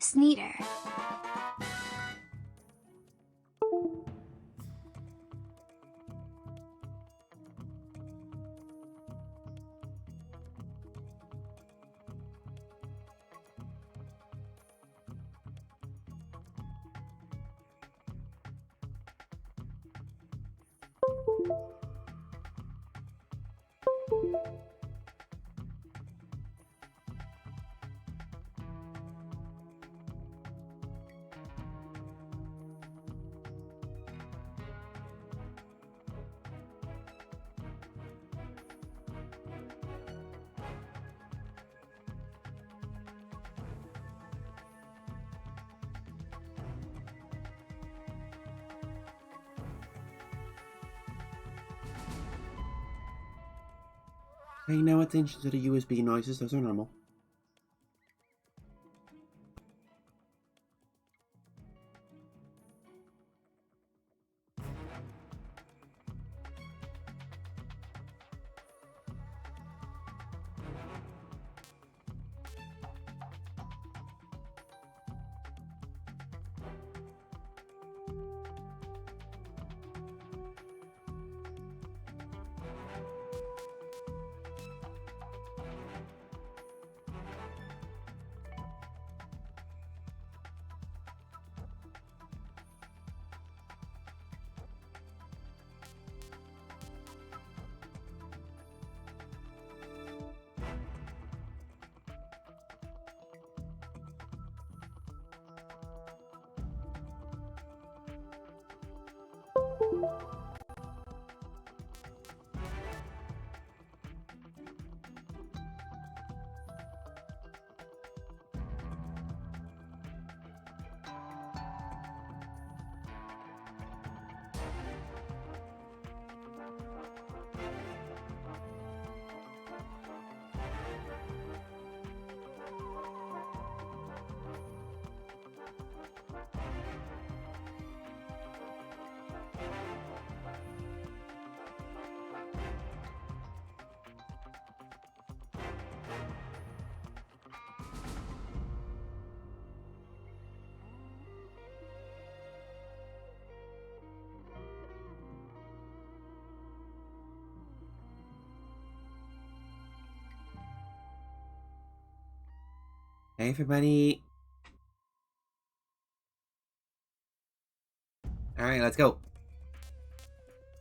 MGS3 SNAKE EATER. Paying no attention to the USB noises, those are normal. Hey everybody! Alright, let's go.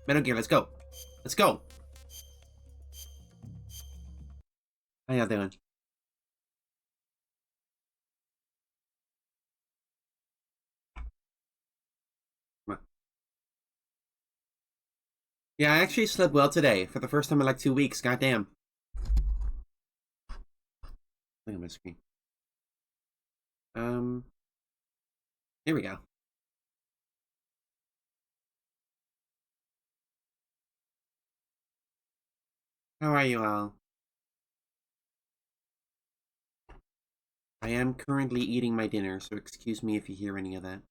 Metal Gear, let's go. Let's go! How y'all doing? Come on. Yeah, I actually slept well today. For the first time in like 2 weeks, goddamn. Look at my screen. Here we go. How are you all? I am currently eating my dinner, so excuse me if you hear any of that.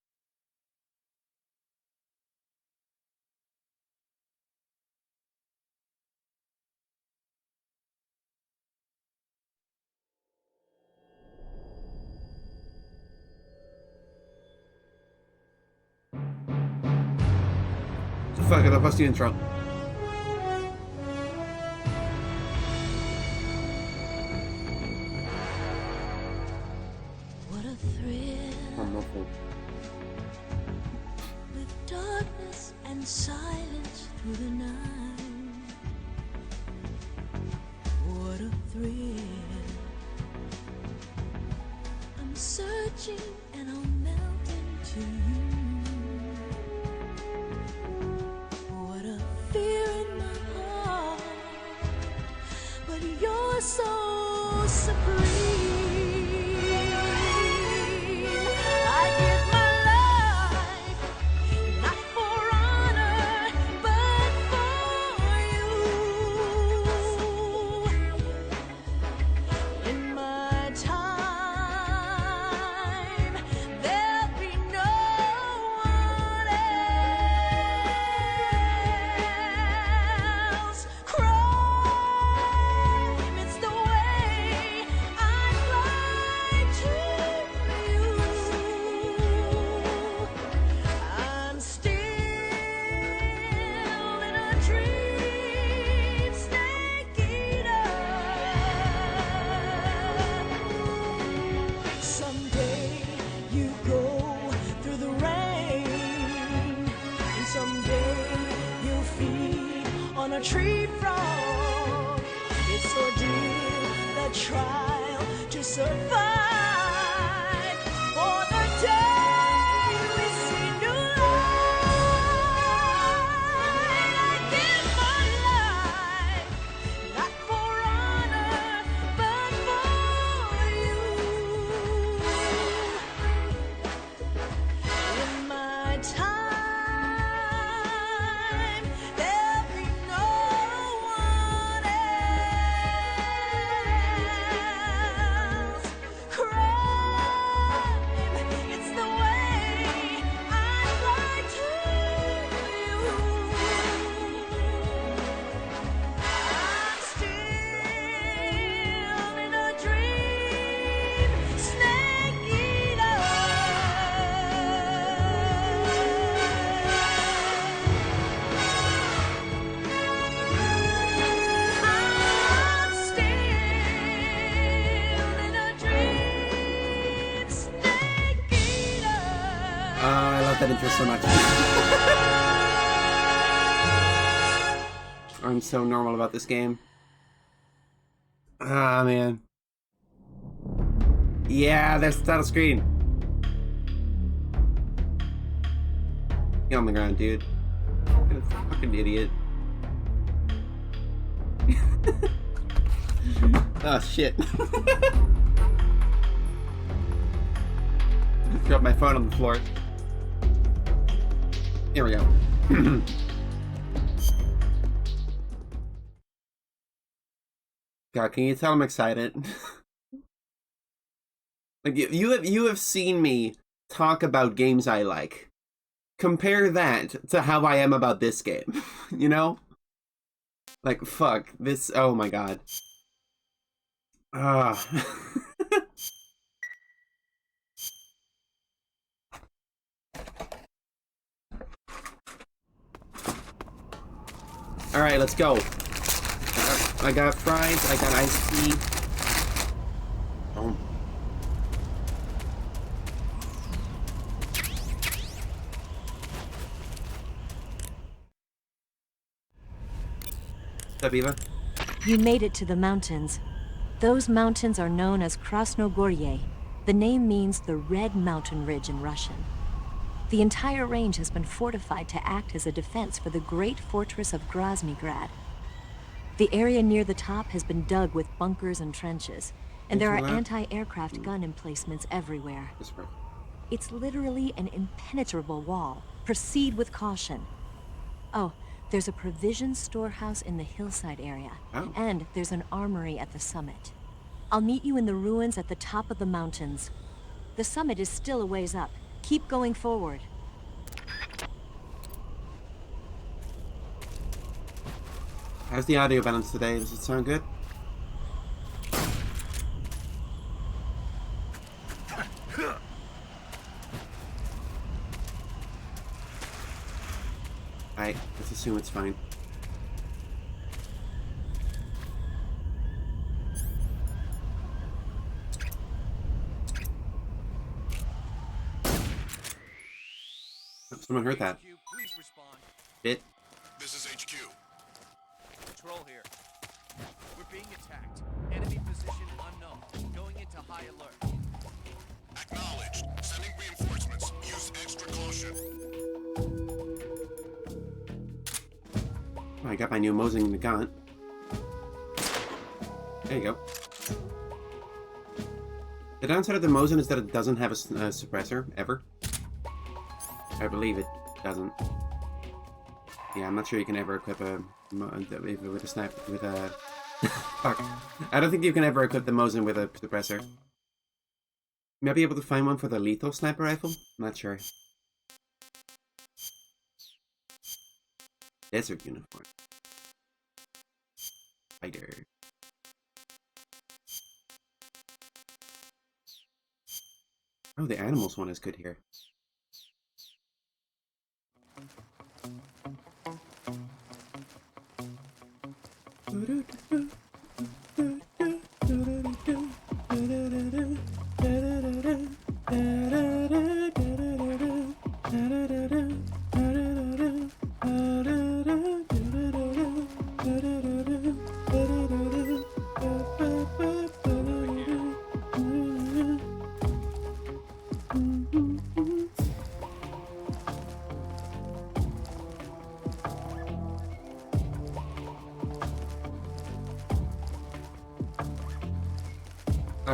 So fuck it, I'll post the intro. What a thrill, I'm muffled. with darkness and silence through the night. What a thrill. I'm searching and I'll melt into you. What a fear in my heart, but you're so supreme. I give my life, not for honor, but for you. In my time, there'll be no one else. Crime, it's the way tree frog. It's ordeal, the trial to survive. For the day we see new light, I give my life, not for honor, but for you. In my time, there'll be no one else. Crime, it's the way I fly to you. I'm still in a dream, snake eater. I'm still in a dream, snake eater. Oh, I love that intro so much. I'm so normal about this game. Ah, man. Yeah, there's the title screen. Get on the ground, dude. You're a fucking idiot. Oh, shit. Dropped my phone on the floor. Here we go. God, can you tell I'm excited? Like you have seen me talk about games I like. Compare that to how I am about this game. You know? Like, fuck this. Oh my god. Ah. All right, let's go. I got fries. I got iced tea. Oh. What's up, Eva? You made it to the mountains. Those mountains are known as Krasnogorye. The name means the Red Mountain Ridge in Russian. The entire range has been fortified to act as a defense for the great fortress of Groznygrad. The area near the top has been dug with bunkers and trenches, and there are anti-aircraft gun emplacements everywhere. It's literally an impenetrable wall. Proceed with caution. Oh, there's a provision storehouse in the hillside area, and there's an armory at the summit. I'll meet you in the ruins at the top of the mountains. The summit is still a ways up. Keep going forward. How's the audio balance today? Does it sound good? Alright, let's assume it's fine. Oh, someone heard that. Please respond. Bit. This is HQ. Control here. We're being attacked. Enemy position unknown. Going into high alert. Acknowledged. Sending reinforcements. Use extra caution. Oh, I got my new Mosing gun. There you go. The downside of the Mosin is that it doesn't have a suppressor, ever. I believe it doesn't. Yeah, I'm not sure you can ever equip a with a sniper with a. Fuck. I don't think you can ever equip the Mosin with a suppressor. You might be able to find one for the lethal sniper rifle. I'm not sure. Desert uniform. Spider. Oh, the animals one is good here.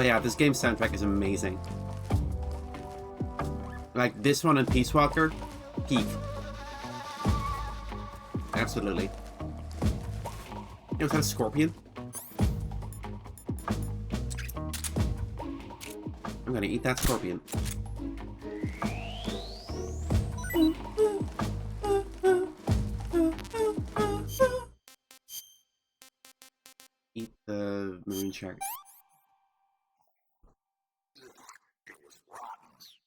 Oh yeah, this game's soundtrack is amazing. Like this one and Peace Walker, peak. Absolutely. Yo, is that a scorpion? I'm gonna eat that scorpion. Eat the maroon shark.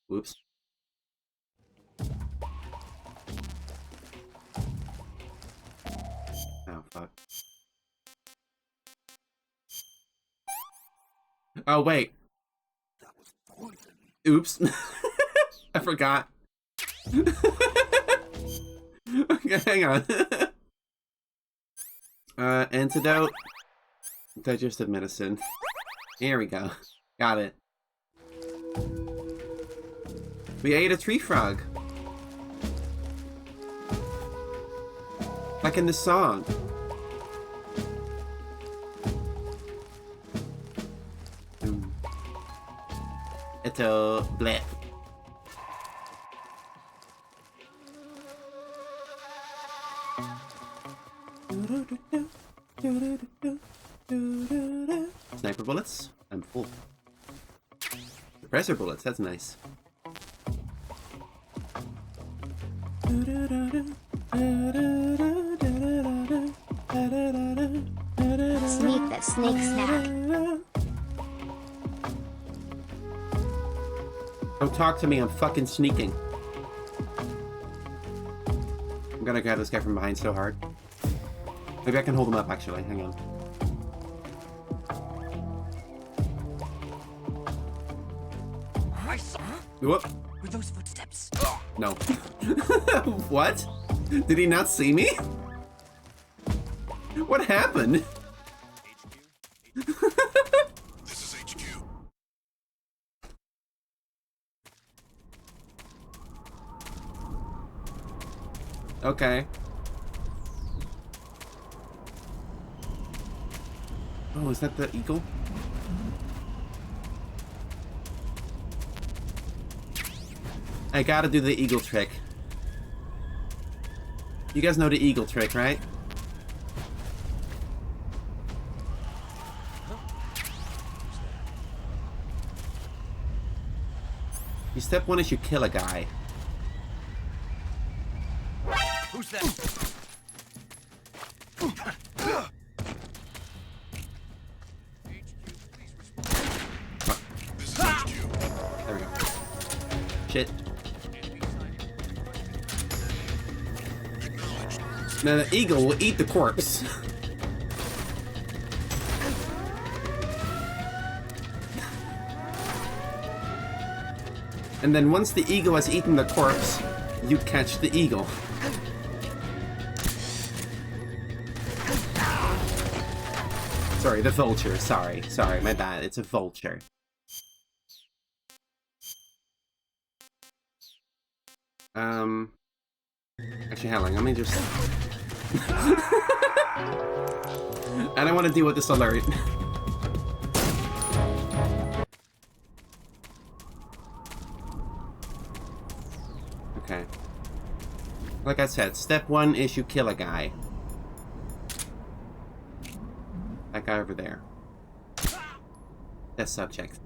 Whoops. Oh, fuck. Oh, wait. Oops. I forgot. Okay, hang on. Antidote. Digestive medicine. Here we go. Got it. We ate a tree frog. Like in the song. It's a bleh. Sniper bullets? I'm full. Suppressor bullets, that's nice. Sneak that snake snack. Don't talk to me, I'm fucking sneaking. I'm gonna grab this guy from behind so hard. Maybe I can hold him up actually, hang on. I saw. Whoop. Were those footsteps? No. What? Did he not see me? What happened? This is HQ. Okay. Oh, is that the eagle? I gotta do the eagle trick. You guys know the eagle trick, right? You step one is you kill a guy. Who's that? This is HQ. There we go. Shit. Now the eagle will eat the corpse. And then once the eagle has eaten the corpse, you catch the eagle. Sorry, the vulture. Sorry, my bad. It's a vulture. Actually, hang on. Let me just... I don't want to deal with this alert. Okay. Like I said, step one is you kill a guy. That guy over there. That's subject.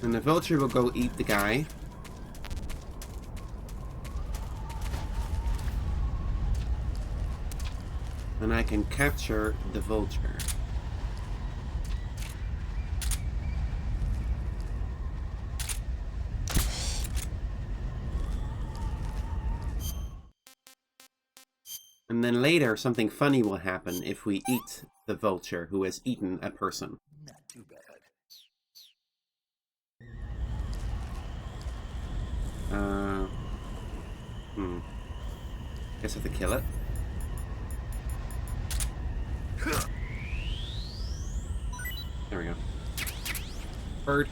And the vulture will go eat the guy. And I can capture the vulture. And then later, something funny will happen if we eat the vulture who has eaten a person. Not too bad. Guess I have to kill it. There we go. Bird.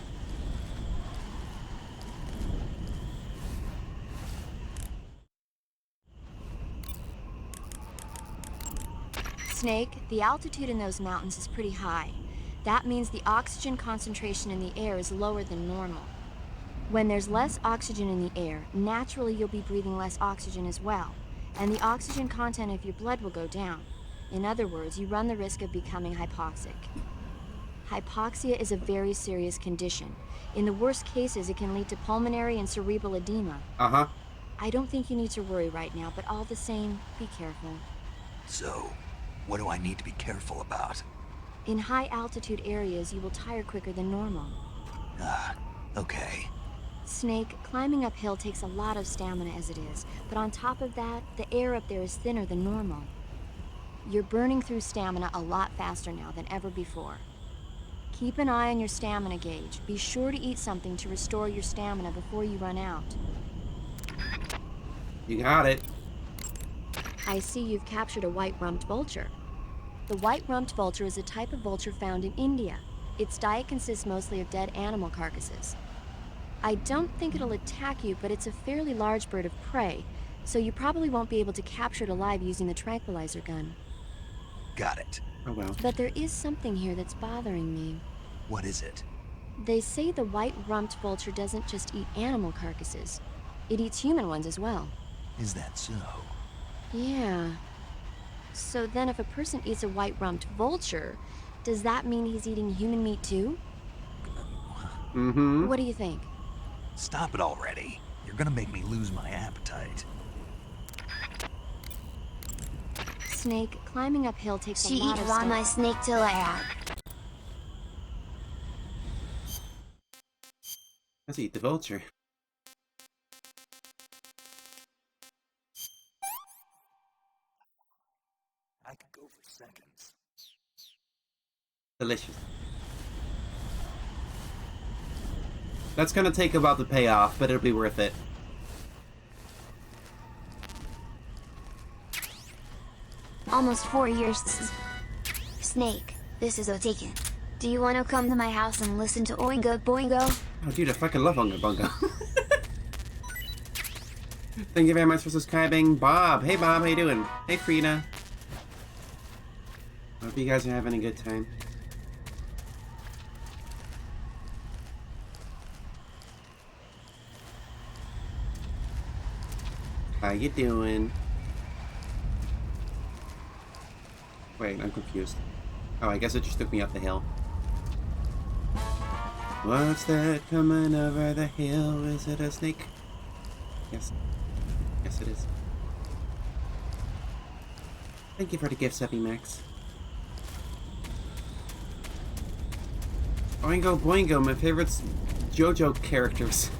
Snake, the altitude in those mountains is pretty high. That means the oxygen concentration in the air is lower than normal. When there's less oxygen in the air, naturally you'll be breathing less oxygen as well, and the oxygen content of your blood will go down. In other words, you run the risk of becoming hypoxic. Hypoxia is a very serious condition. In the worst cases, it can lead to pulmonary and cerebral edema. Uh-huh. I don't think you need to worry right now, but all the same, be careful. So, what do I need to be careful about? In high altitude areas, you will tire quicker than normal. Ah, okay. Snake, climbing uphill takes a lot of stamina as it is, but on top of that, the air up there is thinner than normal. You're burning through stamina a lot faster now than ever before. Keep an eye on your stamina gauge. Be sure to eat something to restore your stamina before you run out. You got it. I see you've captured a white-rumped vulture. The white-rumped vulture is a type of vulture found in India. Its diet consists mostly of dead animal carcasses. I don't think it'll attack you, but it's a fairly large bird of prey, so you probably won't be able to capture it alive using the tranquilizer gun. Got it. Oh well. But there is something here that's bothering me. What is it? They say the white-rumped vulture doesn't just eat animal carcasses. It eats human ones as well. Is that so? Yeah. So then if a person eats a white-rumped vulture, does that mean he's eating human meat too? Mm-hmm. What do you think? Stop it already. You're gonna make me lose my appetite. Snake, climbing uphill takes She a lot eat of raw my stamina. snake till I have. Let's eat the vulture. I could go for seconds. Delicious. That's gonna take a while to pay off, but it'll be worth it. Almost 4 years this is... Snake, this is Otaken. Do you want to come to my house and listen to Oingo Boingo? Oh dude, I fucking love Hunga Bunga. Thank you very much for subscribing, Bob. Hey Bob, how you doing? Hey Frida. Hope you guys are having a good time. How you doing? Wait, I'm confused. Oh, I guess it just took me up the hill. What's that coming over the hill? Is it a snake? Yes. Yes, it is. Thank you for the gift, Seppi Max. Oingo Boingo, my favorite JoJo characters.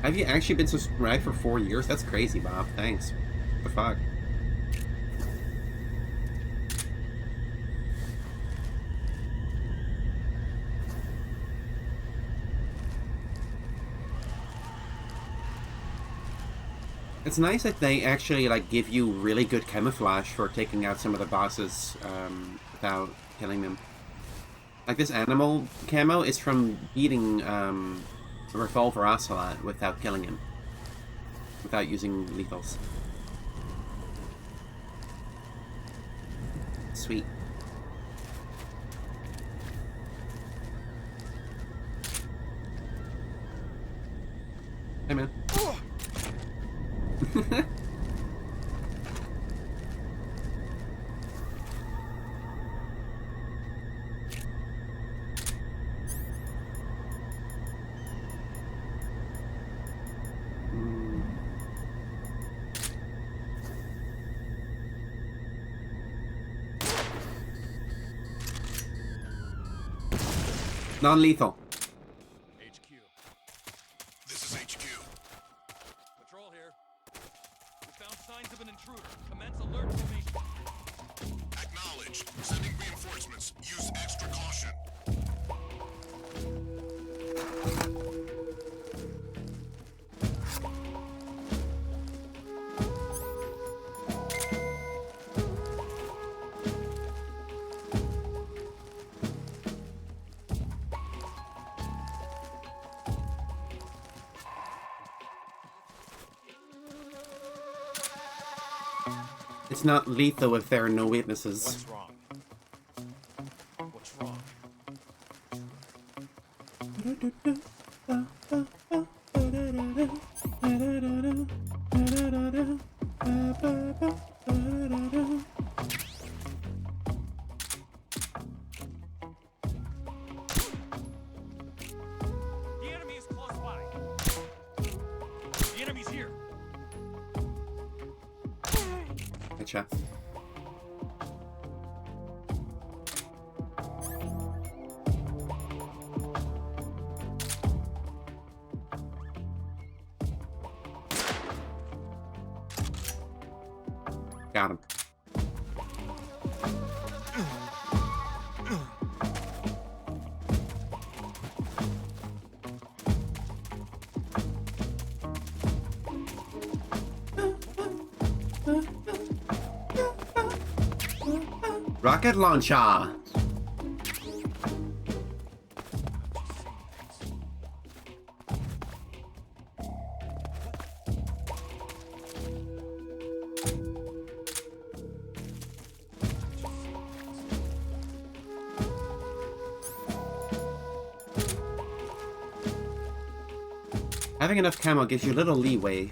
Have you actually been subscribed for 4 years? That's crazy, Bob. Thanks. What the fuck? It's nice that they actually like give you really good camouflage for taking out some of the bosses without killing them. Like this animal camo is from beating Revolver Ocelot without killing him. Without using lethals. Sweet. Hey man. Non-lethal. HQ. This is HQ. Patrol here. We found signs of an intruder. Commence alert formation. Acknowledged. Sending reinforcements. Use extra caution. It's not lethal if there are no witnesses. What's wrong? What's wrong? The enemy is close by. The enemy's here. Gotcha. Got him. Rocket launcher. Having enough camo gives you a little leeway.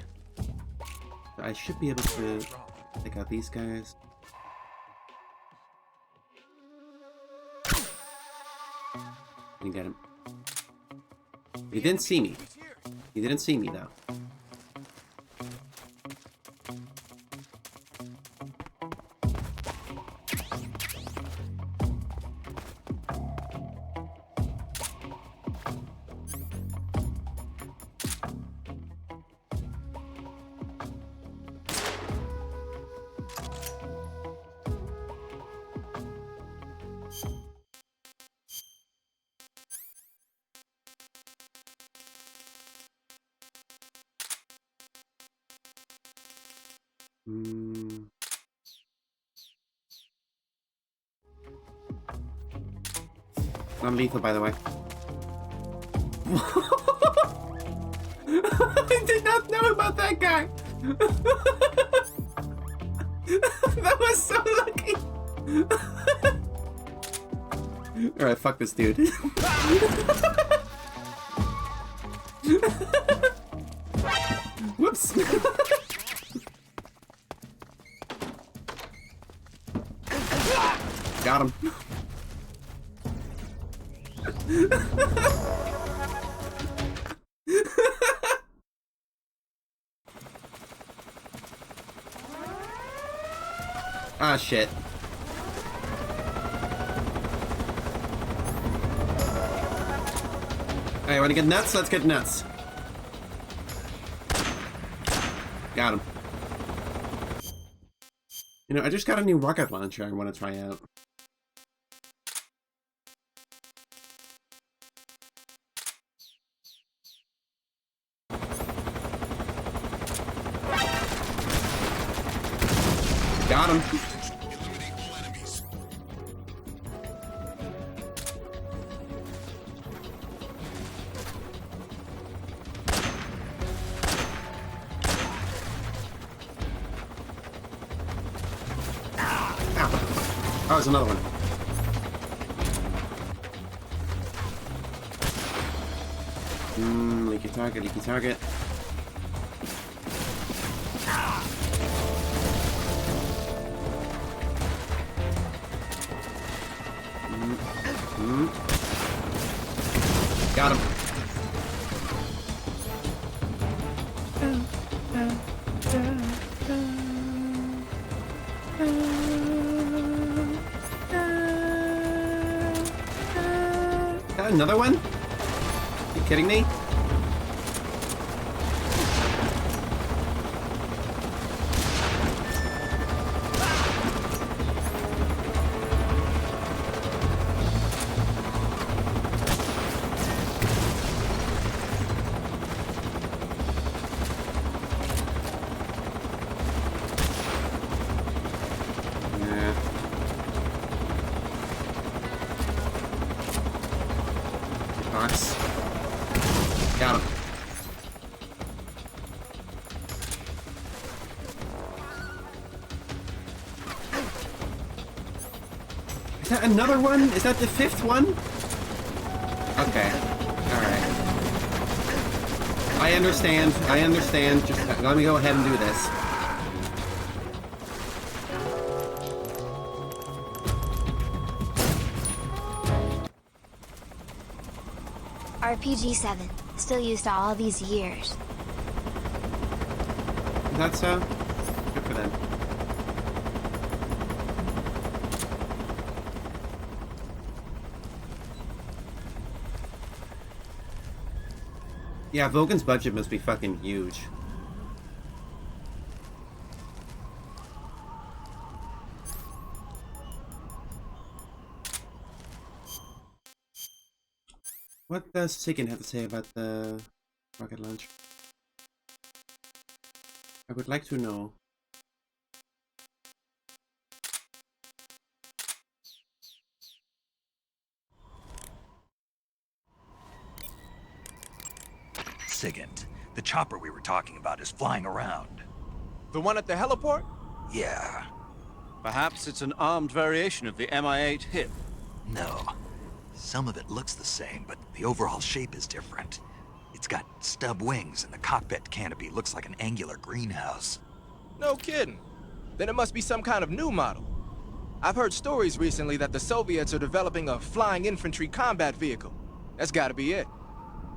I should be able to take out these guys. And get him. He didn't see me. He didn't see me though. Non-lethal, by the way. I did not know about that guy. That was so lucky. Alright, fuck this dude. Whoops. Got him. Ah, shit. Alright, wanna get nuts? Let's get nuts. Got him. You know, I just got a new rocket launcher I want to try out. Got him. Eliminate all enemies. Ow. Oh, there's another one. Leaky target, leaky target. Got him. Another one? You kidding me? that another one? Is that the 5th one? Okay. Alright. I understand. I understand. Just let me go ahead and do this. RPG-7, still used all these years. That's good for them. Yeah, Vogan's budget must be fucking huge. What does Chicken have to say about the rocket launch? I would like to know. Sigint, the chopper we were talking about is flying around. The one at the heliport? Yeah. Perhaps it's an armed variation of the Mi-8 HIP. No. Some of it looks the same, but the overall shape is different. It's got stub wings, and the cockpit canopy looks like an angular greenhouse. No kidding. Then it must be some kind of new model. I've heard stories recently that the Soviets are developing a flying infantry combat vehicle. That's gotta be it.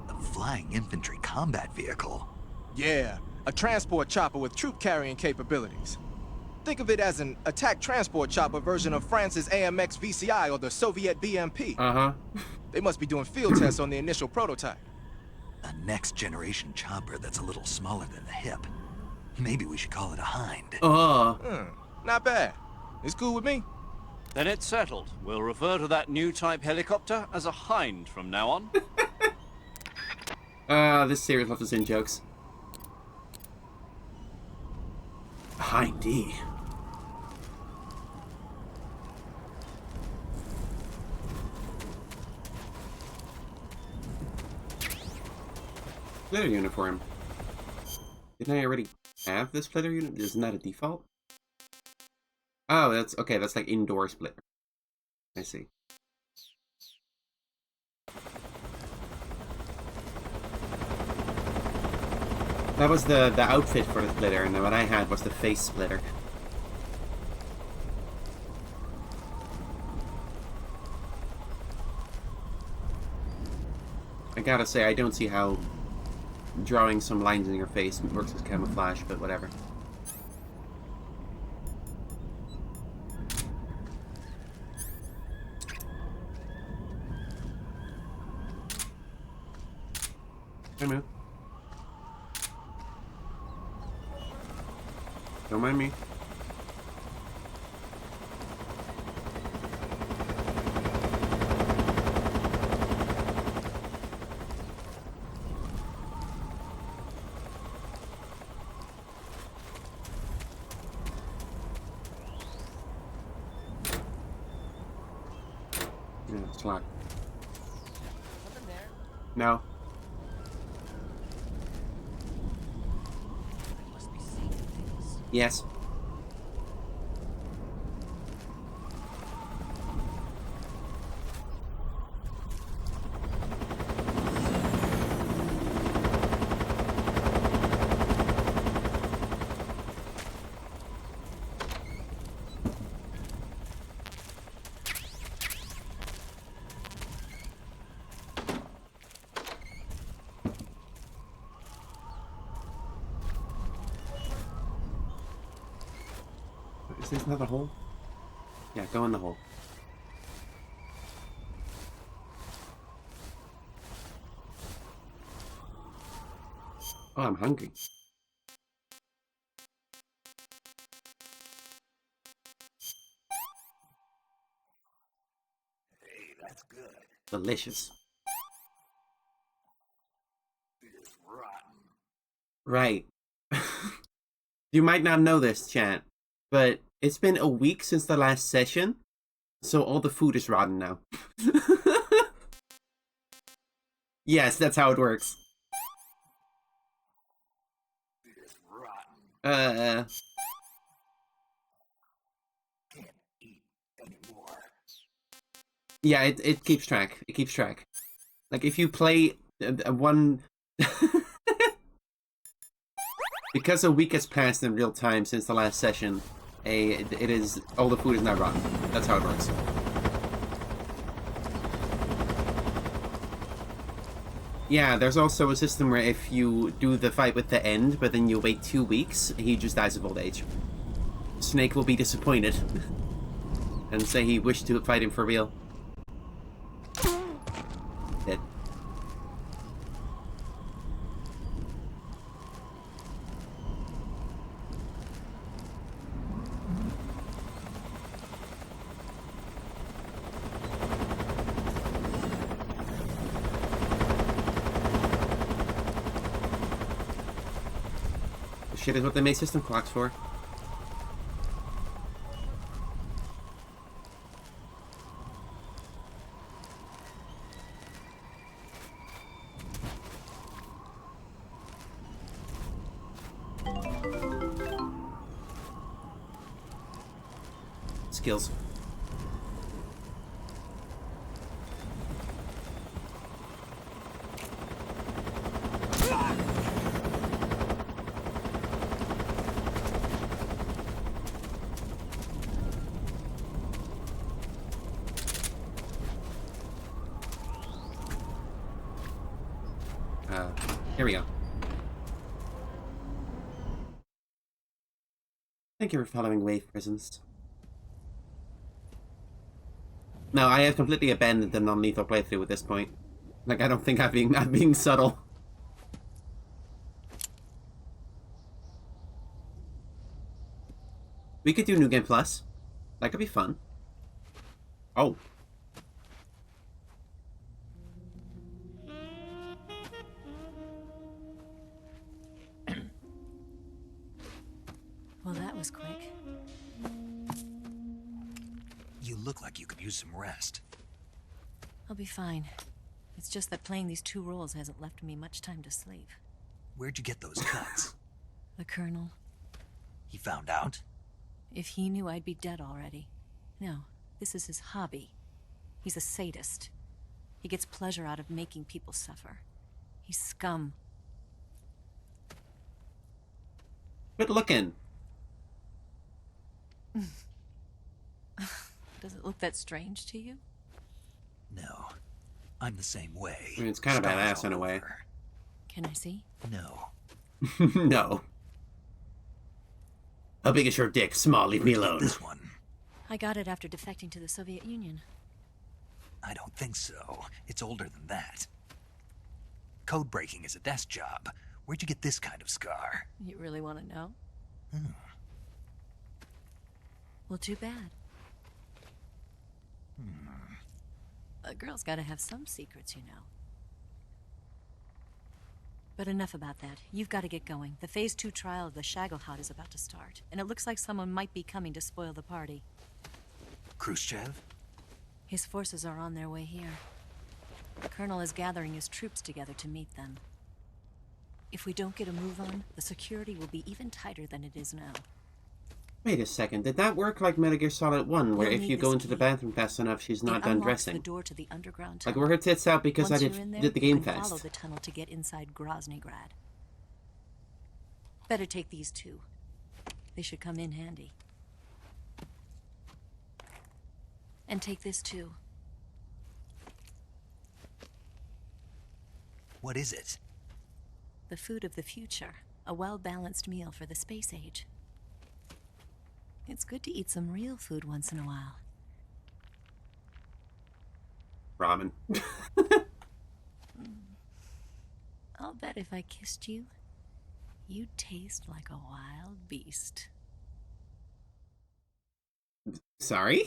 A flying infantry combat vehicle? Yeah, a transport chopper with troop-carrying capabilities. Think of it as an attack transport chopper version of France's AMX VCI or the Soviet BMP. Uh-huh. They must be doing field tests on the initial prototype. A next-generation chopper that's a little smaller than the hip. Maybe we should call it a hind. Not bad. It's cool with me. Then it's settled. We'll refer to that new type helicopter as a hind from now on. This series loves us in jokes. Hindy. Splitter uniform. Didn't I already have this splitter unit? Isn't that a default? Oh, that's okay. That's like indoor splitter. I see. That was the outfit for the splitter, and then what I had was the face splitter. I gotta say, I don't see how drawing some lines in your face works as camouflage, but whatever. Hey, man. Don't mind me. Yeah, it's locked. Something there. No. I must be seeing things. Yes. Is this not a hole? Yeah, go in the hole. Oh, I'm hungry. Hey, that's good. Delicious. It's rotten. Right. You might not know this, chat, but it's been a week since the last session, so all the food is rotten now. Yes, that's how it works. It's rotten. Can't eat anymore. Yeah, it keeps track. It keeps track. Like, if you play one... Because a week has passed in real time since the last session, it is... all the food is now rotten. That's how it works. Yeah, there's also a system where if you do the fight with the end, but then you wait 2 weeks, he just dies of old age. Snake will be disappointed. And say he wished to fight him for real. Dead. Shit is what they made system clocks for. Skills. Here we go. Thank you for following Wave Prisons. No, I have completely abandoned the non-lethal playthrough at this point. Like, I don't think I'm being subtle. We could do New Game Plus. That could be fun. Oh. Well, that was quick. You look like you could use some rest. I'll be fine. It's just that playing these 2 roles hasn't left me much time to sleep. Where'd you get those cuts? The Colonel. He found out? If he knew, I'd be dead already. No, this is his hobby. He's a sadist. He gets pleasure out of making people suffer. He's scum. Good looking. Does it look that strange to you? No. I'm the same way. I mean, it's kind of Scars badass in a all way. over. Can I see? No. No. How big is your dick? Small, leave me alone. This one. I got it after defecting to the Soviet Union. I don't think so. It's older than that. Code breaking is a desk job. Where'd you get this kind of scar? You really want to know? Hmm. Well, too bad. A girl's gotta have some secrets, you know. But enough about that. You've got to get going. The Phase 2 trial of the Shagohod is about to start, and it looks like someone might be coming to spoil the party. Khrushchev? His forces are on their way here. The Colonel is gathering his troops together to meet them. If we don't get a move on, the security will be even tighter than it is now. Wait a second, did that work like Metal Gear Solid 1, where You'll if need you go this into the key. bathroom fast enough, she's not It done unlocks dressing? the door to the underground Like, tunnel. were her tits out because Once I you're in there, did the you game can follow fast? the tunnel to get inside Groznygrad. Better take these 2. They should come in handy. And take this too. What is it? The food of the future. A well-balanced meal for the space age. It's good to eat some real food once in a while. Ramen. I'll bet if I kissed you, you'd taste like a wild beast. Sorry?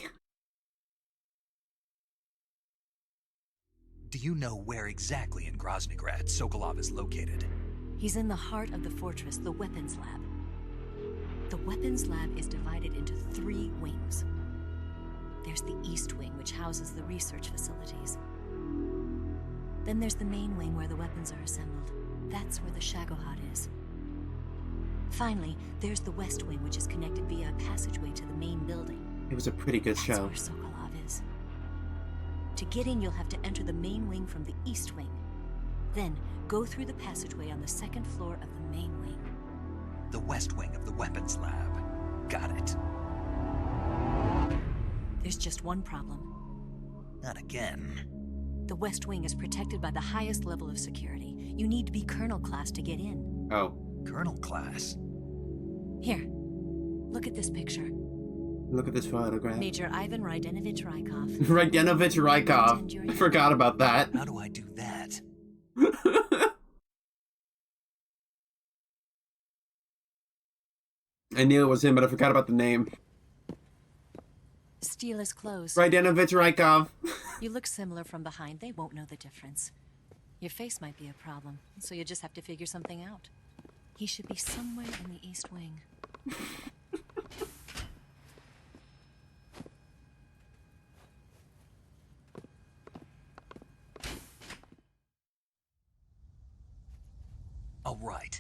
Do you know where exactly in Groznygrad Sokolov is located? He's in the heart of the fortress, the weapons lab. The weapons lab is divided into 3 wings. There's the East Wing, which houses the research facilities. Then there's the main wing where the weapons are assembled. That's where the Shagohod is. Finally, there's the West Wing, which is connected via a passageway to the main building. It was a pretty good That's show. where Sokolov is. To get in, you'll have to enter the main wing from the east wing. Then, go through the passageway on the second floor of the main wing. The west wing of the weapons lab. Got it. There's just one problem. Not again. The west wing is protected by the highest level of security. You need to be colonel class to get in. Oh. Colonel class? Here, look at this picture. Look at this photograph. Major Ivan Rydenovich Rykov. Rydenovich Rykov. I forgot about that. How do I do that? I knew it was him, but I forgot about the name. Steal his clothes. Rydenovich Rykov. You look similar from behind. They won't know the difference. Your face might be a problem, so you just have to figure something out. He should be somewhere in the east wing. Oh, right.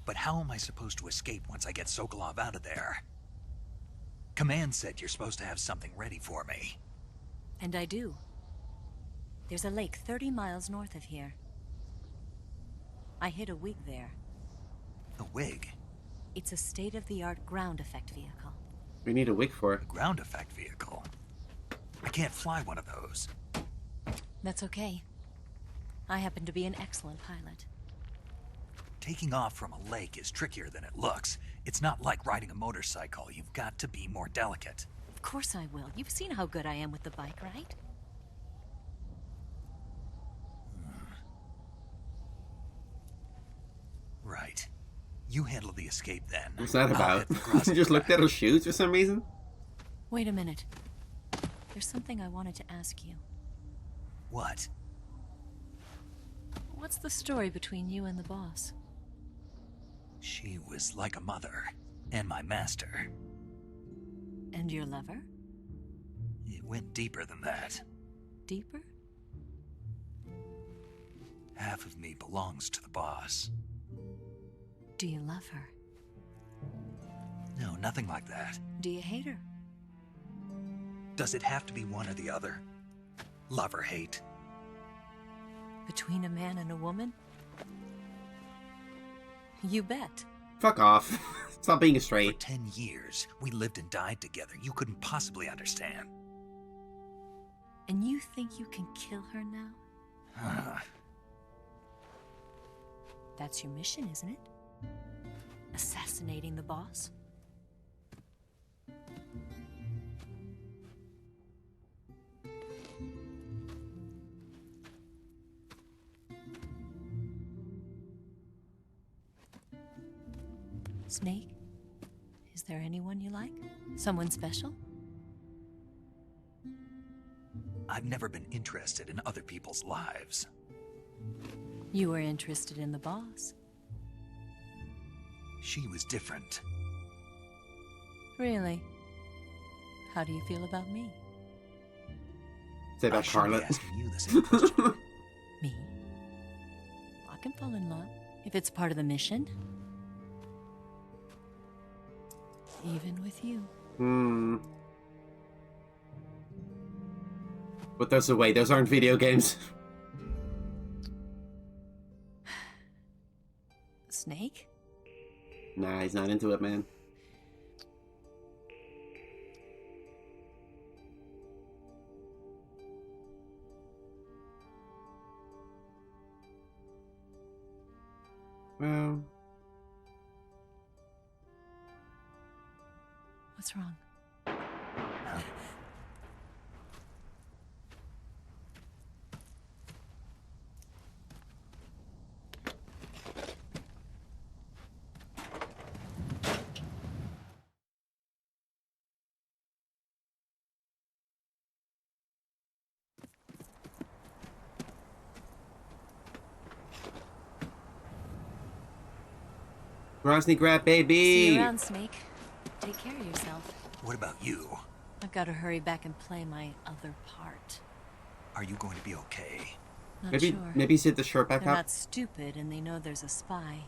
But how am I supposed to escape once I get Sokolov out of there? Command said you're supposed to have something ready for me. And I do. There's a lake 30 miles north of here. I hid a wig there. A wig? It's a state-of-the-art ground effect vehicle. We need a wig for A it. ground effect vehicle? I can't fly one of those. That's okay. I happen to be an excellent pilot. Taking off from a lake is trickier than it looks. It's not like riding a motorcycle. You've got to be more delicate. Of course I will. You've seen how good I am with the bike, right? Right. You handle the escape then. What's that I'll about? hit the crossing You just looked track. at her shoes for some reason? Wait a minute. There's something I wanted to ask you. What? What's the story between you and the boss? She was like a mother. And my master. And your lover? It went deeper than that. Deeper? Half of me belongs to the boss. Do you love her? No, nothing like that. Do you hate her? Does it have to be one or the other? Love or hate? Between a man and a woman? You bet. Fuck off. Stop being For straight. 10 years, we lived and died together. You couldn't possibly understand. And you think you can kill her now? That's your mission, isn't it? Assassinating the boss? Snake? Is there anyone you like? Someone special? I've never been interested in other people's lives. You were interested in the boss. She was different. Really? How do you feel about me? Say I about should be Charlotte. asking you the same question. Me? I can fall in love if it's part of the mission. Even with you. Hmm. Put those away. Those aren't video games. Snake? Nah, he's not into it, man. Well, What's wrong? Grosny Grab, See baby! you around, Snake. Take care of yourself. What about you? I've got to hurry back and play my other part. Are you going to be okay? Not Maybe, sure. maybe zip the shirt back They're up. not stupid, and they know there's a spy.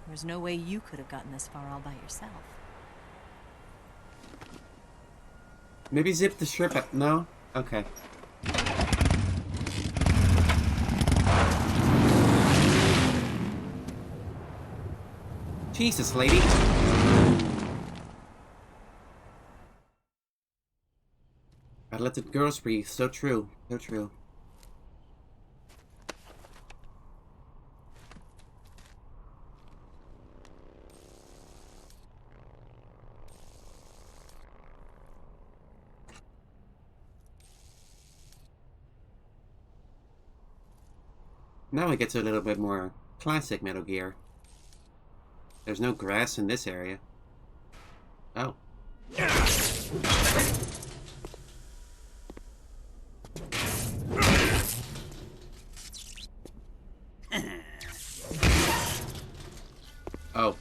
There's no way you could have gotten this far all by yourself. Maybe zip the shirt back. No? Okay. Jesus, lady. Gotta let the girls breathe. So true. So true. Now it gets a little bit more classic Metal Gear. There's no grass in this area. Oh. Oh.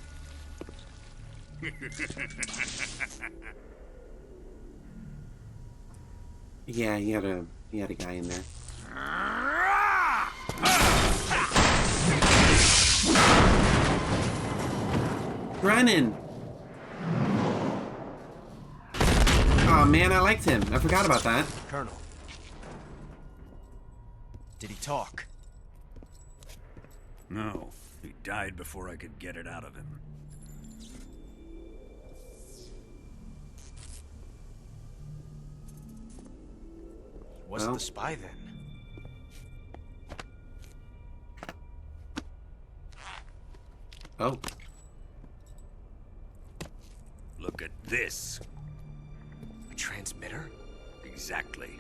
Yeah, he had a guy in there. Brennan! Oh man, I liked him. I forgot about that. Colonel. Did he talk? No, he died before I could get it out of him. Wasn't Well. the spy then? Oh. Look at this. A transmitter? Exactly.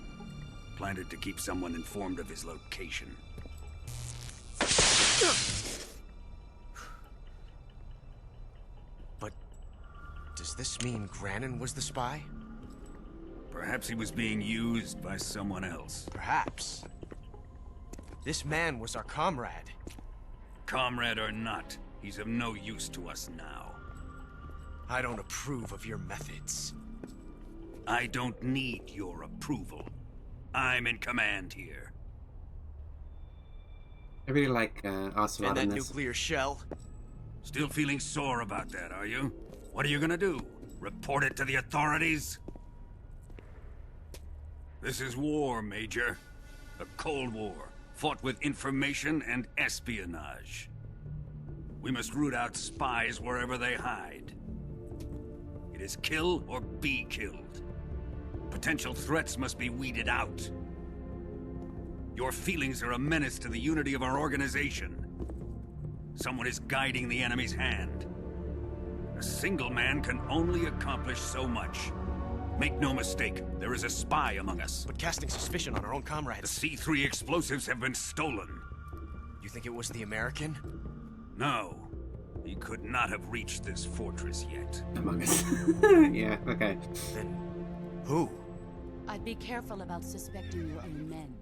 Planted to keep someone informed of his location. But does this mean Grannon was the spy? Perhaps he was being used by someone else. Perhaps. This man was our comrade. Comrade or not, he's of no use to us now. I don't approve of your methods. I don't need your approval. I'm in command here. I really like Ocelot And that in this. nuclear shell? Still feeling sore about that, are you? What are you gonna do? Report it to the authorities? This is war, Major. A Cold War, fought with information and espionage. We must root out spies wherever they hide. It is kill or be killed. Potential threats must be weeded out. Your feelings are a menace to the unity of our organization. Someone is guiding the enemy's hand. A single man can only accomplish so much. Make no mistake, there is a spy among us. But casting suspicion on our own The comrades. C3 explosives have been stolen. You think it was the American? No, he could not have reached this fortress yet. Among Us. Yeah, okay. Then who? I'd be careful about suspecting your own men.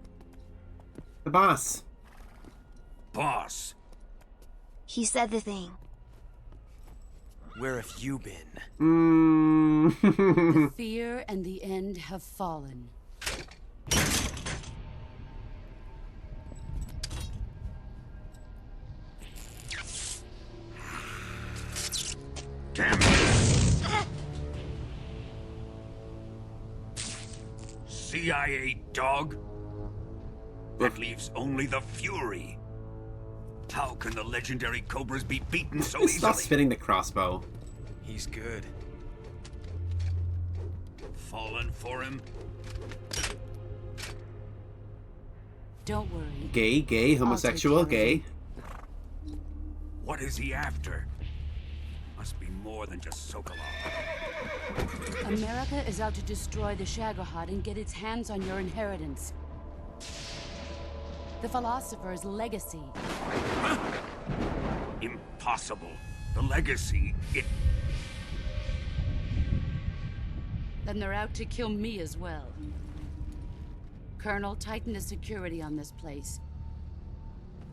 The boss. Boss, He said the thing. Where have you been? The fear and the end have fallen. damn it! CIA dog? That leaves only the Fury. How can the legendary Cobras be beaten so Stop easily? spinning the crossbow. He's good. Fallen for him? Don't worry. Gay, homosexual, care of gay. What is he after? Must be more than just Sokolov. America is out to destroy the Shagohod and get its hands on your inheritance. The philosopher's legacy. Impossible. The legacy, it... Then they're out to kill me as well. Colonel, tighten the security on this place.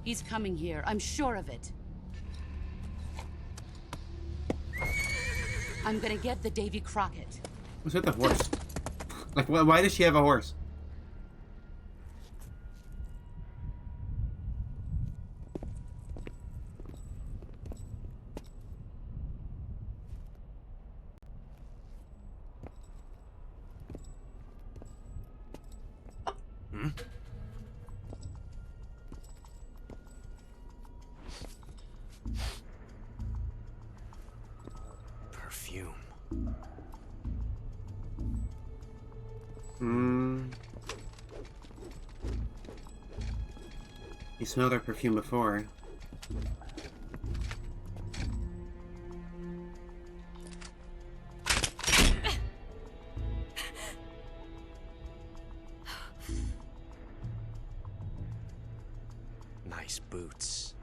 He's coming here, I'm sure of it. I'm gonna get the Davy Crockett. What's with the horse? Like, why does she have a horse? perfume. You smelled our perfume before. Nice boots.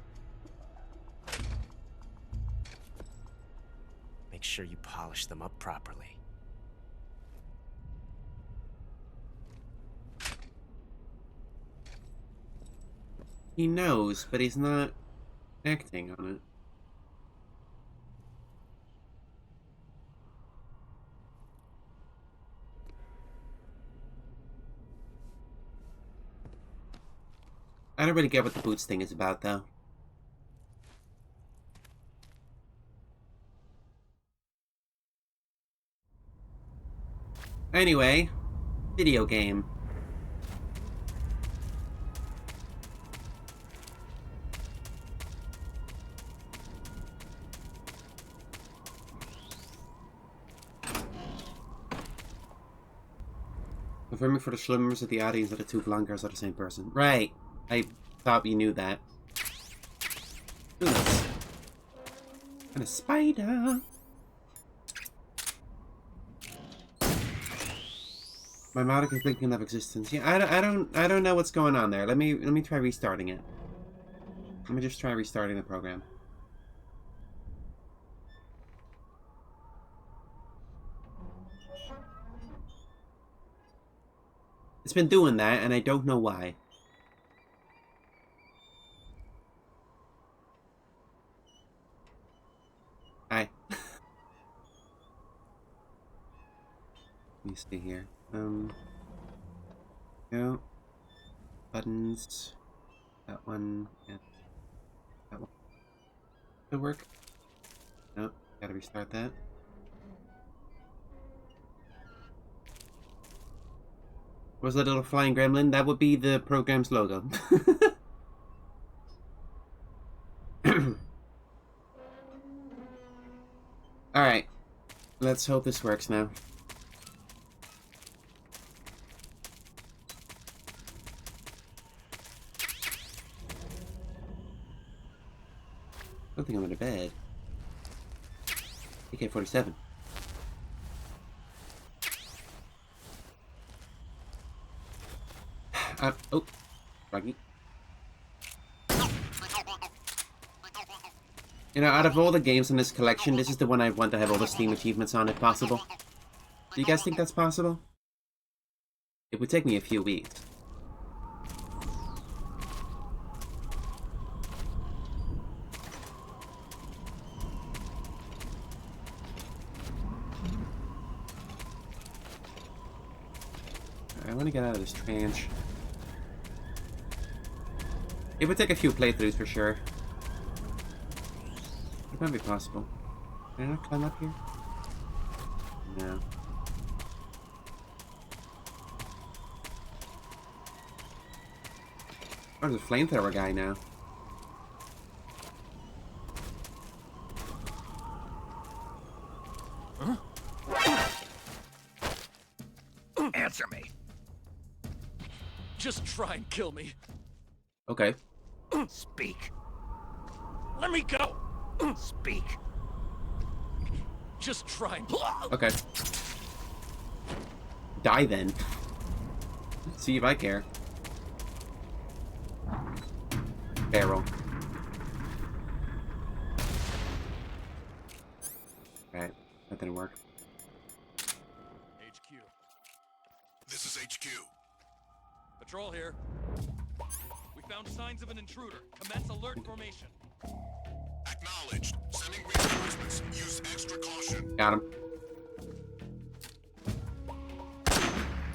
Make sure you polish them up properly. He knows, but he's not acting on it. I don't really get what the boots thing is about, though. Anyway, video game. Confirming for the slumbers of the audience that the two blonde girls are the same person. Right. I thought we knew that. Who knows? And a spider. My model is blinking of existence. Yeah, I don't know what's going on there. Let me try restarting it. Let me just try restarting the program. It's been doing that, and I don't know why. Hi. Let me see here. No. Buttons. That one. And that one. Should work. Nope. Gotta restart that. Was that little flying gremlin? That would be the program's logo. Alright. Let's hope this works now. I don't think I'm in a bed. AK-47. Oh, Froggy. You know, out of all the games in this collection, this is the one I want to have all the Steam achievements on, if possible. Do you guys think that's possible? It would take me a few weeks. I want to get out of this trench. It would take a few playthroughs for sure. It might be possible. Can I not climb up here? No. Oh, there's a flamethrower guy now. Answer me. Just try and kill me. Okay. Speak. Let me go. Speak. Just try and... Okay. Die then. See if I care. Barrel. Alright, that didn't work. HQ. This is HQ. Patrol here. We found signs of an intruder. Commence alert formation. Acknowledged. Sending reinforcements. Use extra caution. Got him.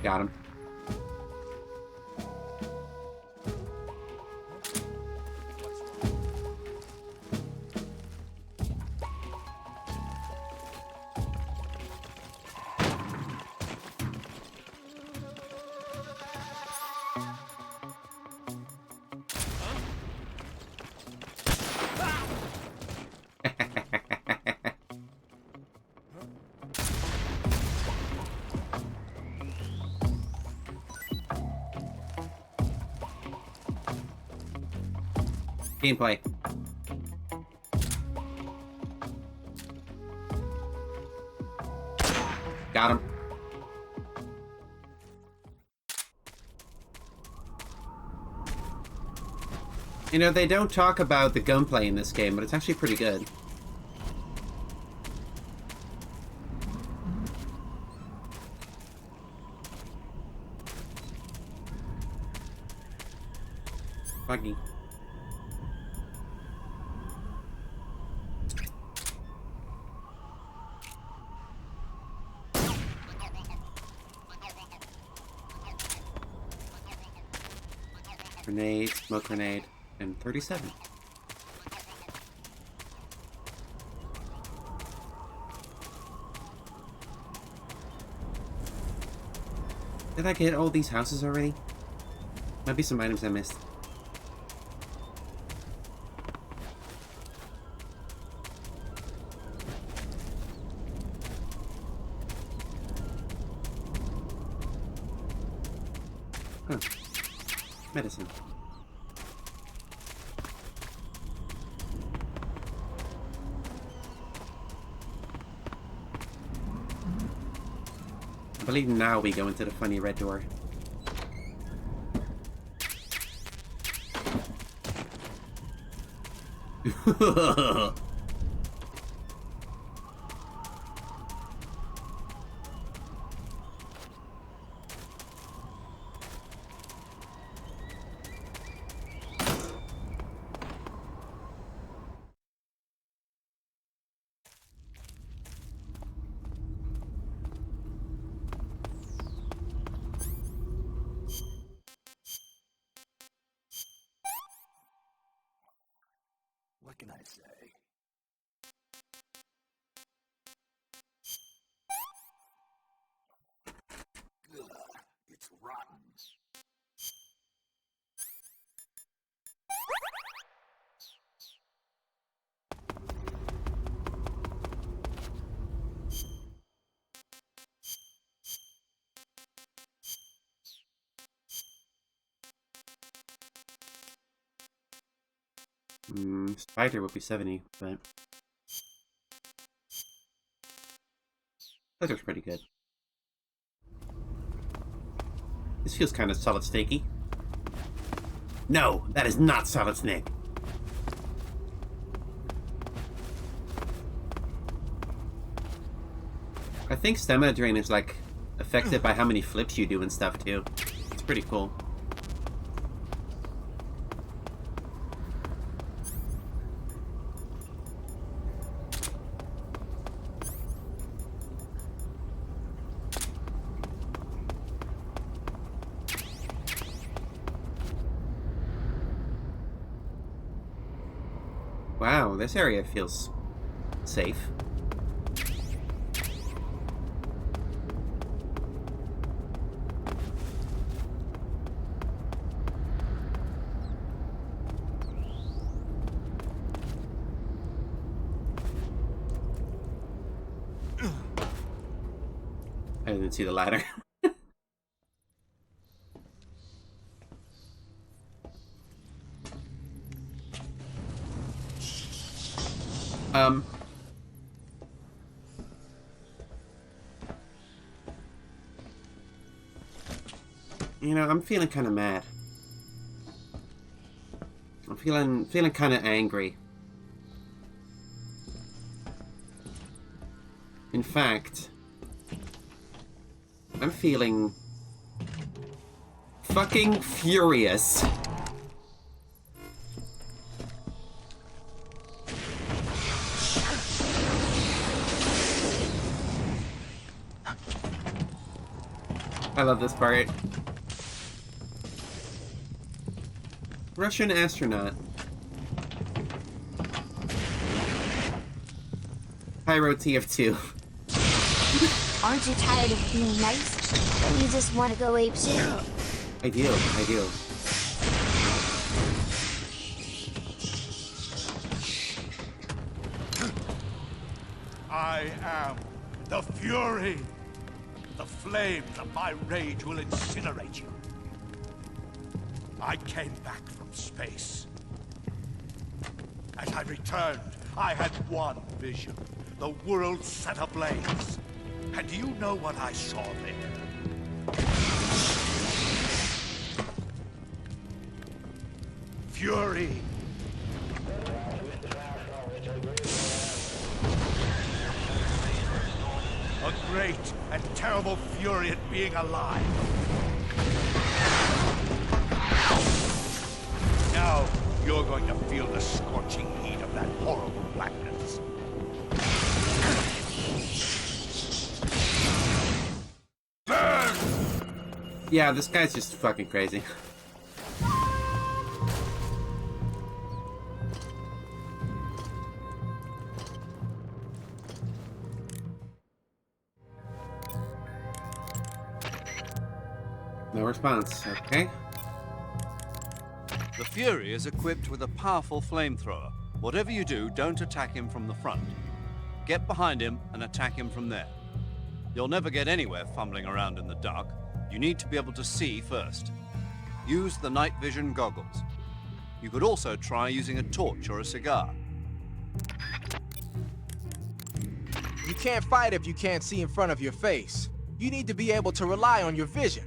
Got him. Gameplay. Got him. You know, they don't talk about the gunplay in this game, but it's actually pretty good. Buggy. Grenade, smoke grenade, and 37. Did I get all these houses already? Might be some items I missed. Huh. Medicine. I believe now we go into the funny red door. What can I say? Ugh, it's rotten. Spider would be 70, but that looks pretty good. This feels kind of solid snaky. No, that is not solid snake. I think stamina drain is like affected by how many flips you do and stuff too. It's pretty cool. Wow, this area feels safe. I didn't see the ladder. You know, I'm feeling kind of mad. I'm feeling kind of angry. In fact, I'm feeling fucking furious. I love this part. Russian astronaut. Pyro TF2. Aren't you tired of being nice? You just want to go apeshit? I do. I am the Fury. The flames of my rage will incinerate you. I came back from space. As I returned, I had one vision. The world set ablaze. And do you know what I saw there? Fury. A great and terrible fury at being alive. Now, you're going to feel the scorching heat of that horrible blackness. Burn! Yeah, this guy's just fucking crazy. No response, okay. The Fury is equipped with a powerful flamethrower. Whatever you do, don't attack him from the front. Get behind him and attack him from there. You'll never get anywhere fumbling around in the dark. You need to be able to see first. Use the night vision goggles. You could also try using a torch or a cigar. You can't fight if you can't see in front of your face. You need to be able to rely on your vision.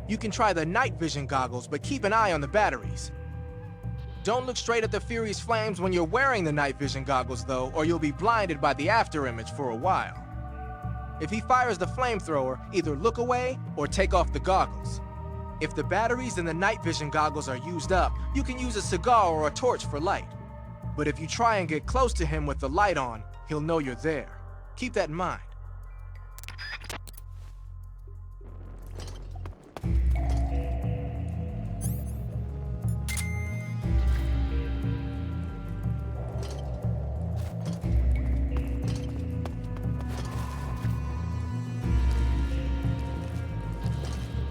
You can try the night vision goggles, but keep an eye on the batteries. Don't look straight at the Fury's flames when you're wearing the night vision goggles, though, or you'll be blinded by the after image for a while. If he fires the flamethrower, either look away or take off the goggles. If the batteries in the night vision goggles are used up, you can use a cigar or a torch for light. But if you try and get close to him with the light on, he'll know you're there. Keep that in mind.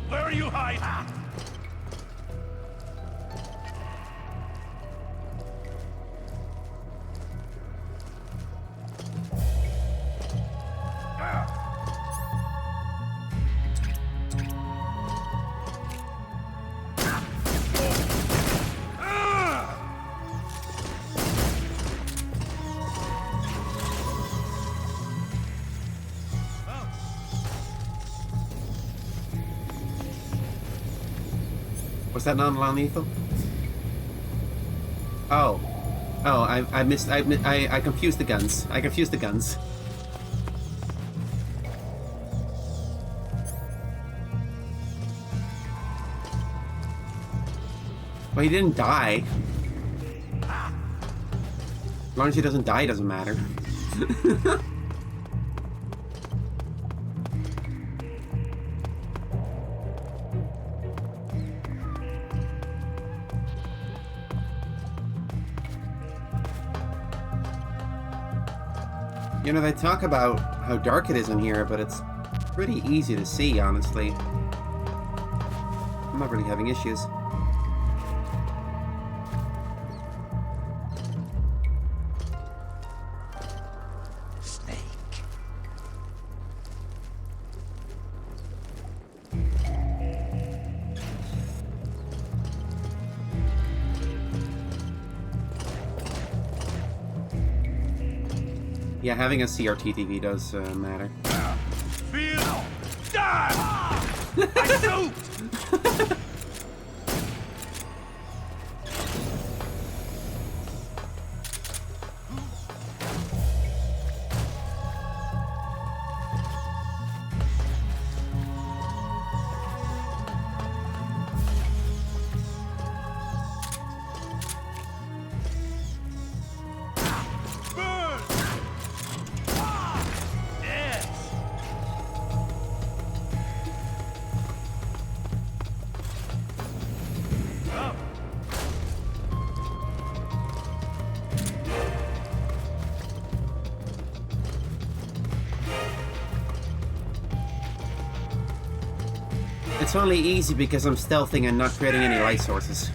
Where are you hiding? Was that non-lethal? Oh, I confused the guns. I confused the guns. Well, he didn't die. As long as he doesn't die, it doesn't matter. You know, they talk about how dark it is in here, but it's pretty easy to see, honestly. I'm not really having issues. Snake. Yeah, having a CRT TV does matter. Feel! Die! I shoot! It's only easy because I'm stealthing and not creating any light sources.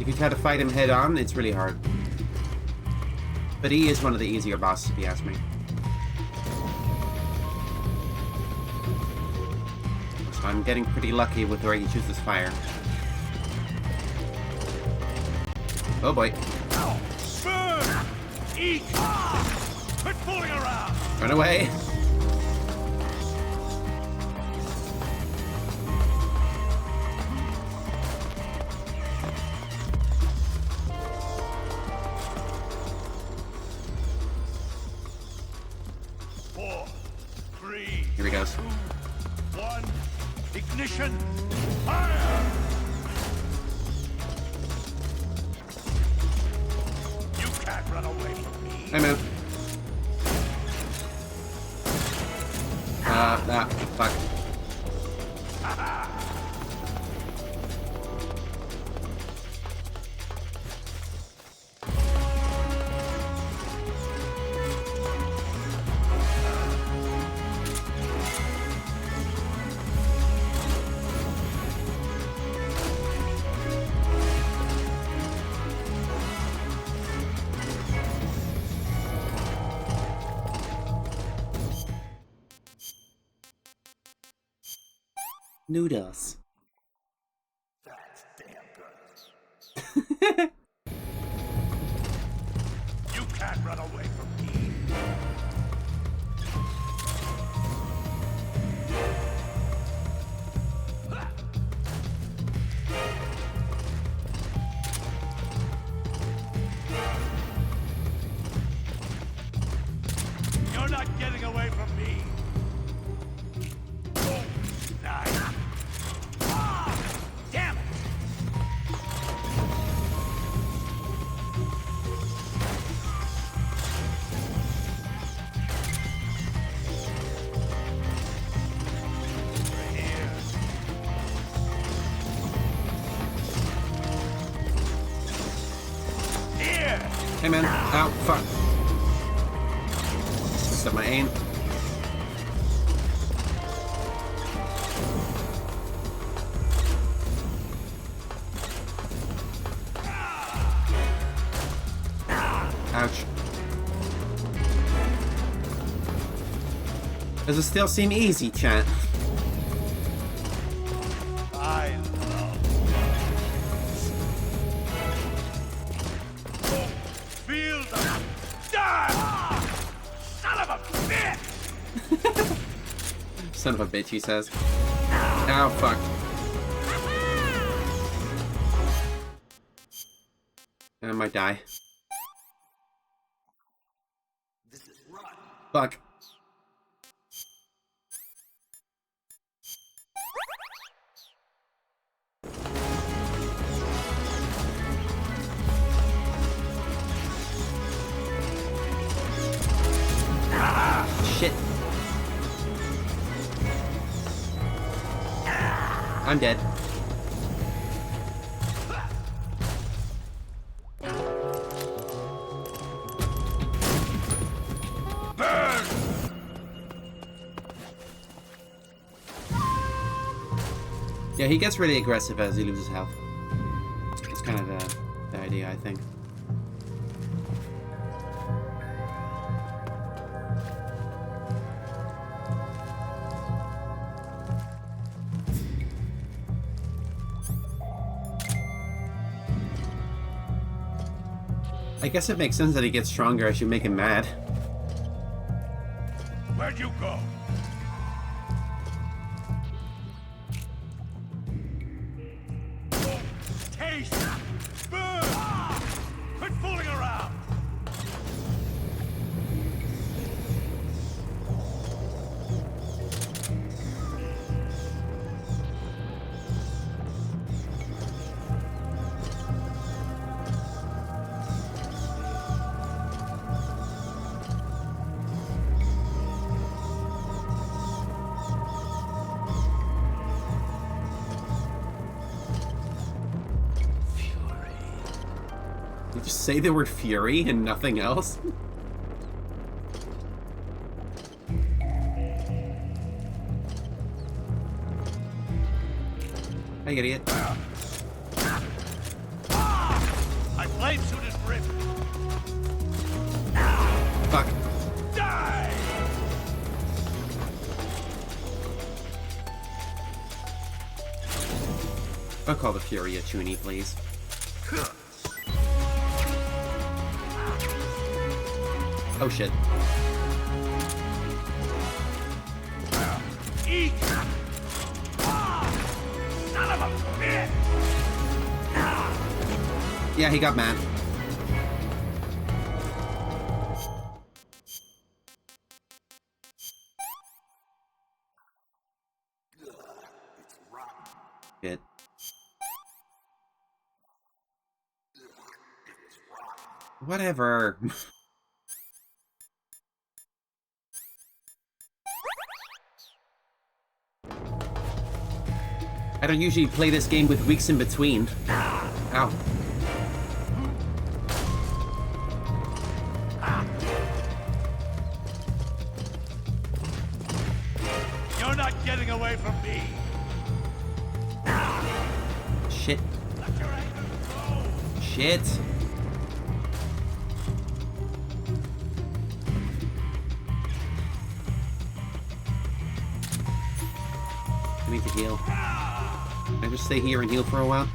If you try to fight him head on, it's really hard. But he is one of the easier bosses, if you ask me. So I'm getting pretty lucky with where he chooses fire. Oh boy. Burn! Eat! Quit fooling around! Run away. Four, three, Here he goes. 2, 1, ignition, fire! You can't run away from me. Hey, man. Fuck. Noodles. That's damn good. You can't run away from me. You're not getting away from me. Oh, nice. Ah, damn it. Over here. Here. Hey, man. Ow, fuck. Set my aim. Ouch. Does it still seem easy, chat? I love oh, feel the die! Son of a bitch! Son of a bitch, he says. Ow, fuck. I might die. Fuck. Shit. I'm dead. Burn! Yeah, he gets really aggressive as he loses health. That's kind of the idea, I think. I guess it makes sense that he gets stronger as you make him mad. Where'd you go? Taste! Burn! Quit fooling around! You just say the word fury and nothing else? Hey, idiot. My flame suit is ripped! Fuck. Die! Don't call the fury a toonie, please. Oh shit. Eat! Son of a bitch! Yeah, he got mad. Shit. Whatever. I don't usually play this game with weeks in between. Ow. You're not getting away from me! Shit. Let your anger go! Shit. I need to heal. Can I just stay here and heal for a while?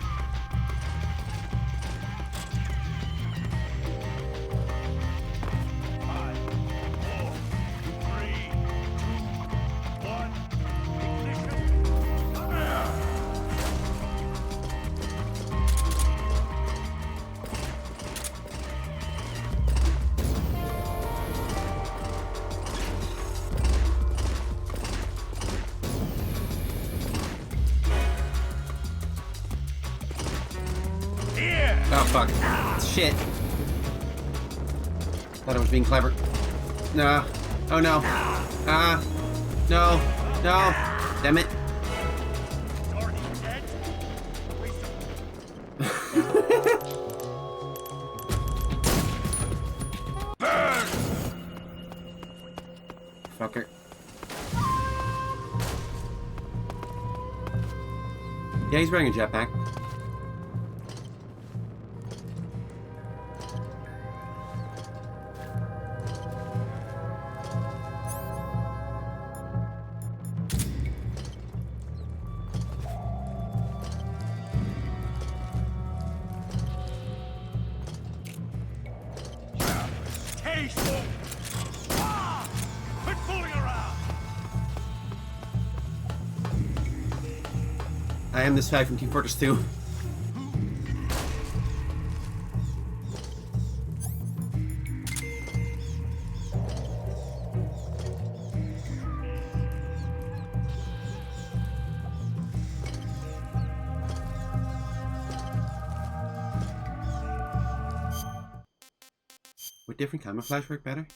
Oh fuck. Shit. Thought I was being clever. Nah. Oh no. Ah. No. No. Damn it. Fucker. Yeah, he's wearing a jetpack. Quit fooling around! I am this guy from Team Fortress 2. Would different camouflage work better?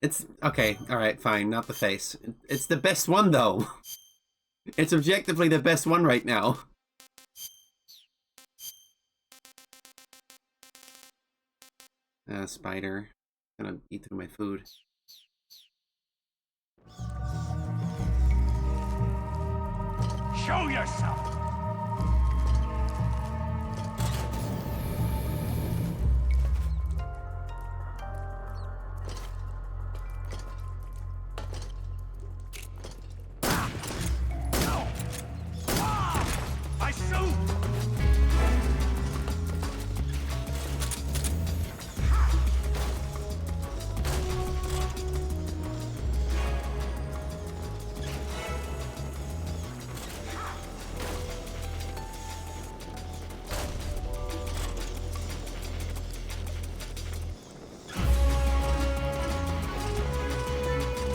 It's okay, alright, fine, not the face. It's the best one though. It's objectively the best one right now. Spider. Gonna eat through my food. Show yourself! I shoot!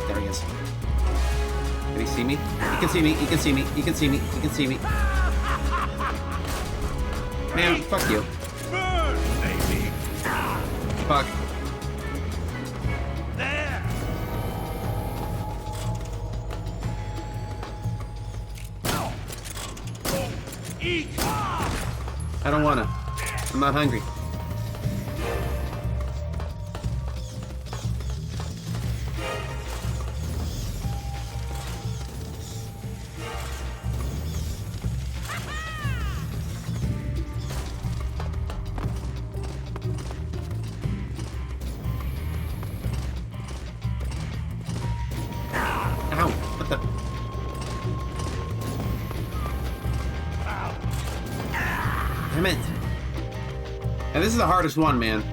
There he is. Can he see me? He can see me, he can see me, he can see me, he can see me. Man, fuck you. Burn, baby! Fuck. There! Eat! I don't wanna. I'm not hungry. Ow! What the? This is the hardest one, man.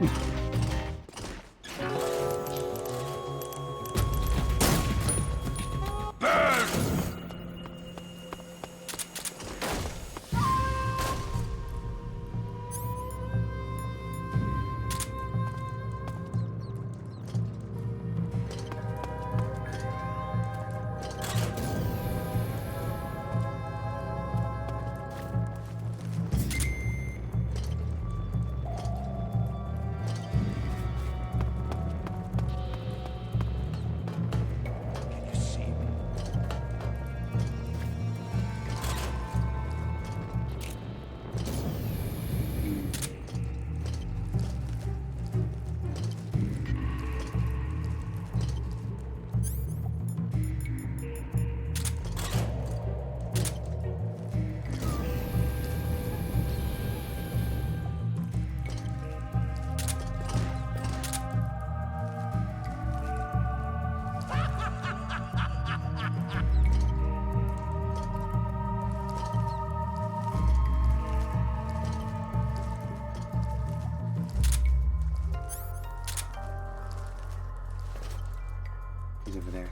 He's over there.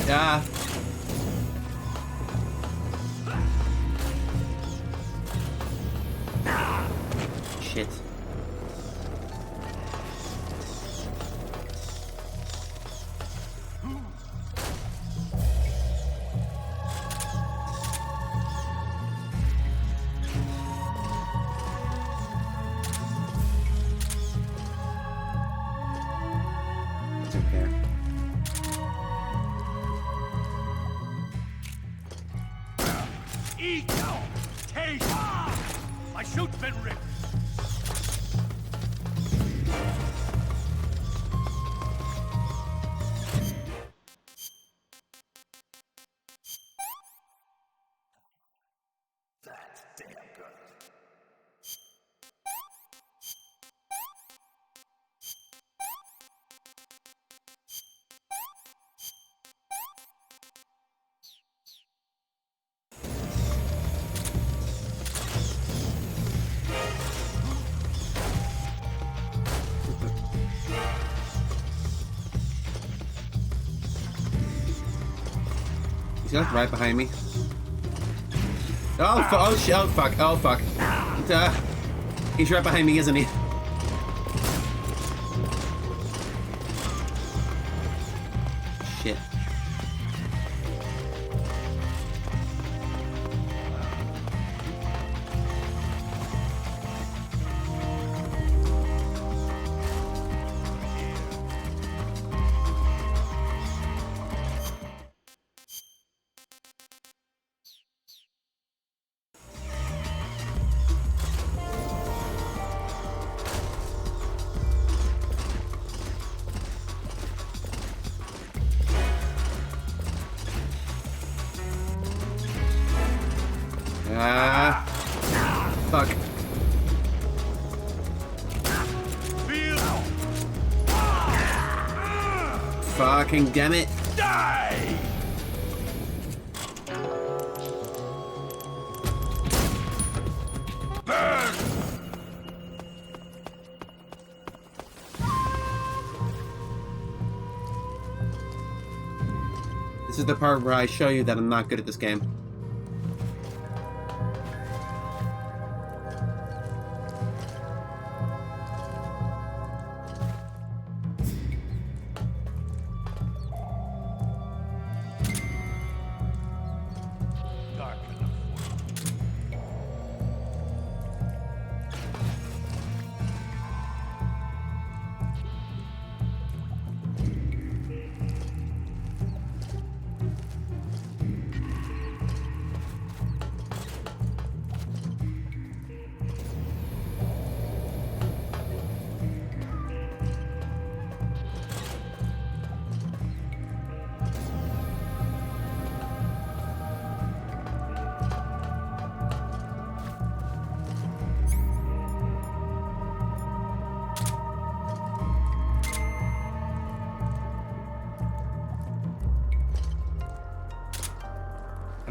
Yeah. Shit. It's over there. Eat! Taste! My shoot's been ripped! That's damn good. He's like right behind me. Oh, oh shit! Oh fuck! Oh fuck! He's right behind me, isn't he? Shit. Fuck. Fucking damn it. Die! Burn! This is the part where I show you that I'm not good at this game. Dark enough for you.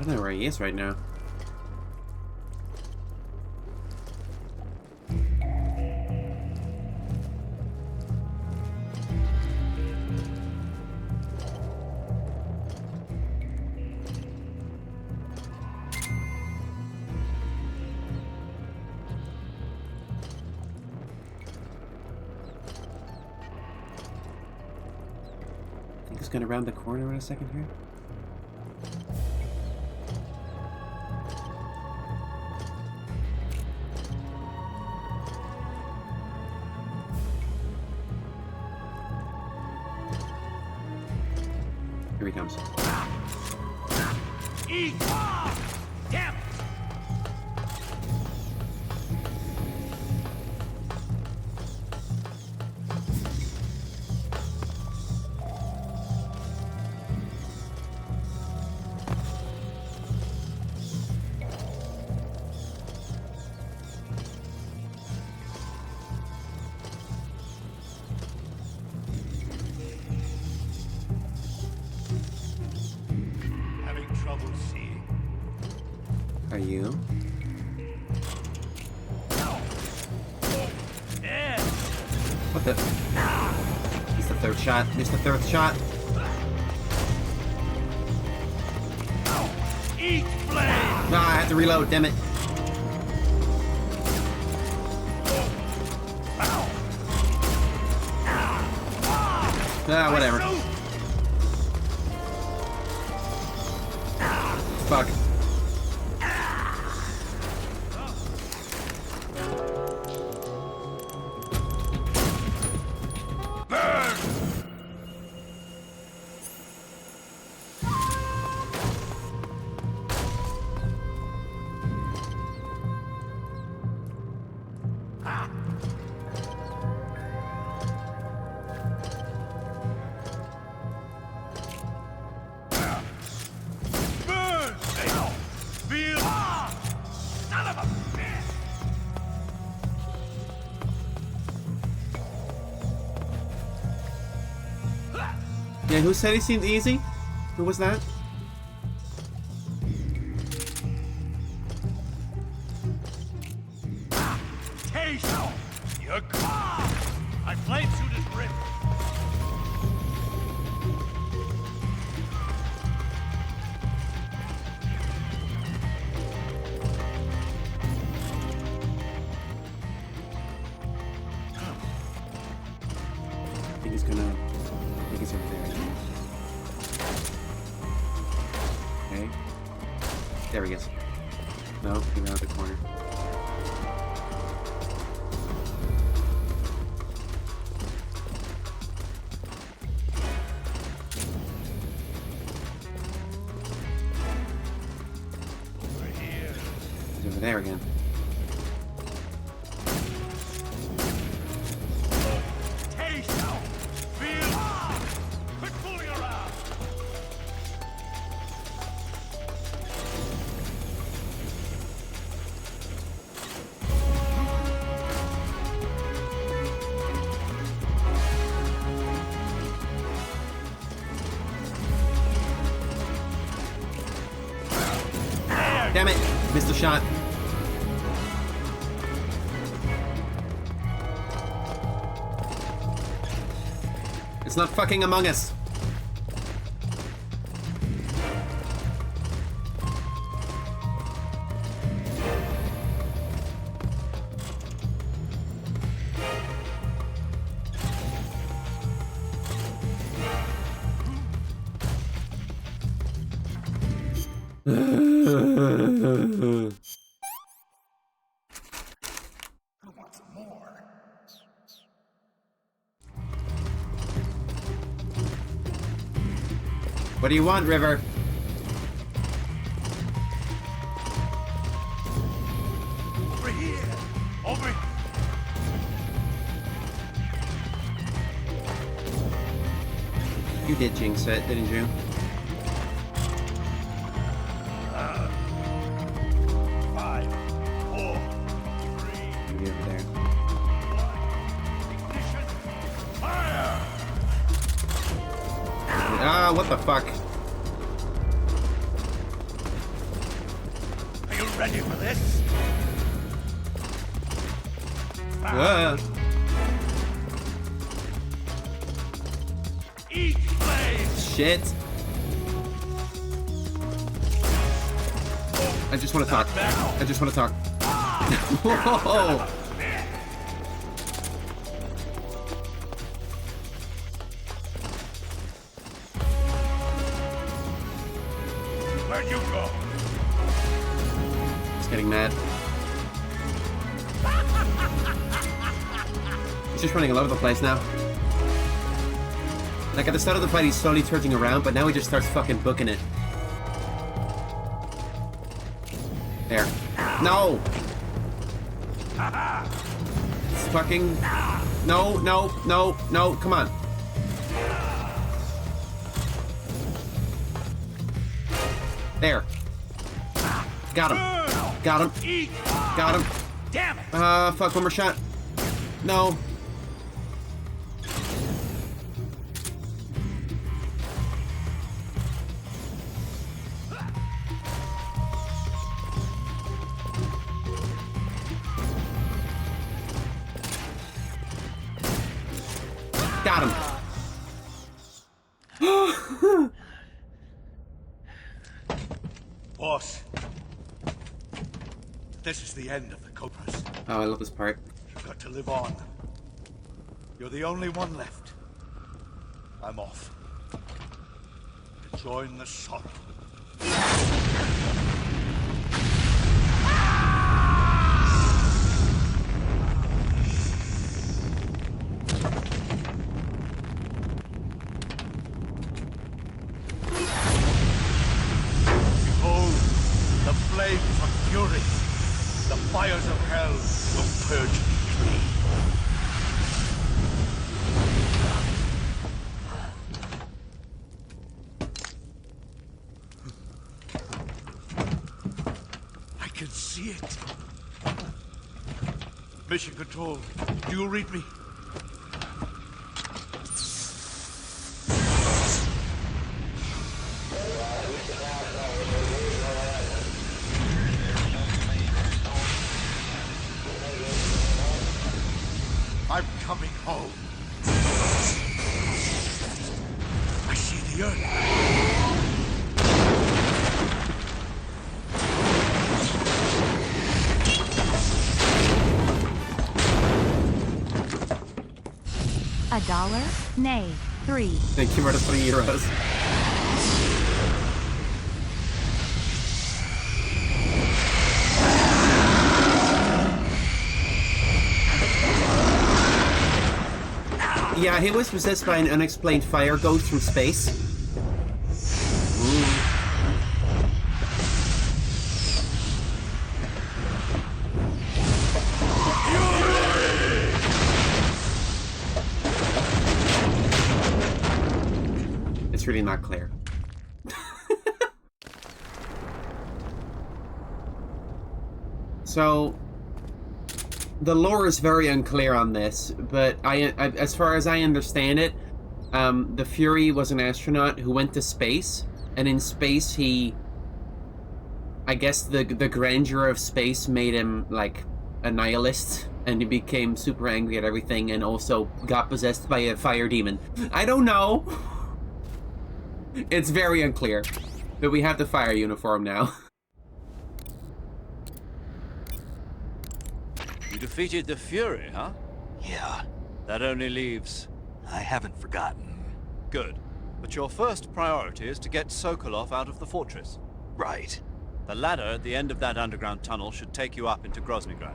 don't know where he is right now. I think he's gonna round the corner in a second here. Here he comes. Eat! Ah! Damn it! Having trouble seeing. Are you? Yeah. What the? It's the third shot. Missed the third shot. Eat flame! Ah, I have to reload, damn it. Ah, whatever. Fuck. Burn! Feel! Son of a bitch! Yeah, who said he seemed easy? Who was that? Taste! You're gone! My flame suit is ripped! I think he's gonna. I think he's over there. Okay. There he is. No, he rounded the corner. Over here. He's over there again. Taste! Feel! Quit fooling around! Damn it! Missed the shot. It's not fucking Among Us. What do you want, River? Over here! Over here! You did jinx it, didn't you? 5, 4, 3, Maybe over there. ignition, fire! Ah, what the fuck? Ready for this? Eat flames! Shit. I just want to talk. I just want to talk. Whoa. Where'd you go? He's getting mad. He's just running all over the place now. Like at the start of the fight, he's slowly turning around, but now he just starts fucking booking it. There. No! It's fucking... No, no, no, no, come on. There. Got him. Got him. Got him. Damn it! Fuck, one more shot. No. Got him. Boss, this is the end of the Cobras. Oh, I love this part. You've got to live on. You're the only one left. I'm off. To join the sorrow. Behold, the flames of fury. The fires of hell will purge me clean. I can see it. Mission Control, do you read me? I'm coming home. I see the earth. $1? Nay, 3. Thank you for the €3. Yeah, he was possessed by an unexplained fire ghost from space. It's really not clear. So, the lore is very unclear on this, but as far as I understand it, the Fury was an astronaut who went to space, and in space I guess the grandeur of space made him like a nihilist, and he became super angry at everything, and also got possessed by a fire demon. I don't know. It's very unclear, but we have the fire uniform now. You defeated the Fury, huh? Yeah. That only leaves... I haven't forgotten. Good. But your first priority is to get Sokolov out of the fortress. Right. The ladder at the end of that underground tunnel should take you up into Groznygrad.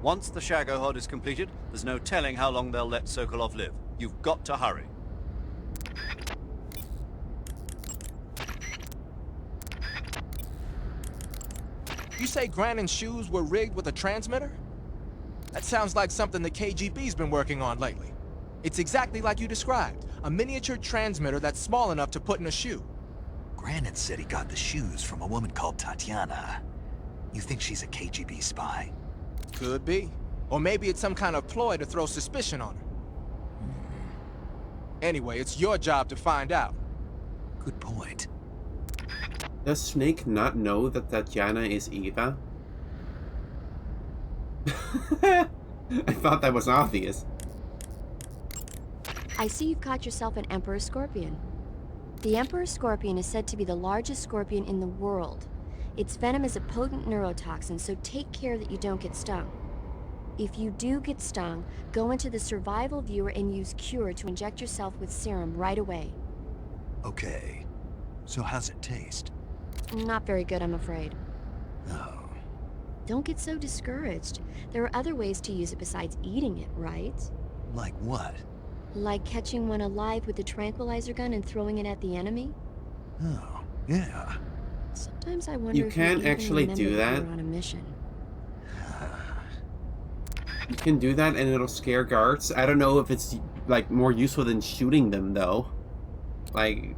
Once the Shagohod is completed, there's no telling how long they'll let Sokolov live. You've got to hurry. You say Grannon's shoes were rigged with a transmitter? That sounds like something the KGB's been working on lately. It's exactly like you described, a miniature transmitter that's small enough to put in a shoe. Grannon said he got the shoes from a woman called Tatiana. You think she's a KGB spy? Could be. Or maybe it's some kind of ploy to throw suspicion on her. Anyway, it's your job to find out. Good point. Does Snake not know that Tatiana is Eva? I thought that was obvious. I see you've caught yourself an Emperor Scorpion. The Emperor Scorpion is said to be the largest scorpion in the world. Its venom is a potent neurotoxin, so take care that you don't get stung. If you do get stung, go into the survival viewer and use Cure to inject yourself with serum right away. Okay. So how's it taste? Not very good, I'm afraid. Oh. Don't get so discouraged. There are other ways to use it besides eating it, right? Like what? Like catching one alive with a tranquilizer gun and throwing it at the enemy? Oh, yeah. Sometimes I wonder You if can you even actually remember do that. you're on a mission. You can do that and it'll scare guards. I don't know if it's like more useful than shooting them though. Like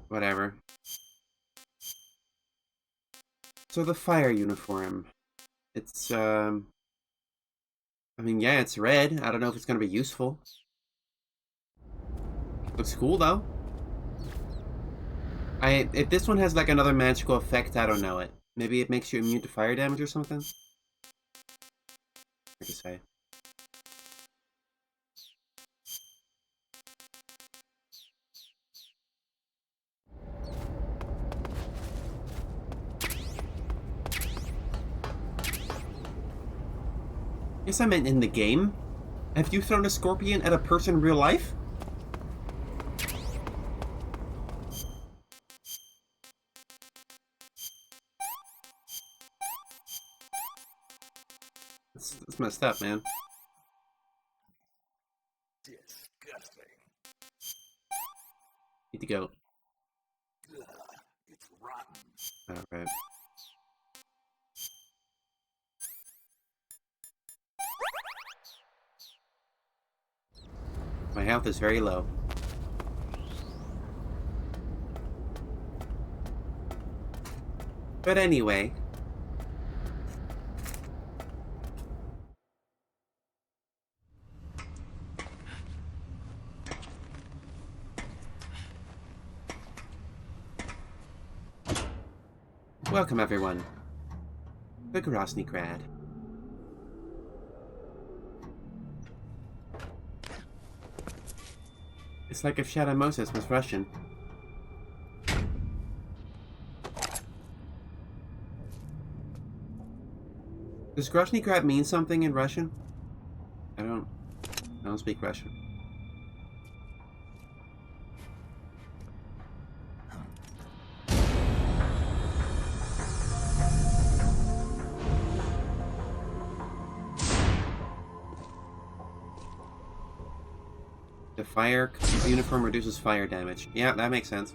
whatever. So the fire uniform. It's I mean, yeah, it's red. I don't know if it's gonna be useful. Looks cool though. If this one has like another magical effect, I don't know it. Maybe it makes you immune to fire damage or something? Hard to say. Guess I meant in the game. Have you thrown a scorpion at a person in real life? That's messed up, man. Disgusting. Need to go. Ugh, it's rotten. Alright. My health is very low. But anyway. Welcome everyone. The Grozny Grad. It's like if Shadow Moses was Russian. Does Grozny Grad mean something in Russian? I don't speak Russian. The fire uniform reduces fire damage. Yeah, that makes sense.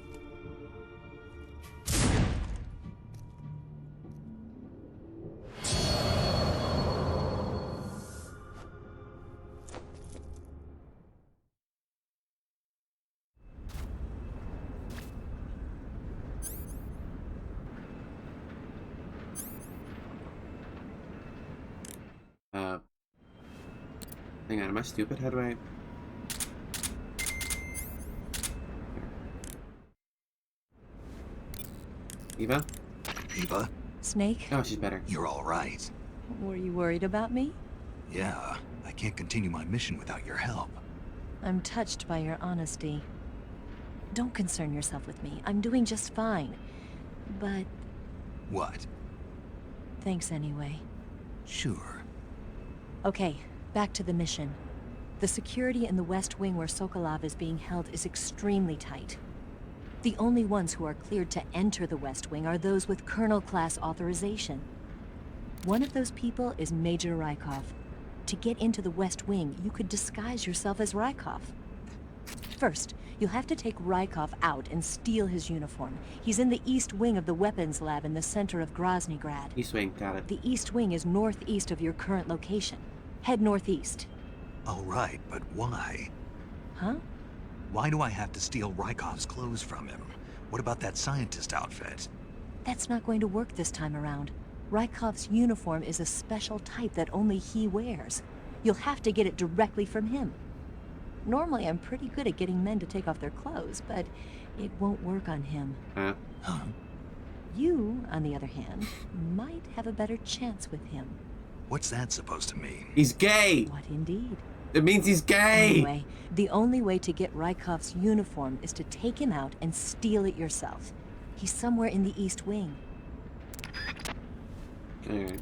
Hang on, am I stupid? How do I... Eva? Eva? Snake? Oh, she's better. You're all right. Were you worried about me? Yeah, I can't continue my mission without your help. I'm touched by your honesty. Don't concern yourself with me. I'm doing just fine. But... What? Thanks anyway. Sure. Okay, back to the mission. The security in the West Wing where Sokolov is being held is extremely tight. The only ones who are cleared to enter the West Wing are those with Colonel-class authorization. One of those people is Major Rykov. To get into the West Wing, you could disguise yourself as Rykov. First, you'll have to take Rykov out and steal his uniform. He's in the East Wing of the weapons lab in the center of Grozny Grad. East Wing, got it. The East Wing is northeast of your current location. Head northeast. All right, but why? Huh? Why do I have to steal Rykov's clothes from him? What about that scientist outfit? That's not going to work this time around. Rykov's uniform is a special type that only he wears. You'll have to get it directly from him. Normally, I'm pretty good at getting men to take off their clothes, but It won't work on him. Huh? You, on the other hand, might have a better chance with him. What's that supposed to mean? He's gay! What indeed? It means he's gay! Anyway, the only way to get Rykov's uniform is to take him out and steal it yourself. He's somewhere in the East Wing. Alright.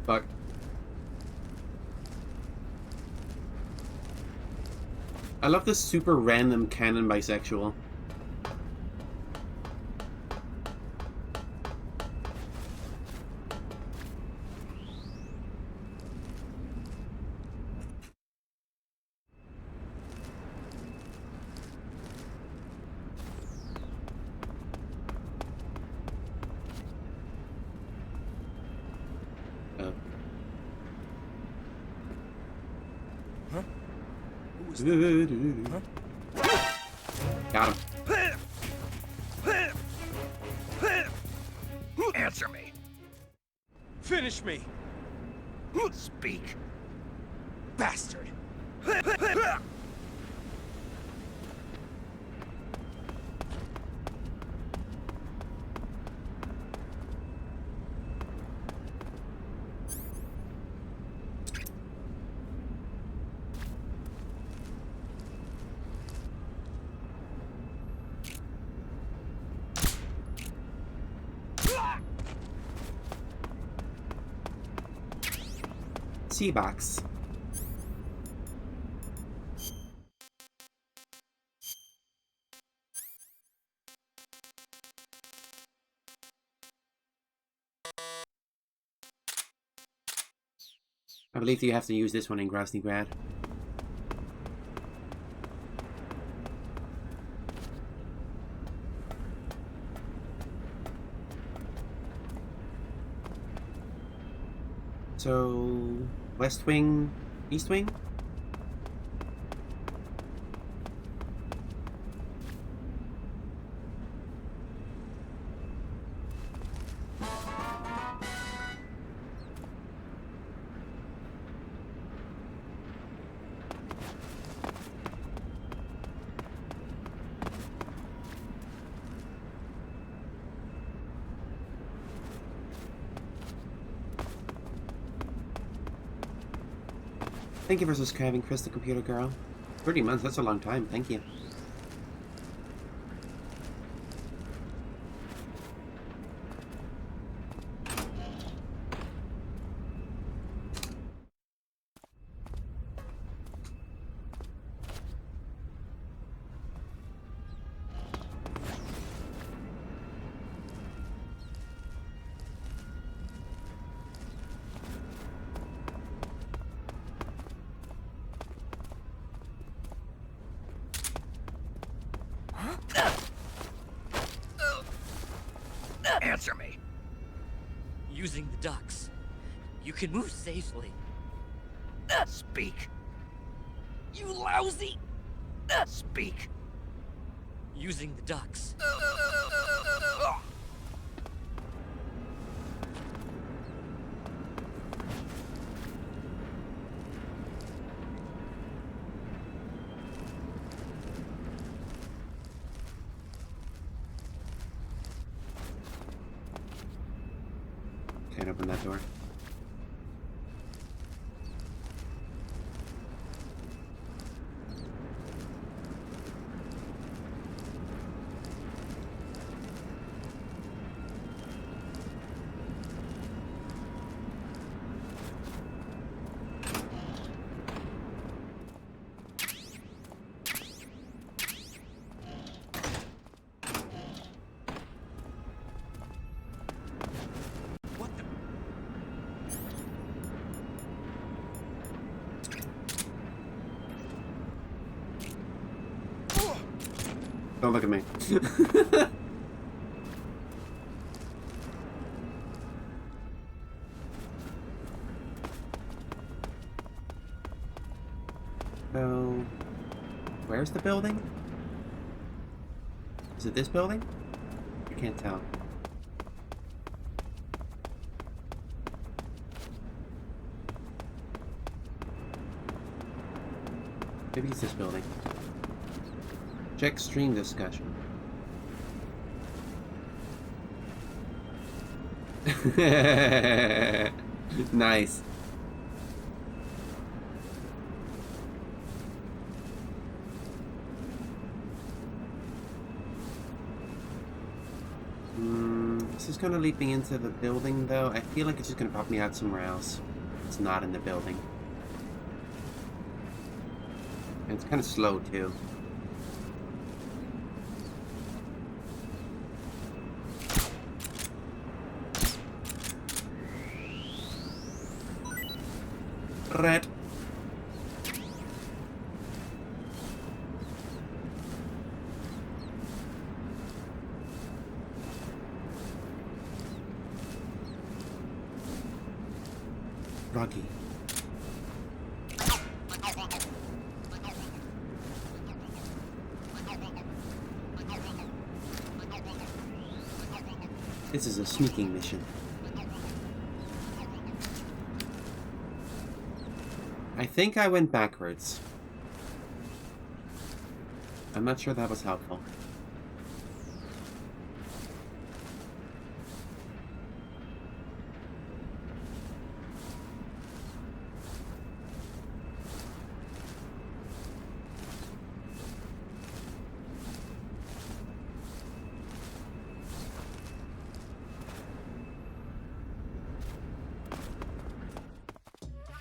Fuck. I love this super random canon bisexual. Got him. Answer me. Finish me! Speak. Bastard! Sea box. I believe you have to use this one in Grasnygrad. So, West Wing, East Wing? Thank you for subscribing, Chris the Computer Girl. 30 months, that's a long time, thank you. Answer me. Using the ducks, you can move safely. Speak. You lousy! Speak. Using the ducks. Can't open that door. Don't look at me. So, where's the building? Is it this building? I can't tell. Maybe it's this building. Check stream discussion. Nice. This is gonna lead me into the building though. I feel like it's just gonna pop me out somewhere else. It's not in the building. And it's kind of slow too. Red. Rocky. This is a sneaking mission. I think I went backwards. I'm not sure that was helpful.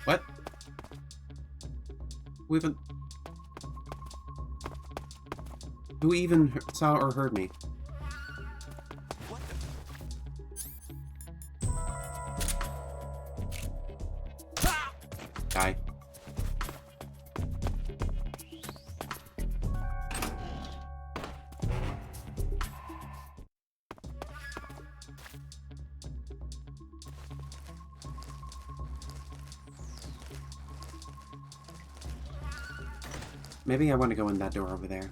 What? Who even saw or heard me? Die. Maybe I want to go in that door over there.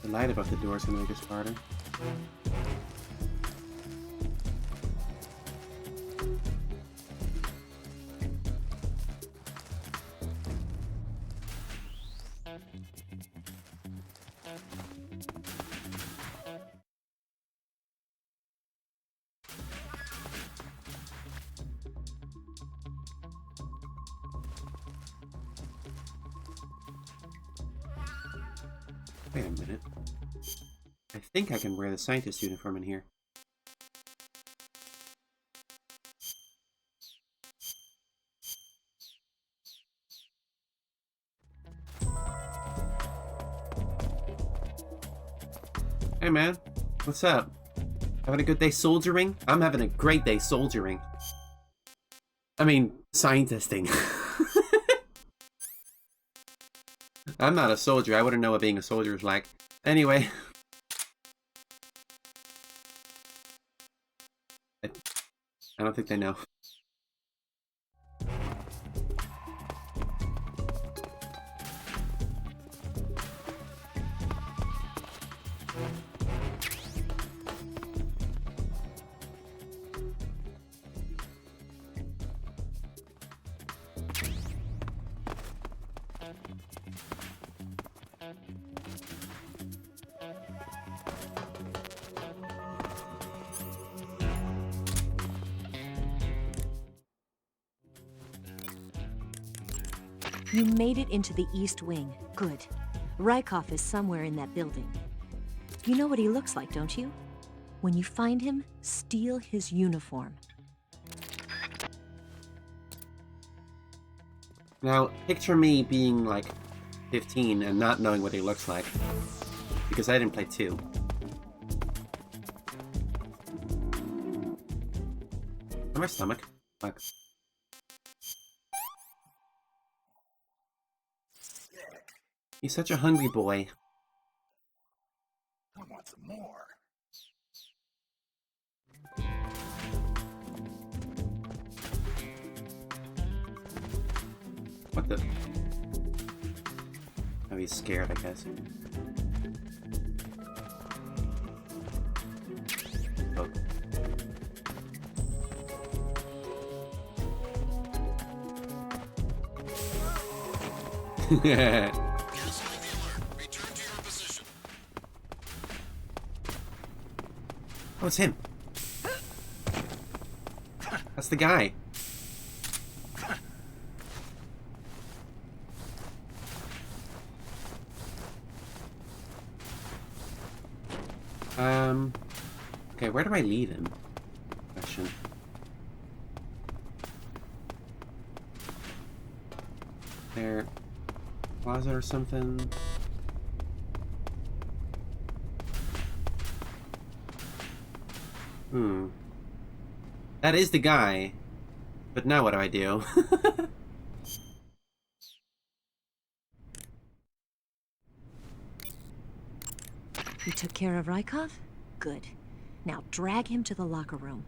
The light above the door is going to make us farther. Wait a minute. I think I can wear the scientist uniform in here. Hey man, what's up? Having a good day soldiering? I'm having a great day soldiering. I mean, scientisting. I'm not a soldier. I wouldn't know what being a soldier is like. Anyway. I don't think they know. You made it into the East Wing. Good. Rykov is somewhere in that building. You know what he looks like, don't you? When you find him, steal his uniform. Now, picture me being like 15 and not knowing what he looks like. Because I didn't play 2. My stomach. Fuck. He's such a hungry boy. I want some more. What the? Oh, he's scared, I guess. Oh. Yeah. Oh, it's him. That's the guy. Okay, where do I leave him? Question. There, closet or something? That is the guy. But now what do I do? You took care of Rykov? Good. Now drag him to the locker room.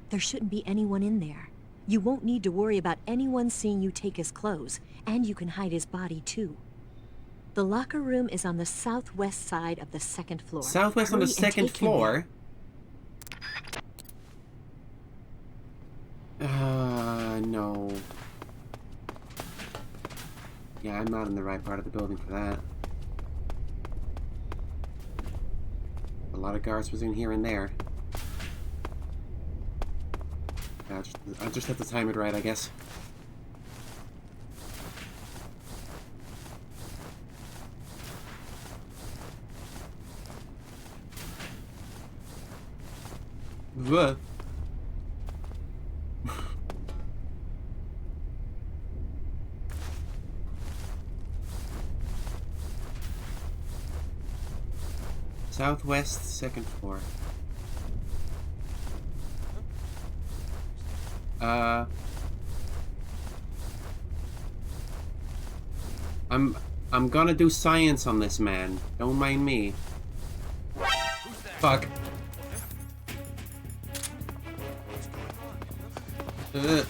There shouldn't be anyone in there. You won't need to worry about anyone seeing you take his clothes, and you can hide his body too. The locker room is on the southwest side of the second floor. Southwest on the Hurry and second take him there. floor? No. Yeah, I'm not in the right part of the building for that. A lot of guards was in here and there. I'll just have to time it right, I guess. What? Southwest, second floor. I'm gonna do science on this man. Don't mind me. Fuck. Don't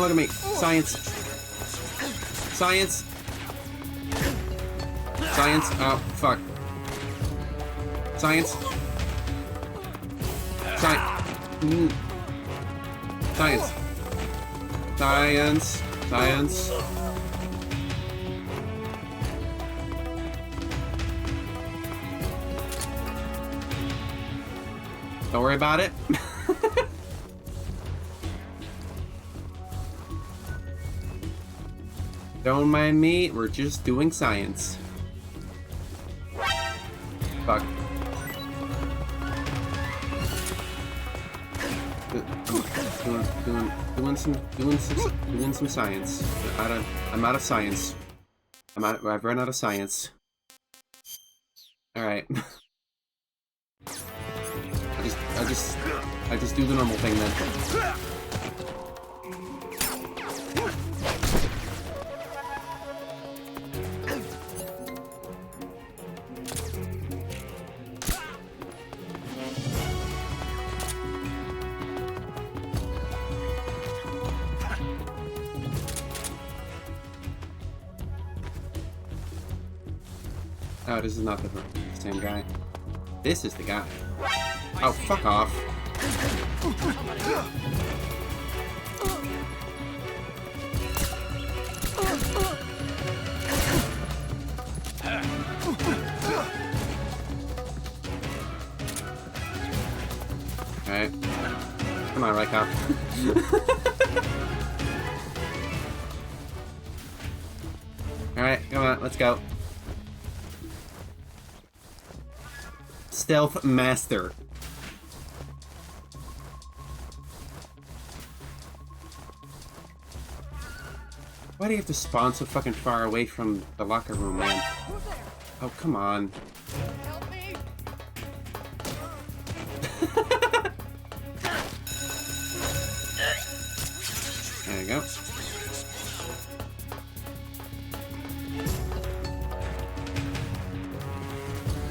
look at me. Science. Science. Science. Oh, fuck. Science. Science. Science. Science. Don't worry about it. Don't mind me, we're just doing science. Fuck. Doing some science. I'm out of science. I've run out of science. Alright. I just do the normal thing then. Oh, this is not the same guy. This is the guy. Oh, fuck off. Alright. Come on, Rykov. Alright, come on, let's go. Stealth Master. Why do you have to spawn so fucking far away from the locker room, man? Oh, come on. Help me! There you go.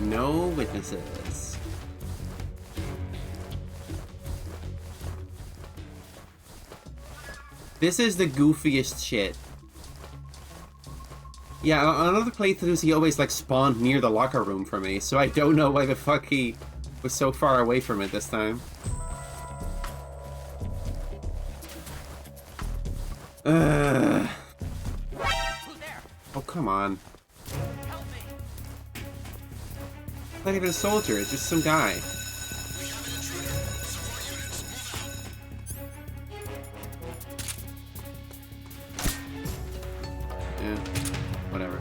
No witnesses. This is the goofiest shit. Yeah, on other playthroughs he always like spawned near the locker room for me, so I don't know why the fuck he was so far away from it this time. Oh, come on. Not even a soldier, it's just some guy. Yeah, whatever.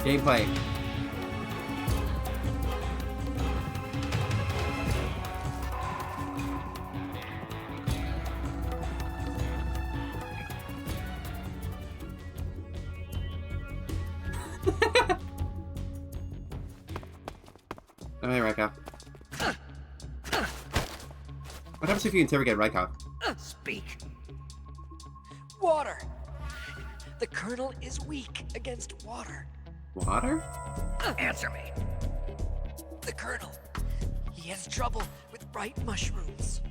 Gameplay. Oh, hey, Rykov. What happens if you interrogate Rykov? Speak. Water. The Colonel is weak against water. Water? Answer me. The Colonel. He has trouble with bright mushrooms.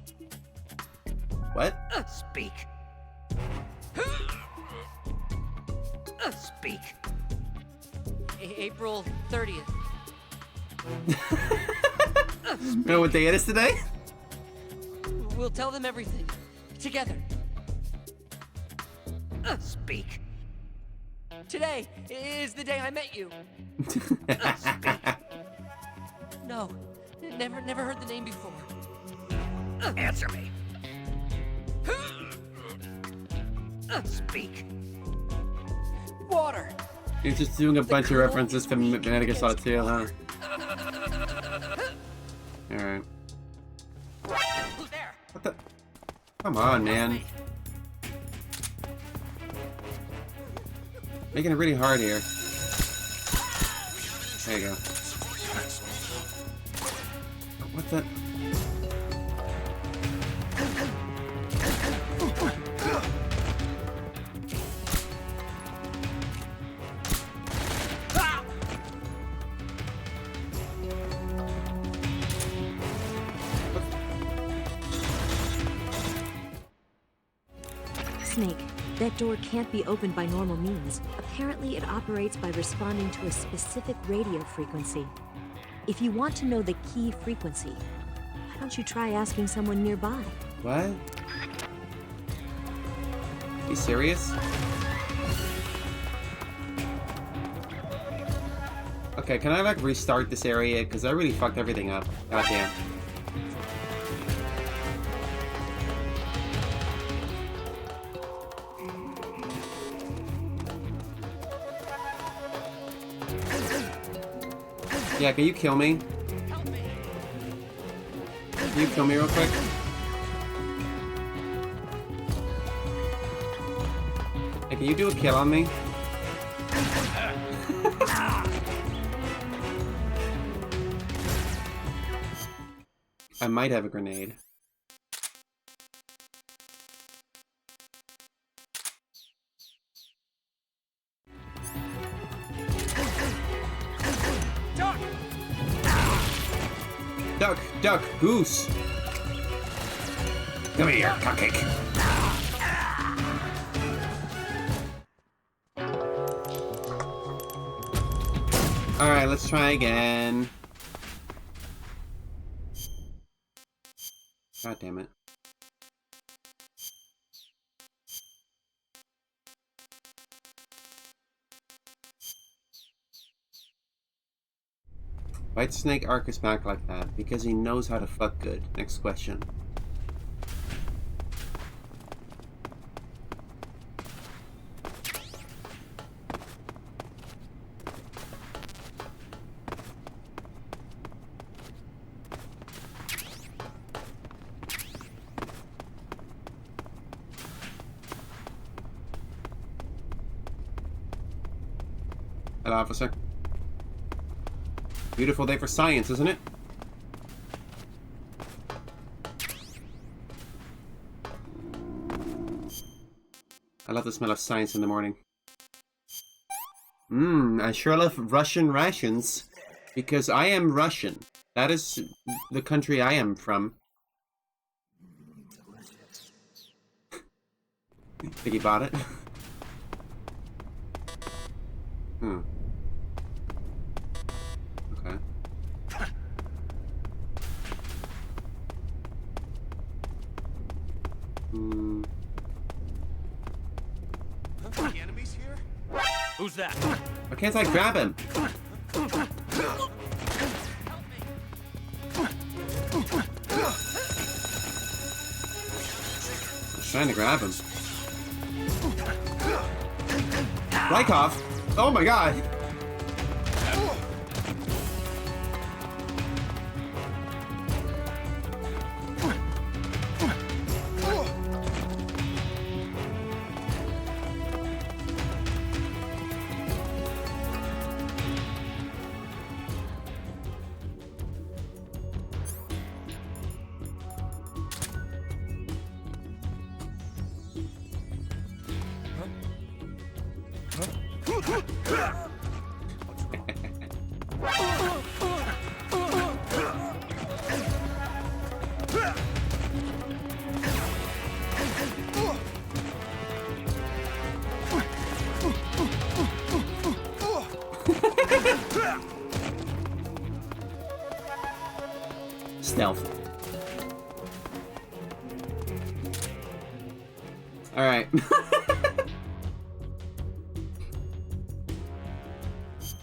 What? Speak. Speak. April 30th. You know what day it is today? We'll tell them everything. Together. Speak. Today is the day I met you. Speak. No. Never heard the name before. Answer me. Speak. Water. You're just doing a bunch of references to Metal Gear Solid 2, huh? Alright. What the? Come on, man. Making it really hard here. There you go. What the? Snake, that door can't be opened by normal means. Apparently, it operates by responding to a specific radio frequency. If you want to know the key frequency, why don't you try asking someone nearby? What? You serious? Okay, can I like restart this area? Because I really fucked everything up. Goddamn. Yeah, can you kill me? Can you kill me real quick? Hey, can you do a kill on me? I might have a grenade. Duck, duck, goose. Come here, cupcake. Alright, let's try again. God damn it. Why'd Snake arc his back like that? Because he knows how to fuck good. Next question. Hello, officer. Beautiful day for science, isn't it? I love the smell of science in the morning. I sure love Russian rations. Because I am Russian. That is the country I am from. Think he bought it? Okay. The enemies here? Who's that? Why can't I grab him? I'm trying to grab him. Rykov! Oh my god! Stealth. Alright.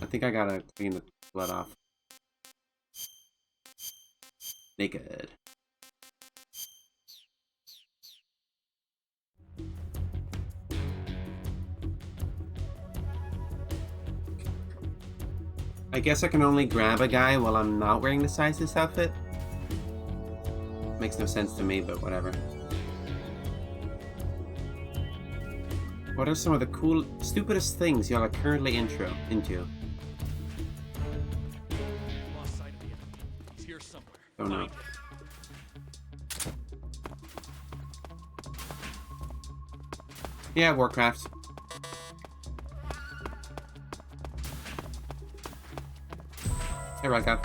I think I gotta clean the blood off. Naked. I guess I can only grab a guy while I'm not wearing the sizes outfit. Makes no sense to me, but whatever. What are some of the cool, stupidest things y'all are currently into? Lost sight of the enemy. He's here somewhere. Don't know. Yeah, Warcraft. Hey, Rykov.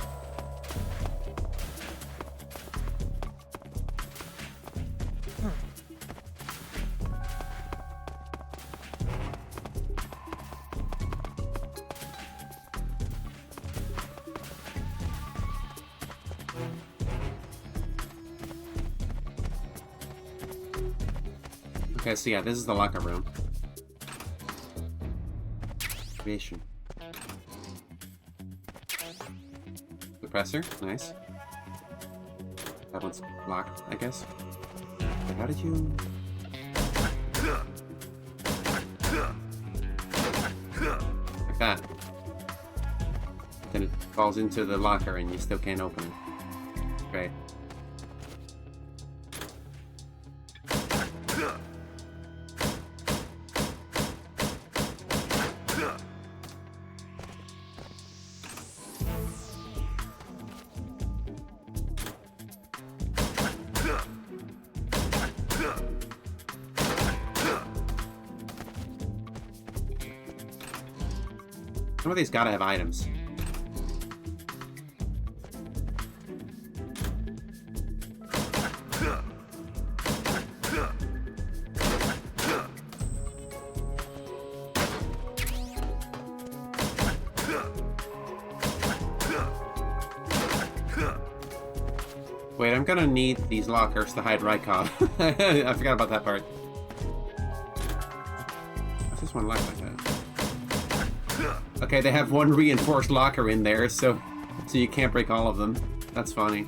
Okay, so yeah, this is the locker room. Creation. Suppressor, nice. That one's locked, I guess. Wait, how did you... Like that. Then it falls into the locker and you still can't open it. Great. Some of these gotta have items. Wait, I'm gonna need these lockers to hide Rykov. I forgot about that part. What's this one locked like that? Okay, they have one reinforced locker in there, so you can't break all of them. That's funny.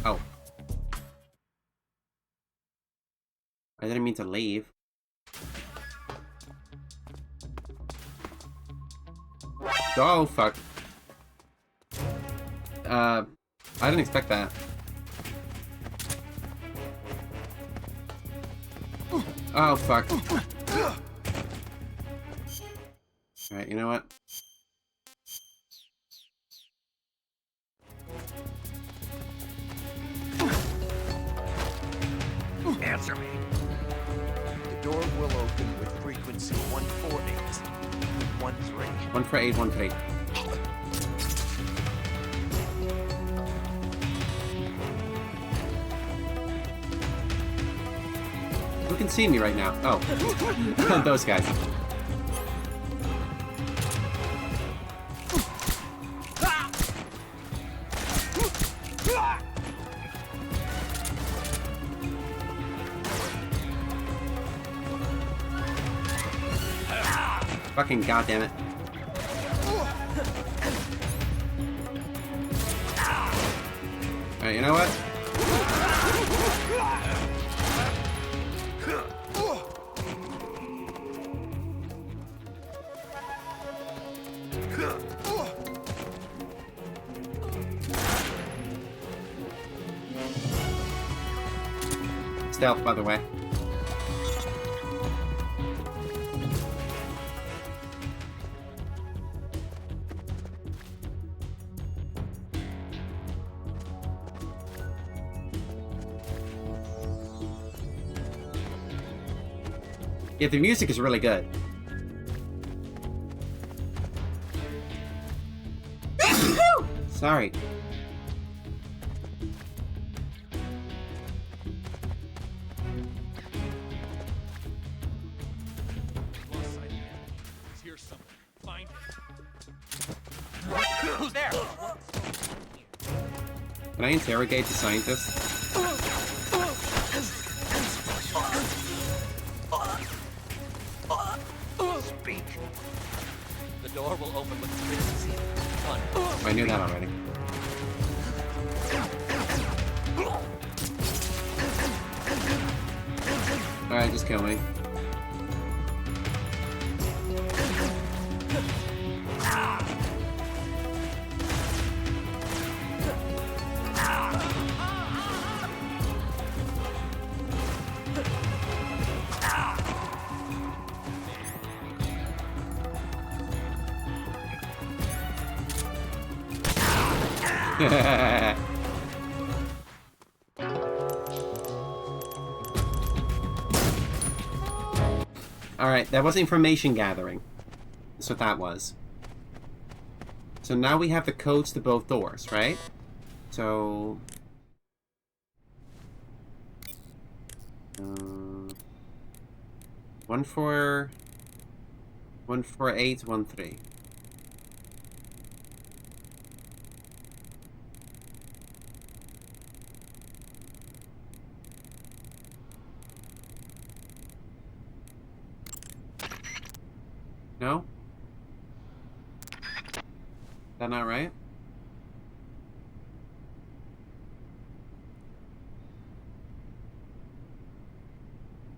Oh. I didn't mean to leave. Oh, fuck. I didn't expect that. Oh, fuck. Alright, you know what? answer me. The door will open with frequency 14813. 14813. Who can see me right now? Oh. Those guys. Fucking goddammit. Alright, you know what? Stealth, by the way. Yeah, the music is really good. Sorry. Lost sight of him. He's here somewhere. Find him. Who's there? Can I interrogate the scientist? Speak. The door will open with frequency 1. I knew that already. Alright, just kill me. Alright, that was information gathering. That's what that was. So now we have the codes to both doors, right? So... 14813. No? Is that not right?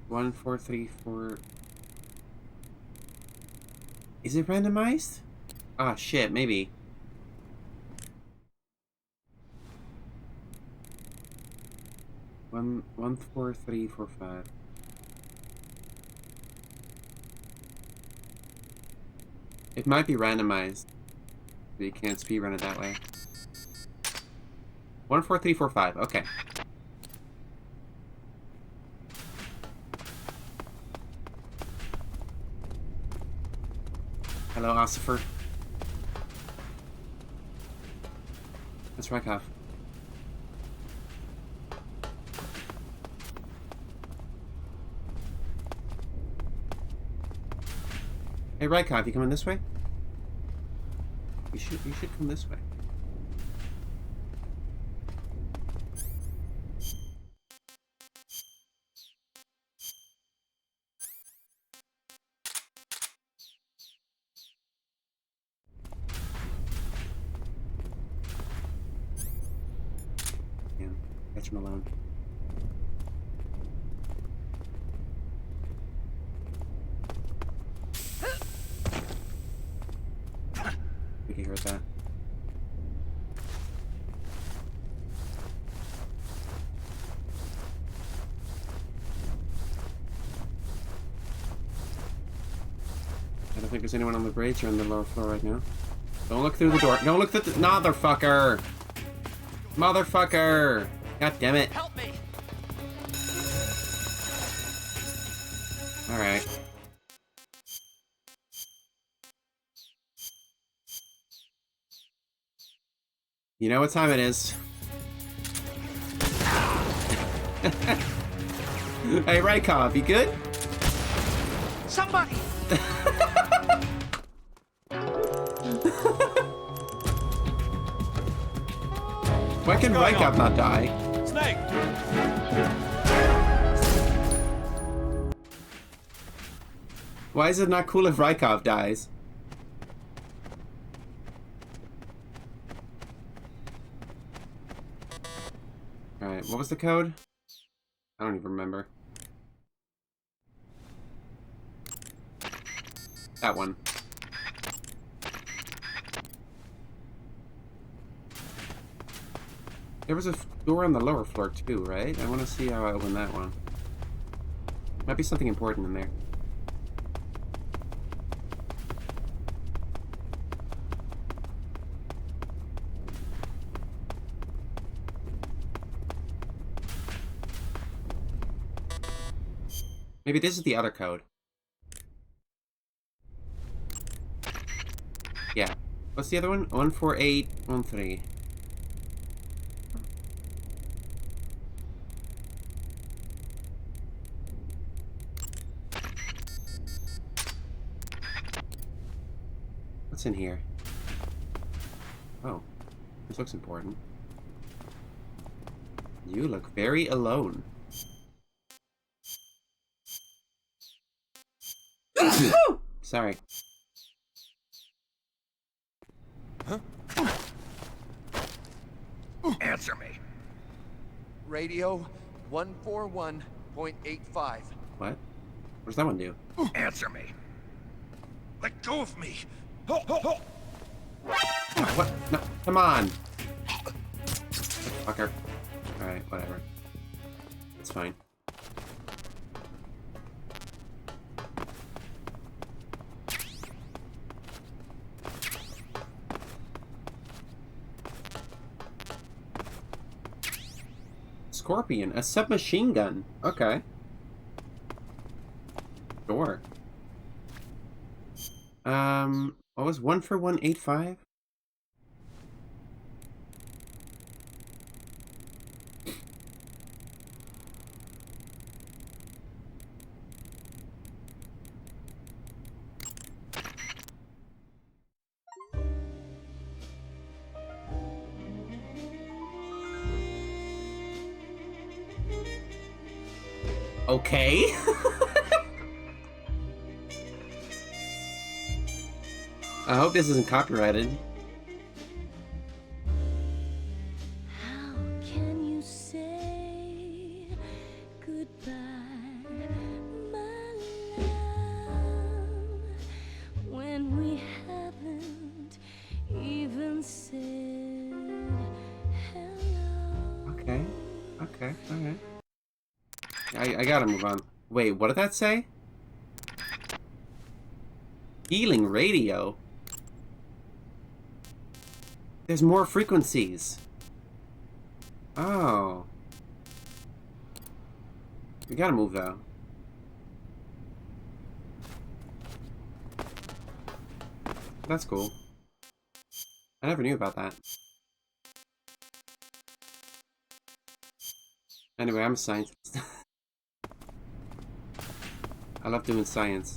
One, 4, 3, 4. Is it randomized? Ah, shit, maybe. One, 4, 3, 4, 5. It might be randomized, but you can't speedrun it that way. 1, 4, 3, 4, 5. Okay. Hello, Ossifer. That's Rykov. Hey, Rykov, you coming this way? You should come this way. Yeah, catch him alone. I think he heard that. I don't think there's anyone on the bridge or on the lower floor right now. Don't look through the door. Don't look through the motherfucker! Motherfucker! God damn it. Help me! Alright. You know what time it is. Hey, Rykov, you good? Somebody! Why can Rykov not die? Snake! Why is it not cool if Rykov dies? Alright, what was the code? I don't even remember. That one. There was a door on the lower floor too, right? I want to see how I open that one. Might be something important in there. Maybe this is the other code. Yeah. What's the other one? 14813. What's in here? Oh, this looks important. You look very alone. Sorry. Huh? Answer me. Radio 141.85. What? What does that one do? Answer me. Let go of me. What? No, come on. Fucker. Alright, whatever. It's fine. Scorpion, a submachine gun. Okay. Sure. What was 14185? Okay. I hope this isn't copyrighted. How can you say goodbye, my love, when we haven't even said hello? Okay. Okay, alright. I gotta move on. Wait, what did that say? Healing radio? There's more frequencies. Oh. We gotta move though. That's cool. I never knew about that. Anyway, I'm a scientist. I love doing science.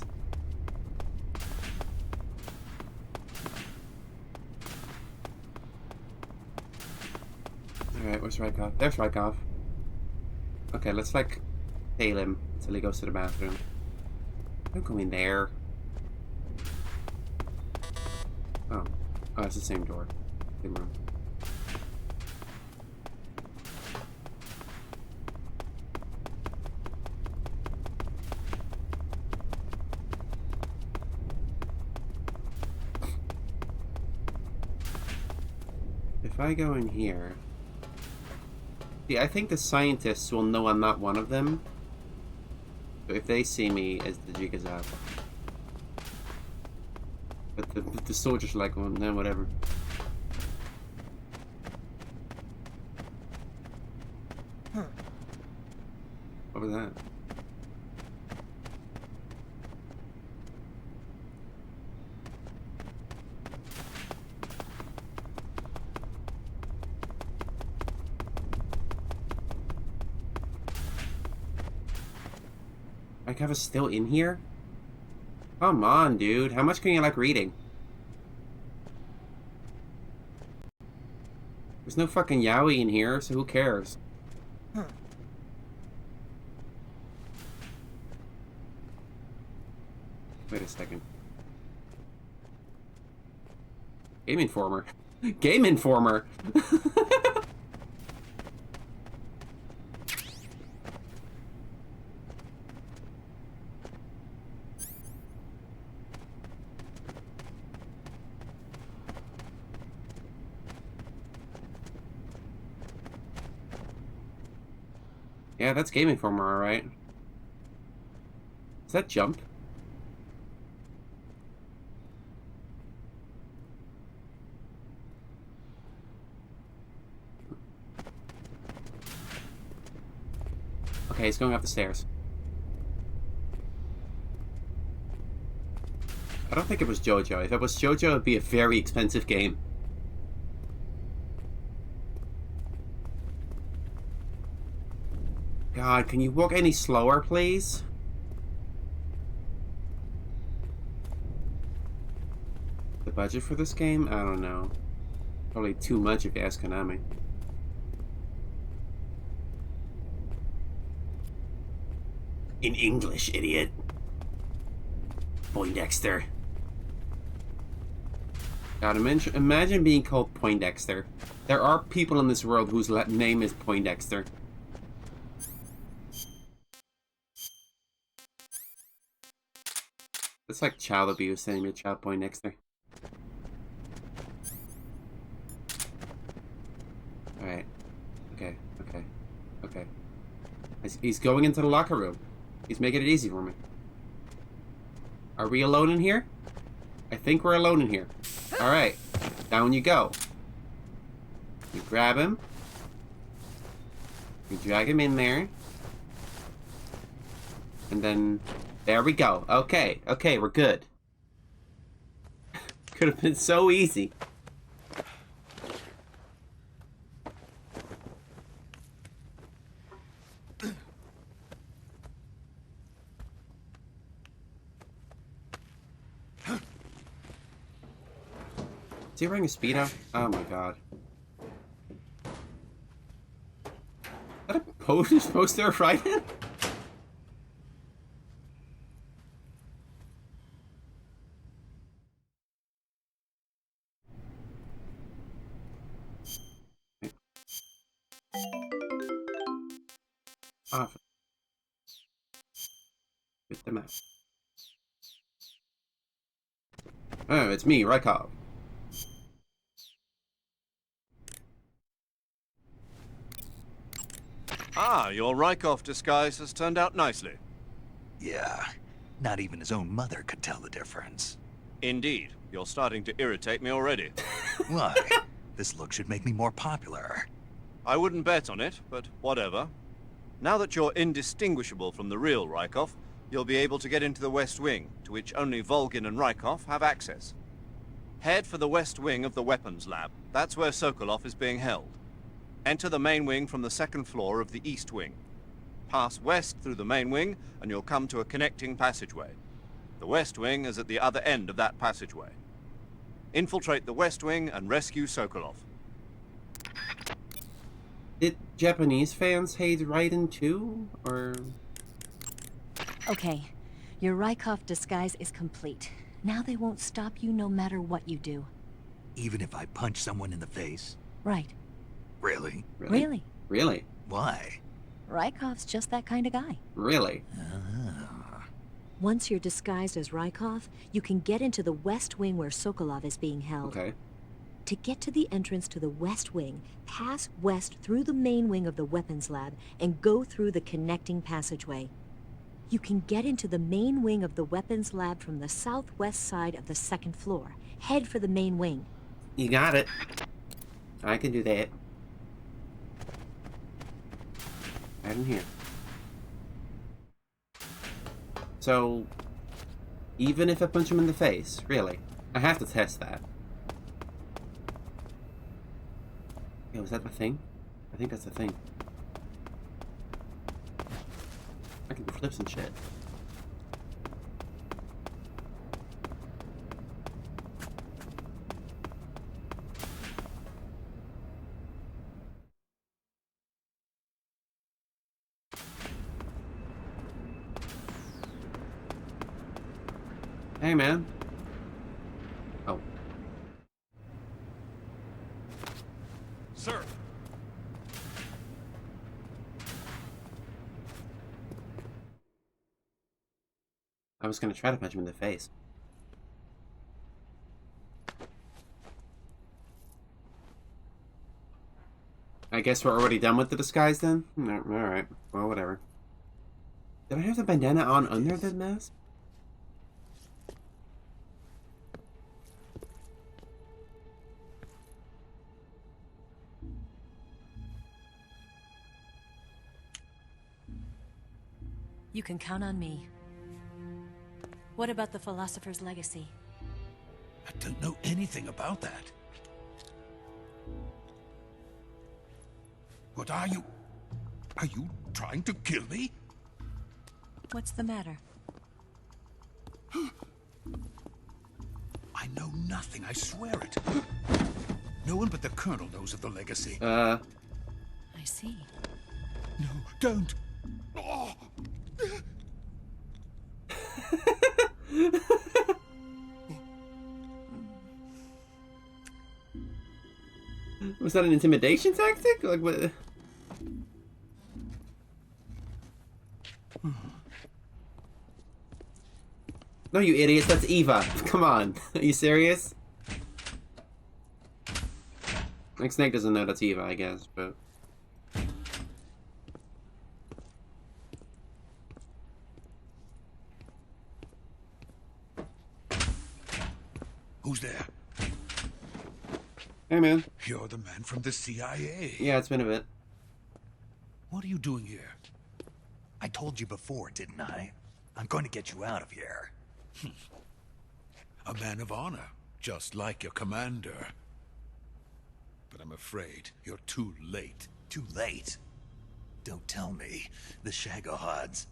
Alright, where's Rykov? There's Rykov. Okay, let's like tail him until he goes to the bathroom. Don't go in there. Oh. Oh, it's the same door. Same room. If I go in here... See, I think the scientists will know I'm not one of them. So if they see me, as the jig is out. But the soldiers are like, well, no, whatever. What was that? Rykov is still in here? Come on, dude. How much can you like reading? There's no fucking yaoi in here, so who cares? Wait a second. Game Informer. Game Informer! Yeah, that's Game Informer, alright. Is that jump? Okay, he's going up the stairs. I don't think it was JoJo. If it was JoJo, it'd be a very expensive game. God, can you walk any slower, please? The budget for this game? I don't know. Probably too much if you ask Konami. In English, idiot. Poindexter. God, imagine being called Poindexter. There are people in this world whose name is Poindexter. It's like child abuse saying your child Poindexter. Alright. Okay, okay, okay. He's going into the locker room. He's making it easy for me. Are we alone in here? I think we're alone in here. Alright. Down you go. You grab him. You drag him in there. And then... There we go. Okay. Okay, we're good. Could have been so easy. Is he wearing a Speedo? Oh my god. Is that a poster of Raiden? Off. With the map. Oh, it's me, Rykov. Ah, your Rykov disguise has turned out nicely. Yeah, not even his own mother could tell the difference. Indeed. You're starting to irritate me already. Why? This look should make me more popular. I wouldn't bet on it, but whatever. Now that you're indistinguishable from the real Rykov, you'll be able to get into the West Wing, to which only Volgin and Rykov have access. Head for the West Wing of the Weapons Lab. That's where Sokolov is being held. Enter the main wing from the second floor of the East Wing. Pass west through the main wing, and you'll come to a connecting passageway. The West Wing is at the other end of that passageway. Infiltrate the West Wing and rescue Sokolov. Did Japanese fans hate Raiden too, or...? Okay, your Rykov disguise is complete. Now they won't stop you no matter what you do. Even if I punch someone in the face? Right. Really? Really. Really? Why? Rykov's just that kind of guy. Really? Once you're disguised as Rykov, you can get into the West Wing where Sokolov is being held. Okay. To get to the entrance to the West Wing, pass west through the main wing of the Weapons Lab and go through the connecting passageway. You can get into the main wing of the Weapons Lab from the southwest side of the second floor. Head for the main wing. You got it. I can do that. Right in here. So, even if I punch him in the face, really? I have to test that. Yo, is that the thing? I think that's the thing. I can do flips and shit. Hey, man. Oh. Sir. I was gonna try to punch him in the face. I guess we're already done with the disguise then? Alright. Well, whatever. Did I have the bandana on under the mask? You can count on me. What about the philosopher's legacy? I don't know anything about that. What are you? Are you trying to kill me? What's the matter? I know nothing, I swear it. No one but the Colonel knows of the legacy. I see. No, don't. Oh. Was that an intimidation tactic? Like what? No, you idiots, that's Eva. Come on. Are you serious? Like, Snake doesn't know that's Eva, I guess, but... Who's there? Hey, man. You're the man from the CIA. Yeah, it's been a bit. What are you doing here? I told you before, didn't I? I'm going to get you out of here. A man of honor, just like your commander. But I'm afraid you're too late. Too late? Don't tell me. The Shagohods.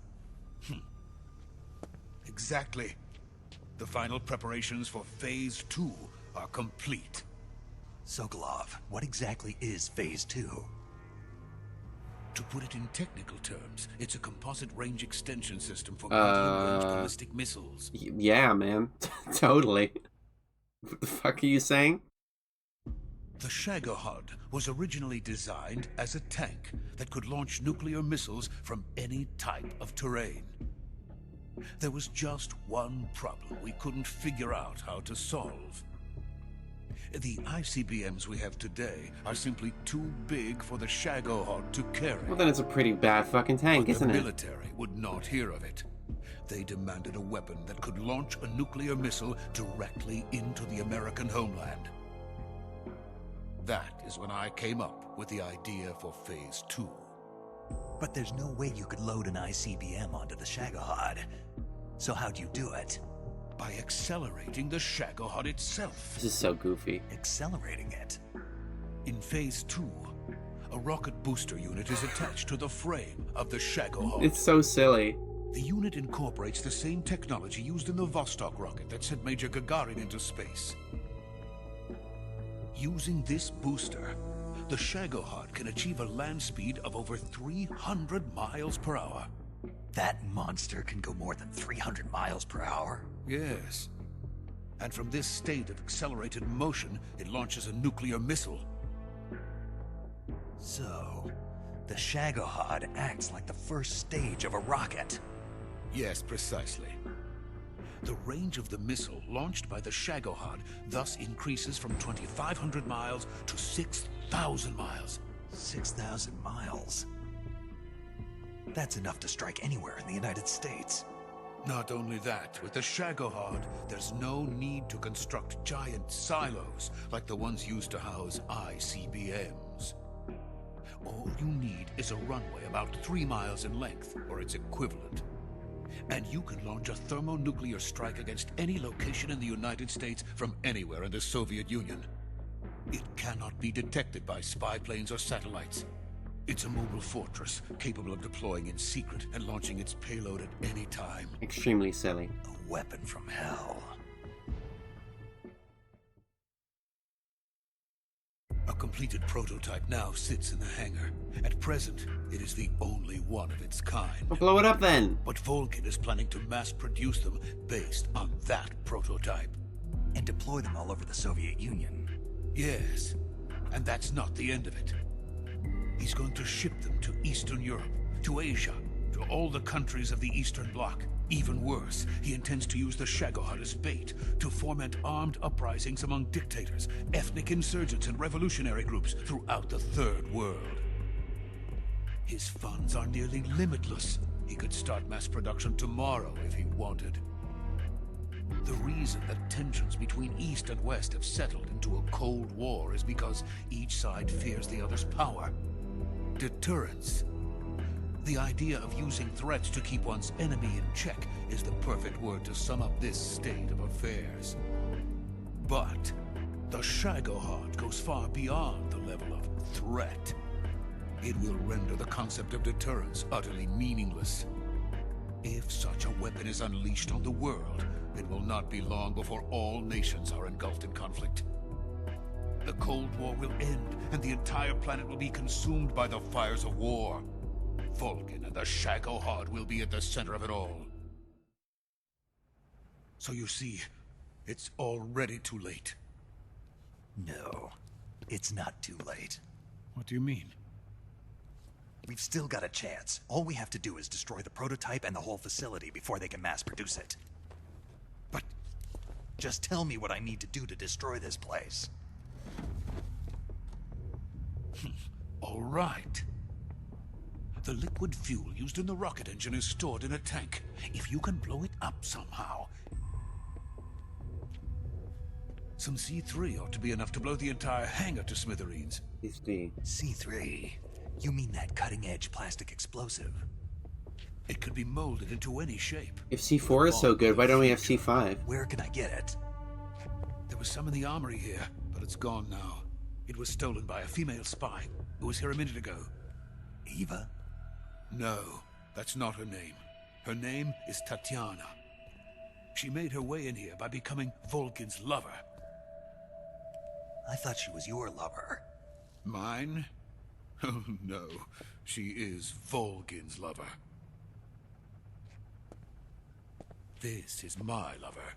Exactly. The final preparations for Phase 2 are complete. Sokolov, what exactly is Phase 2? To put it in technical terms, it's a composite range extension system for medium-range ballistic missiles. Yeah, man. Totally. What the fuck are you saying? The Shagohod was originally designed as a tank that could launch nuclear missiles from any type of terrain. There was just one problem we couldn't figure out how to solve. The ICBMs we have today are simply too big for the Shagohod to carry. Well, then it's a pretty bad fucking tank, isn't it? The military would not hear of it. They demanded a weapon that could launch a nuclear missile directly into the American homeland. That is when I came up with the idea for Phase 2. But there's no way you could load an ICBM onto the Shagohod. So how'd you do it? By accelerating the Shagohod itself. This is so goofy. Accelerating it? In Phase 2, a rocket booster unit is attached to the frame of the Shagohod. It's so silly. The unit incorporates the same technology used in the Vostok rocket that sent Major Gagarin into space. Using this booster, the Shagohod can achieve a land speed of over 300 miles per hour. That monster can go more than 300 miles per hour? Yes. And from this state of accelerated motion, it launches a nuclear missile. So, the Shagohod acts like the first stage of a rocket. Yes, precisely. The range of the missile launched by the Shagohod thus increases from 2,500 miles to 6,000 miles. 6,000 miles? That's enough to strike anywhere in the United States. Not only that, with the Shagohod, there's no need to construct giant silos like the ones used to house ICBMs. All you need is a runway about 3 miles in length, or its equivalent. And you can launch a thermonuclear strike against any location in the United States from anywhere in the Soviet Union. It cannot be detected by spy planes or satellites. It's a mobile fortress, capable of deploying in secret and launching its payload at any time. Extremely silly. A weapon from hell. A completed prototype now sits in the hangar. At present, it is the only one of its kind. Well, blow it up then. But Vulcan is planning to mass produce them based on that prototype. And deploy them all over the Soviet Union. Yes, and that's not the end of it. He's going to ship them to Eastern Europe, to Asia, to all the countries of the Eastern Bloc. Even worse, he intends to use the Shagohod as bait to foment armed uprisings among dictators, ethnic insurgents, and revolutionary groups throughout the Third World. His funds are nearly limitless. He could start mass production tomorrow if he wanted. The reason that tensions between East and West have settled into a Cold War is because each side fears the other's power. Deterrence. The idea of using threats to keep one's enemy in check is the perfect word to sum up this state of affairs. But the Shagohod goes far beyond the level of threat. It will render the concept of deterrence utterly meaningless. If such a weapon is unleashed on the world, it will not be long before all nations are engulfed in conflict. The Cold War will end, and the entire planet will be consumed by the fires of war. Vulcan and the Shagohod will be at the center of it all. So you see, it's already too late. No, it's not too late. What do you mean? We've still got a chance. All we have to do is destroy the prototype and the whole facility before they can mass produce it. But just tell me what I need to do to destroy this place. All right. The liquid fuel used in the rocket engine is stored in a tank. If you can blow it up somehow... Some C3 ought to be enough to blow the entire hangar to smithereens. C3? You mean that cutting-edge plastic explosive? It could be molded into any shape. If C4 is so good, why don't we have C5? Where can I get it? There was some in the armory here, but it's gone now. It was stolen by a female spy who was here a minute ago. Eva? No, that's not her name. Her name is Tatiana. She made her way in here by becoming Vulcan's lover. I thought she was your lover. Mine? Oh no, she is Vulcan's lover. This is my lover.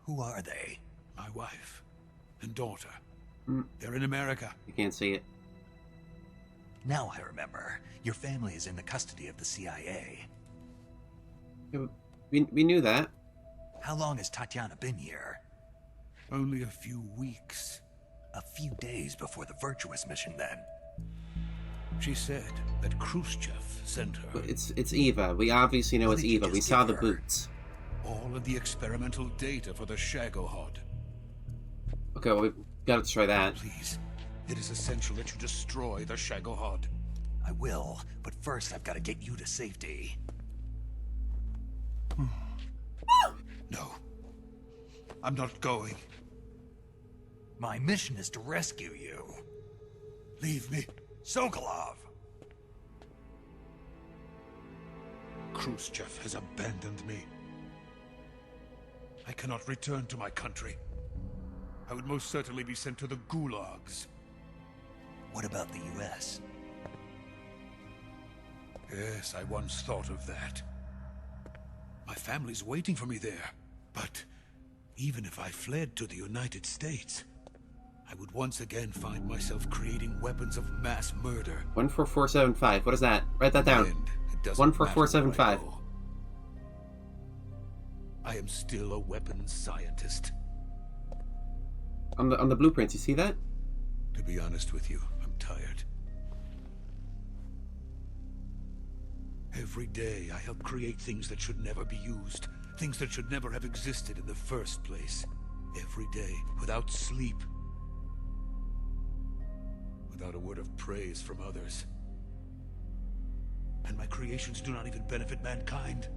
Who are they? My wife and daughter. They're in America. You can't see it. Now I remember. Your family is in the custody of the CIA. We knew that. How long has Tatiana been here? Only a few weeks. A few days before the Virtuous mission, then. She said that Khrushchev sent her. It's Eva. We obviously know it's Eva. We saw the boots. All of the experimental data for the Shagohod. Okay, well, we've got to destroy that. Please, it is essential that you destroy the Shagohod. I will, but first I've got to get you to safety. No. I'm not going. My mission is to rescue you. Leave me. Sokolov! Khrushchev has abandoned me. I cannot return to my country. I would most certainly be sent to the gulags. What about the US? Yes, I once thought of that. My family's waiting for me there. But even if I fled to the United States, I would once again find myself creating weapons of mass murder. 14475. What is that? Write that down. 14475. I am still a weapons scientist. On the blueprints, you see that? To be honest with you, I'm tired. Every day I help create things that should never be used. Things that should never have existed in the first place. Every day, without sleep. Without a word of praise from others. And my creations do not even benefit mankind.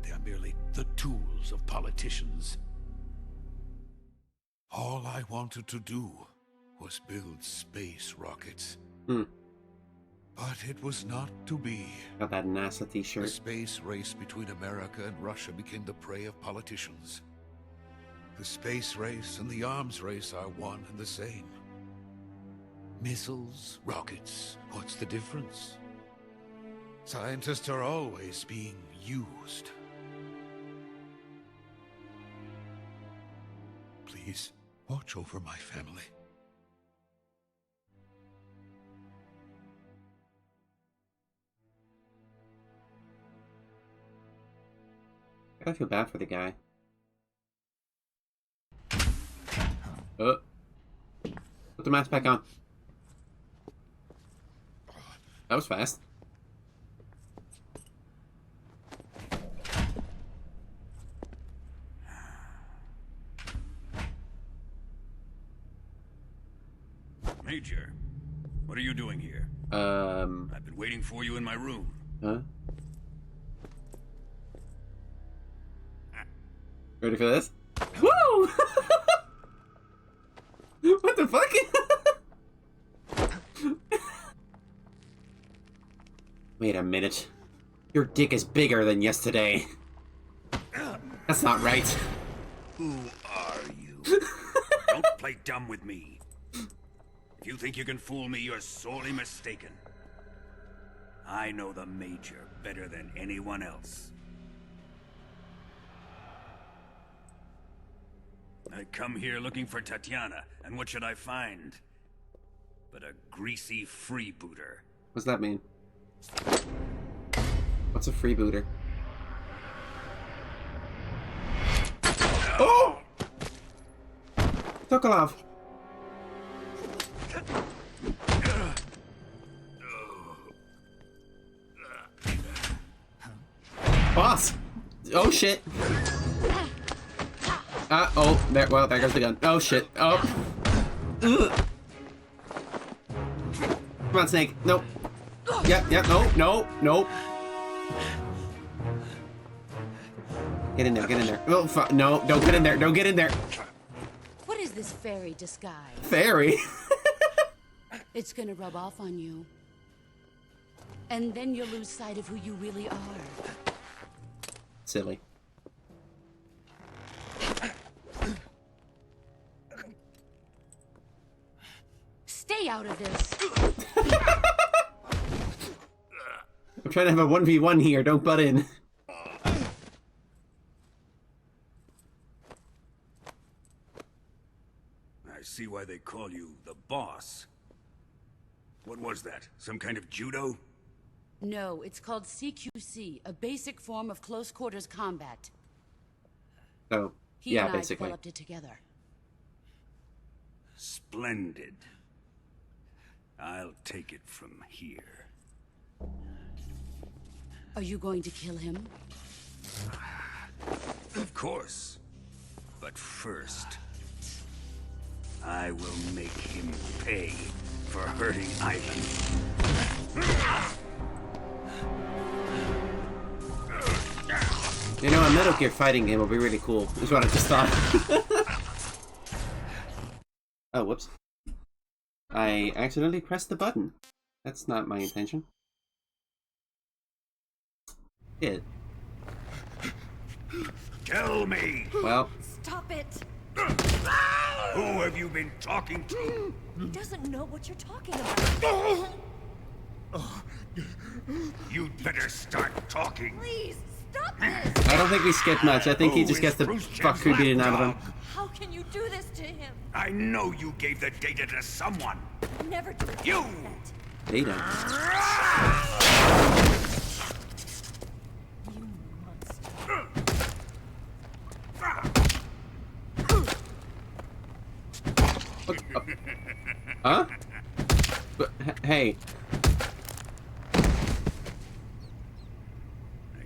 They are merely the tools of politicians. All I wanted to do was build space rockets. But it was not to be. Got that NASA The t-shirt. space race between America and Russia became the prey of politicians. The space race and the arms race are one and the same. Missiles, rockets, what's the difference? Scientists are always being used. Please, watch over my family. I feel bad for the guy. Put the mask back on. That was fast. Major, what are you doing here? I've been waiting for you in my room. Huh? Ready for this? Woo! What the fuck? Wait a minute. Your dick is bigger than yesterday. That's not right. Who are you? Don't play dumb with me. If you think you can fool me, you're sorely mistaken. I know the Major better than anyone else. I come here looking for Tatiana, and what should I find? But a greasy freebooter. What's that mean? What's a freebooter? Oh! Sokolov! Boss! Oh shit! Oh, there, well, there goes the gun. Oh shit. Oh. Ugh. Come on, Snake. Nope. Yep, no. Get in there. Oh, fuck. No, don't get in there. What is this fairy disguise? Fairy? It's gonna rub off on you. And then you'll lose sight of who you really are. Silly. Stay out of this. I'm trying to have a 1v1 here, don't butt in. I see why they call you the boss. What was that? Some kind of judo? No, it's called CQC, a basic form of close quarters combat. Oh, He yeah, and I basically. developed it together. Splendid. I'll take it from here. Are you going to kill him? Of course. But first, I will make him pay for hurting Ivan. You know, a Metal Gear fighting game will be really cool, is what I just thought. Oh, whoops. I accidentally pressed the button. That's not my intention. Did. Tell me! Well, Stop it! Who have you been talking to? He doesn't know what you're talking about. You'd better start talking. Please, stop this! I don't think we skipped much. I think he Who just is gets the Khrushchev's fuck beaten out of him. lapdog? How can you do this to him? I know you gave the data to someone. Never do You! Data. Huh? But, hey. I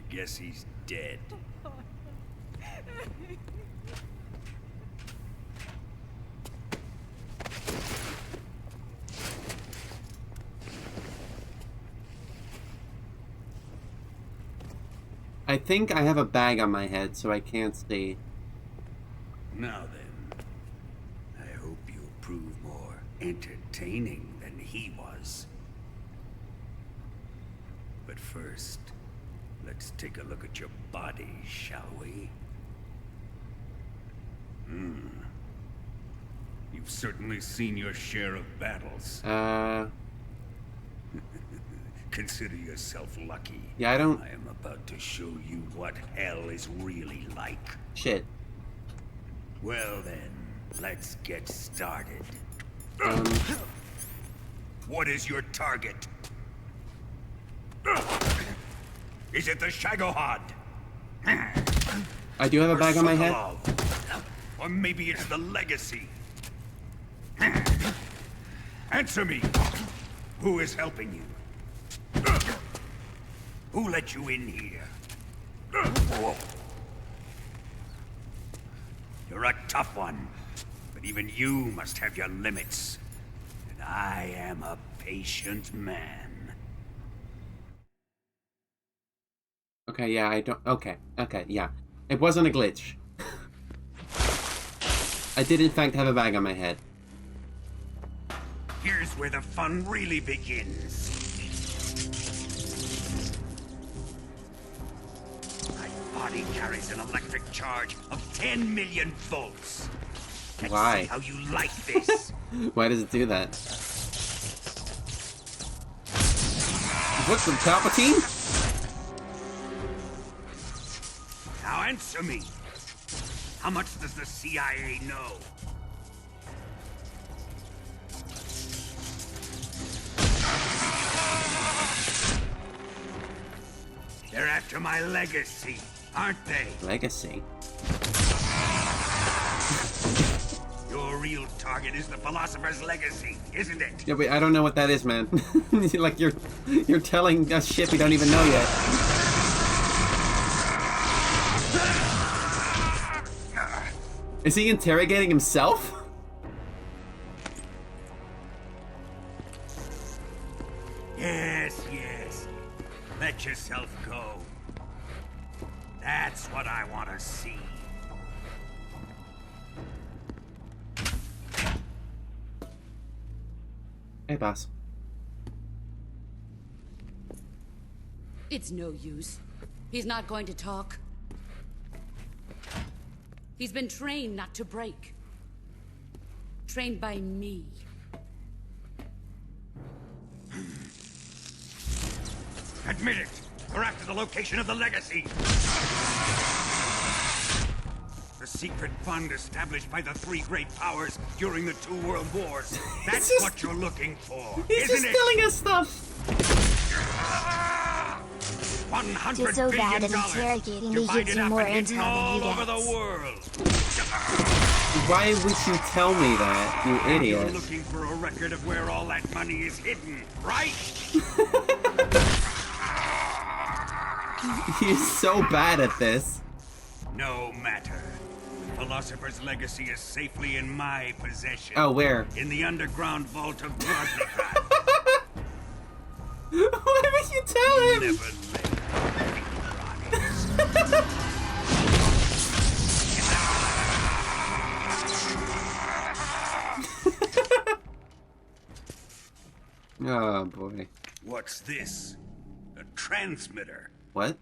guess he's dead. I think I have a bag on my head, so I can't see. Now then, I hope you'll prove more entertaining than he was. But first, let's take a look at your body, shall we? You've certainly seen your share of battles. Consider yourself lucky. Yeah, I don't... I am about to show you what hell is really like. Shit. Well then, let's get started. What is your target? Is it the Shagohod? I do have a bag on my head. Or maybe it's the Legacy. Answer me. Who is helping you? Who let you in here? You're a tough one, but even you must have your limits. And I am a patient man. Okay, yeah, I don't... Okay, yeah. It wasn't a glitch. I did in fact have a bag on my head. Here's where the fun really begins. My body carries an electric charge of 10 million volts. Let's Why? see how you like this. Why does it do that? What's the Palpatine? Now answer me. How much does the CIA know? They're after my legacy, aren't they? Legacy? Your real target is the Philosopher's Legacy, isn't it? Yeah, but I don't know what that is, man. Like, you're telling us shit we don't even know yet. Is he interrogating himself? Yes, yes. Let yourself go. That's what I want to see. Hey, boss. It's no use. He's not going to talk. He's been trained not to break. Trained by me. Admit it! We're after the location of the legacy! The secret fund established by the three great powers during the 2 world wars. That's what you're looking for, He's isn't just it? telling us stuff! $100 You're so bad at billion interrogating me gives divided you up more and hidden intel all than over you the get. world. Why would you tell me that, you You're idiot? looking for a record of where all that money is hidden, right? He's so bad at this. No matter. The Philosopher's Legacy is safely in my possession. Oh, where? In the underground vault of Groznykat. Why would you tell him? Never Oh, boy. What's this? A transmitter. What?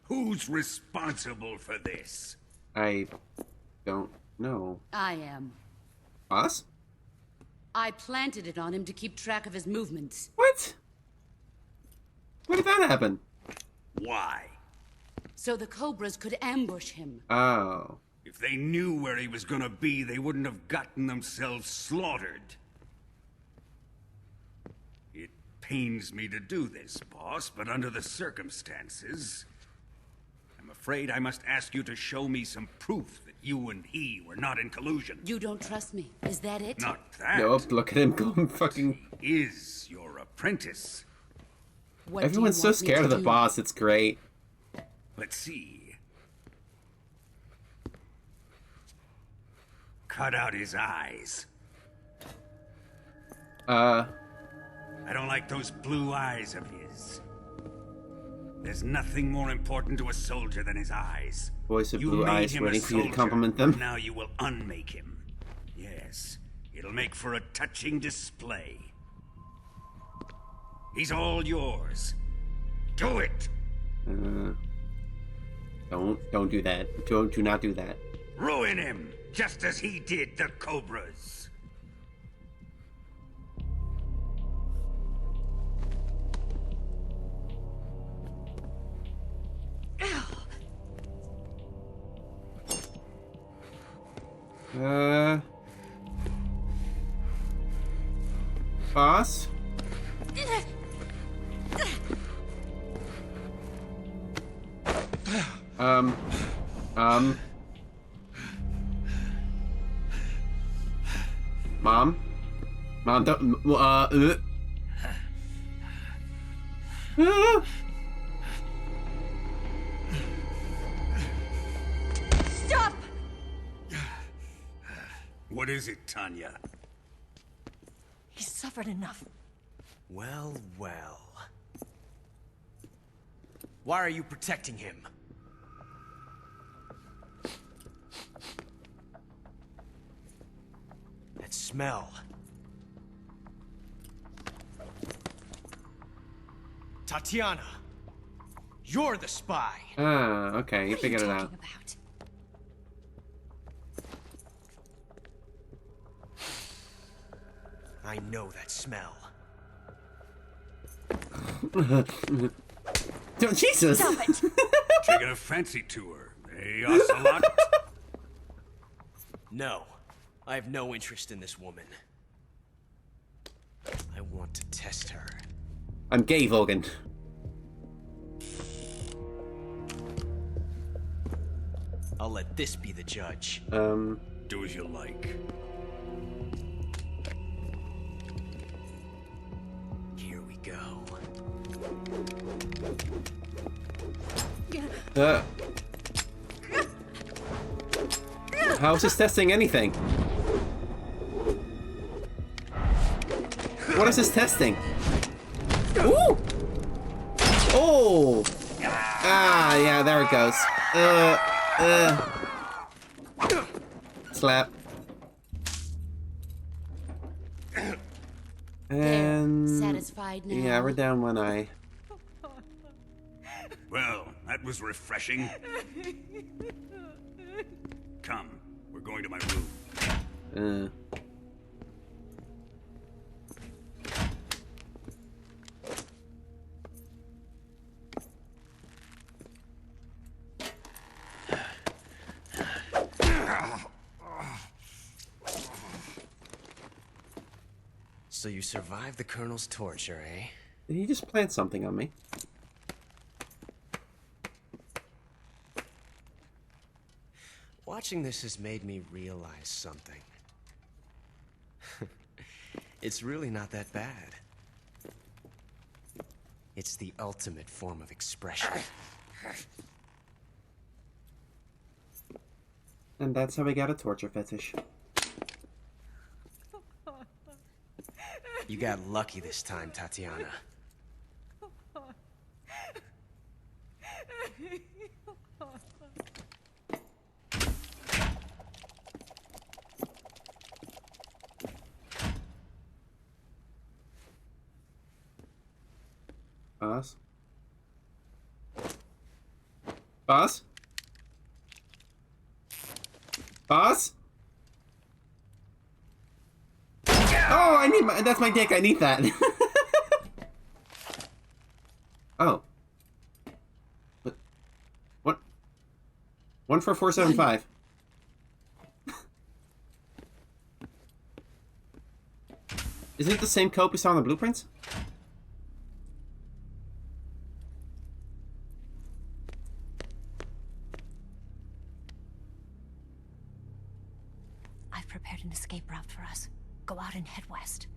Who's responsible for this? I don't know. I am. Us? I planted it on him to keep track of his movements. What? When did that happen? Why? So the Cobras could ambush him. Oh. If they knew where he was gonna be, they wouldn't have gotten themselves slaughtered. It pains me to do this, boss, but under the circumstances, I'm afraid I must ask you to show me some proof that you and he were not in collusion. You don't trust me, is that it? Not that. Nope, look at him going fucking... He is your apprentice. What do you Everyone's so want me scared to of the do? boss, it's great. Let's see. Cut out his eyes. I don't like those blue eyes of his. There's nothing more important to a soldier than his eyes. Voice with You blue made eyes him a waiting for you to soldier, compliment them. Now you will unmake him. Yes, it'll make for a touching display. He's all yours. Do it! Don't do that. Do not do that. Ruin him, just as he did the Cobras. Boss? Mom? Mom, don't, Stop! What is it, Tanya? He's suffered enough. Well, well. Why are you protecting him? That smell. Tatiana! You're the spy! Okay, you figured it out. I know that smell. Jesus! Stop it! Taking a fancy tour, eh, Ocelot? No, I have no interest in this woman. I want to test her. I'm gay, Vogan. I'll let this be the judge. Do as you like. Here we go. How is this testing anything? What is this testing? Ooh! Oh! Ah, yeah, there it goes. Slap. And satisfied now? yeah, we're down one eye. Well, that was refreshing. Come, we're going to my room. So you survived the Colonel's torture, eh? Did he just plant something on me? Watching this has made me realize something. It's really not that bad. It's the ultimate form of expression. And that's how we got a torture fetish. You got lucky this time, Tatiana. Boss? Boss? Boss? Oh, I need my, that's my dick, I need that. Oh. What? 14475. Is it the same coat we saw in the blueprints? I've prepared an escape route for us. Go out and head west.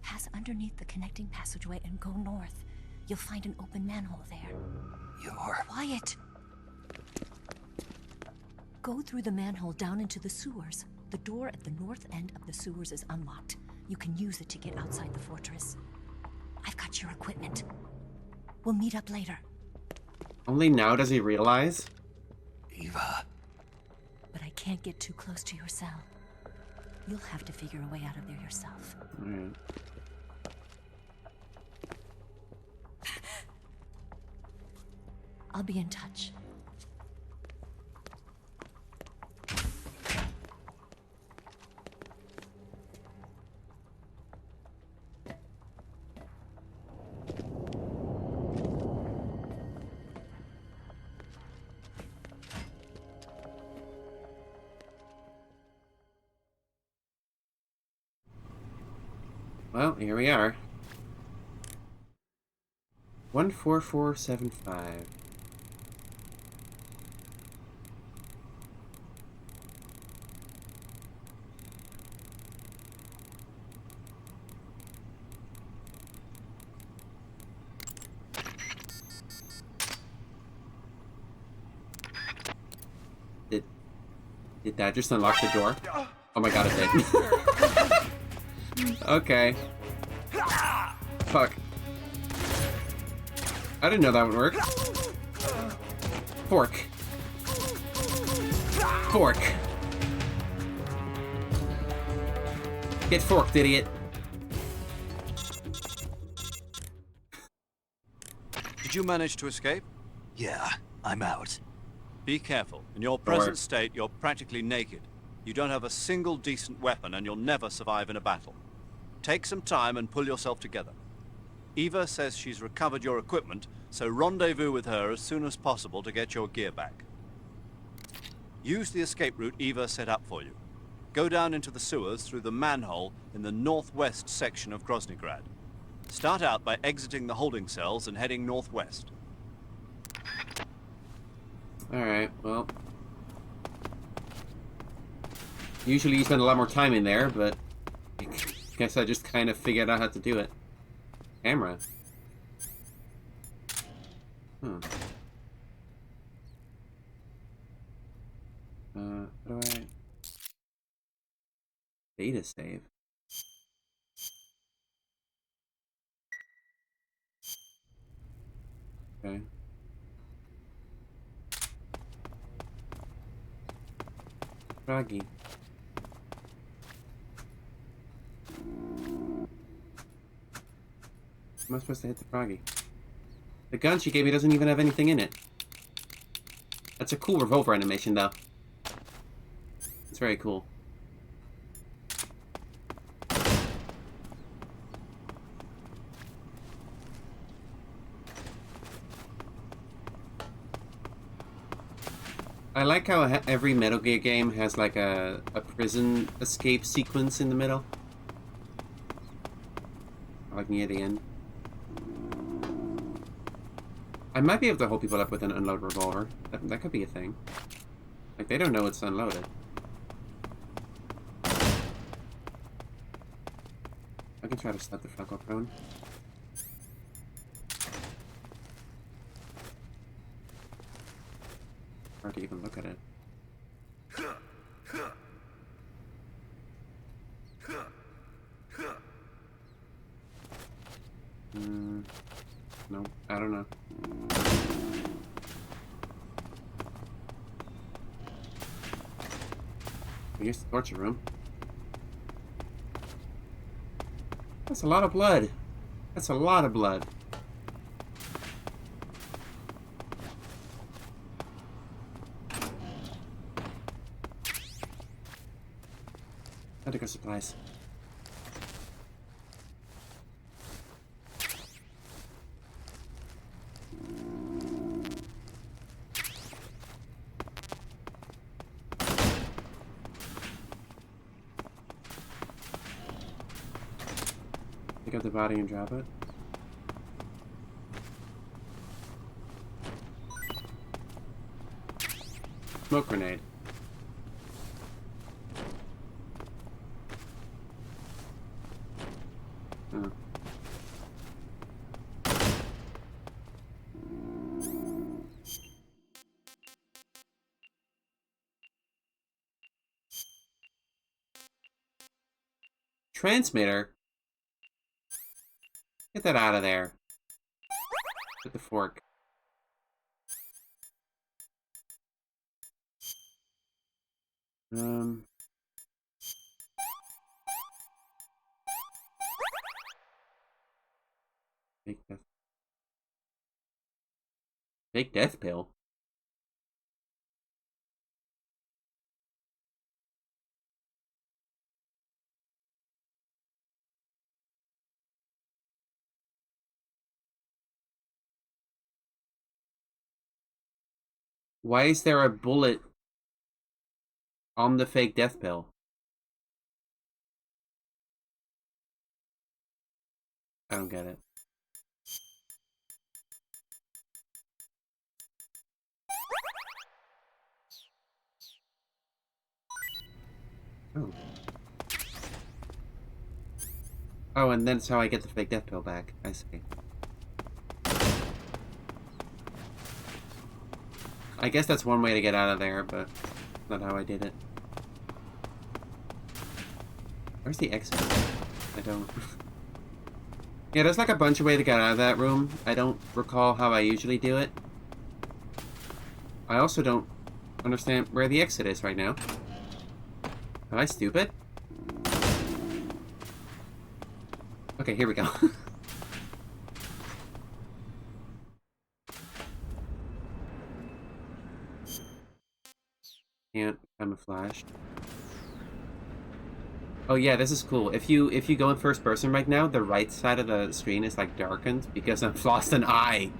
Pass underneath the connecting passageway and go north. You'll find an open manhole there. You're... Quiet! Go through the manhole down into the sewers. The door at the north end of the sewers is unlocked. You can use it to get outside the fortress. I've got your equipment. We'll meet up later. Only now does he realize? Eva. But I can't get too close to your cell. You'll have to figure a way out of there yourself. Alright. I'll be in touch. Well, here we are. 14475. Did that just unlock the door? Oh my god, it did. Okay. Fuck. I didn't know that would work. Fork. Fork. Get forked, idiot. Did you manage to escape? Yeah, I'm out. Be careful. In your present state, you're practically naked. You don't have a single decent weapon, and you'll never survive in a battle. Take some time and pull yourself together. Eva says she's recovered your equipment, so rendezvous with her as soon as possible to get your gear back. Use the escape route Eva set up for you. Go down into the sewers through the manhole in the northwest section of Groznygrad. Start out by exiting the holding cells and heading northwest. Alright, well. Usually you spend a lot more time in there, but I guess I just kind of figured out how to do it. Camera. Huh. How do I... Data save. Okay. Froggy. Am I supposed to hit the froggy? The gun she gave me doesn't even have anything in it. That's a cool revolver animation, though. It's very cool. I like how every Metal Gear game has like a prison escape sequence in the middle. Like near the end. I might be able to hold people up with an unloaded revolver. That could be a thing. Like, they don't know it's unloaded. I can try to slap the Falco prone. Hard to even look at it. No, I don't know. Here's the torture room. That's a lot of blood. That's a lot of blood. Medical supplies. Pick up the body and drop it. Smoke grenade. Oh. Transmitter? Get that out of there. With the fork. Take this. Fake death pill? Why is there a bullet on the fake death pill? I don't get it. Oh. Oh, and that's how I get the fake death pill back. I see. I guess that's one way to get out of there, but not how I did it. Where's the exit? I don't... Yeah, there's like a bunch of ways to get out of that room. I don't recall how I usually do it. I also don't understand where the exit is right now. Am I stupid? Okay, here we go. Can't camouflage. Oh yeah, this is cool. If you go in first person right now, the right side of the screen is like darkened because I've lost an eye.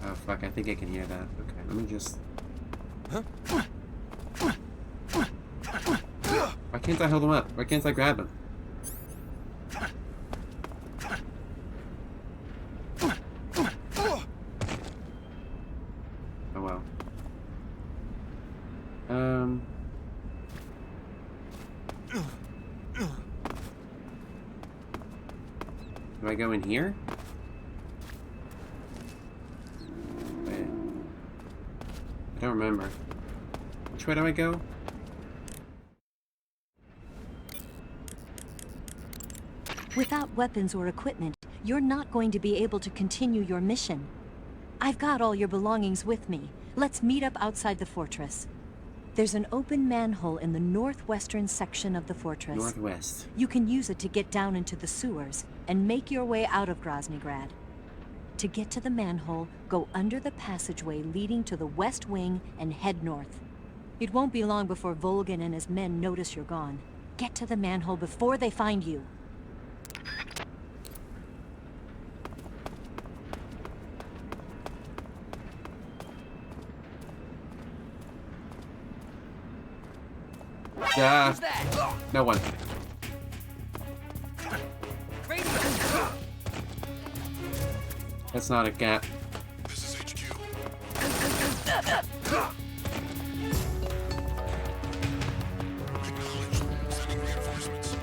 Oh fuck, I think I can hear that. Okay, let me just... Why can't I hold him up? Why can't I grab him? Oh well. Do I go in here? Wait. I don't remember. Which way do I go? Without weapons or equipment, you're not going to be able to continue your mission. I've got all your belongings with me. Let's meet up outside the fortress. There's an open manhole in the northwestern section of the fortress. Northwest. You can use it to get down into the sewers and make your way out of Groznygrad. To get to the manhole, go under the passageway leading to the west wing and head north. It won't be long before Volgin and his men notice you're gone. Get to the manhole before they find you. No one. That's not a gap. This is HQ. Acknowledged. Sending reinforcements.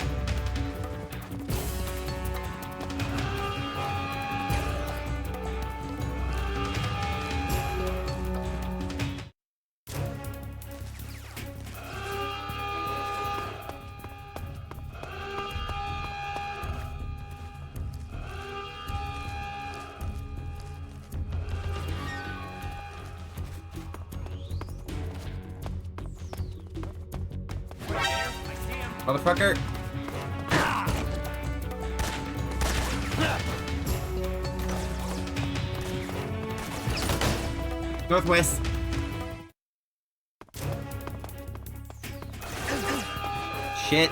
Motherfucker! Northwest! Shit!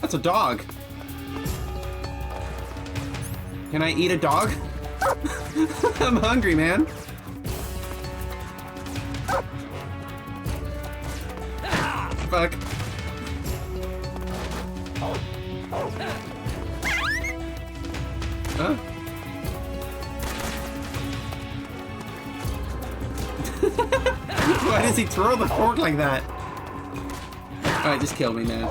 That's a dog! Can I eat a dog? I'm hungry, man! Fuck. Huh? Why does he throw the fork like that? Alright, just kill me, man.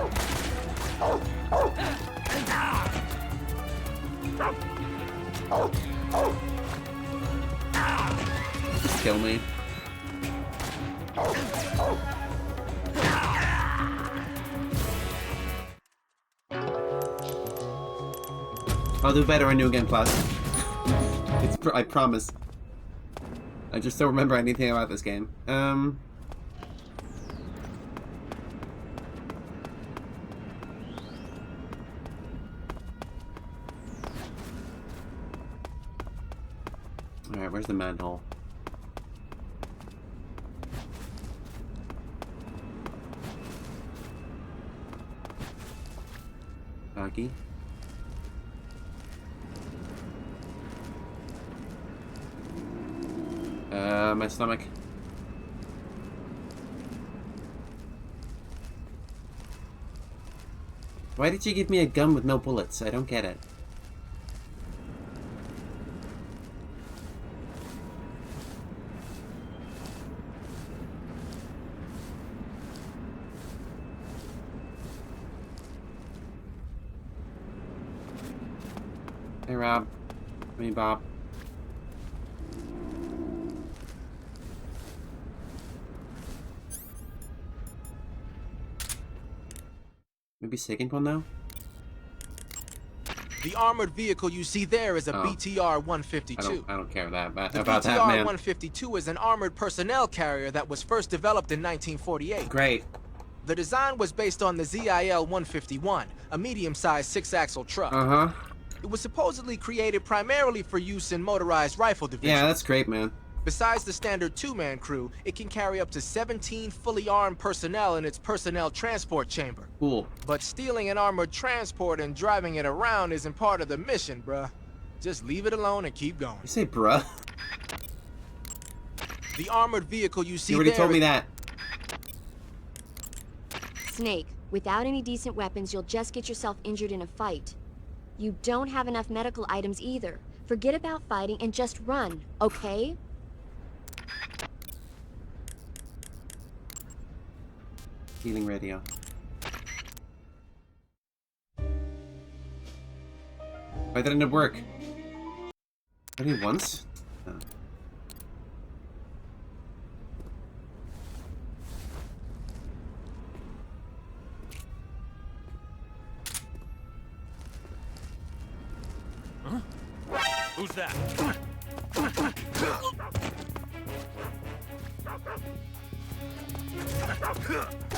Just kill me. I'll do better on New Game Plus. I promise. I just don't remember anything about this game. Alright, where's the manhole? Doggy. My stomach. Why did you give me a gun with no bullets? I don't get it. Hey Rob. I mean Bob. Maybe second one now? The armored vehicle you see there is a BTR-152. I don't care about that, The about that, man. BTR-152 is an armored personnel carrier that was first developed in 1948. Great. The design was based on the ZIL-151, a medium-sized six-axle truck. Uh-huh. It was supposedly created primarily for use in motorized rifle divisions. Yeah, that's great, man. Besides the standard two-man crew, it can carry up to 17 fully armed personnel in its personnel transport chamber. Cool. But stealing an armored transport and driving it around isn't part of the mission, bruh. Just leave it alone and keep going. You say bruh? The armored vehicle you see You already there told me that. Snake, without any decent weapons, you'll just get yourself injured in a fight. You don't have enough medical items either. Forget about fighting and just run, okay? Healing radio. Why didn't it work? Only once? Oh. Huh? Who's that?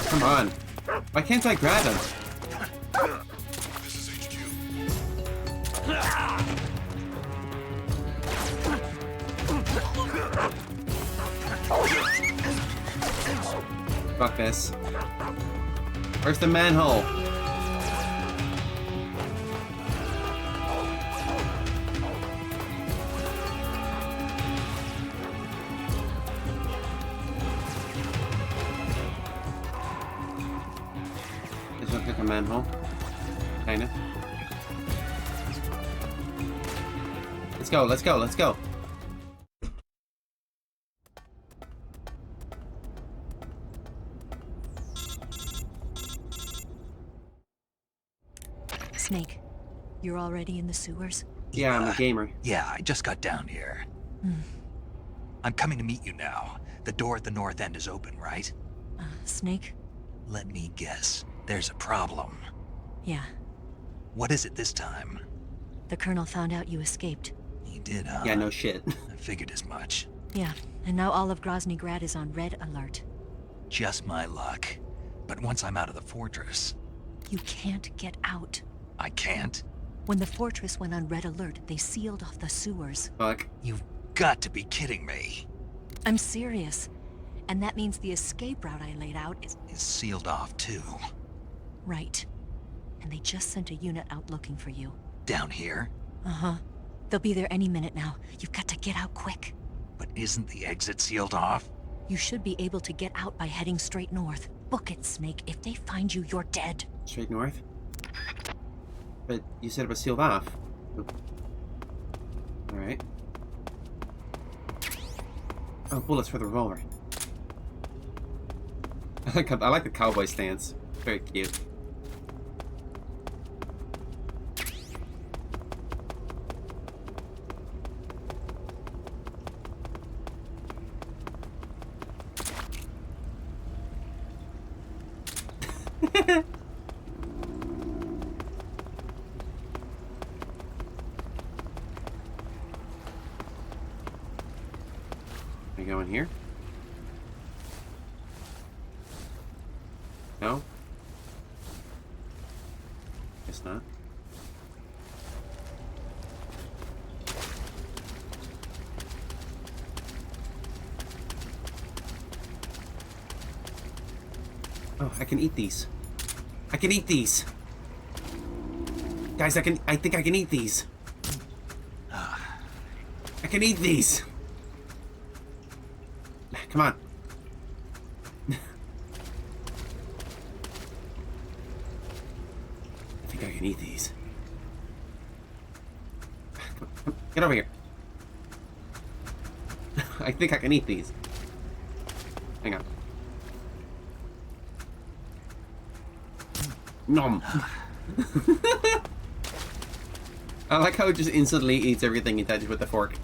Come on. Why can't I grab him? This is HQ. Fuck this. Where's the manhole? This looks like a manhole. Kinda. Let's go, let's go, let's go. Snake, you're already in the sewers? Yeah, I'm a gamer. Yeah, I just got down here. I'm coming to meet you now. The door at the north end is open, right? Snake? Let me guess. There's a problem. Yeah. What is it this time? The Colonel found out you escaped. He did, huh? Yeah, no shit. I figured as much. Yeah, and now all of Grozny Grad is on red alert. Just my luck. But once I'm out of the fortress... You can't get out. I can't? When the fortress went on red alert, they sealed off the sewers. Fuck. You've got to be kidding me. I'm serious. And that means the escape route I laid out is sealed off, too. Right. And they just sent a unit out looking for you. Down here? Uh-huh. They'll be there any minute now. You've got to get out quick. But isn't the exit sealed off? You should be able to get out by heading straight north. Book it, Snake. If they find you, you're dead. Straight north? But you said it was sealed off. Alright. Oh, bullets for the revolver. I like the cowboy stance. Very cute. here? No? Guess not. Oh, I can eat these. I can eat these. Guys, I think I can eat these. I can eat these. Come on. I think I can eat these. Come, get over here. I think I can eat these. Hang on. Nom. I like how it just instantly eats everything it touches with the fork.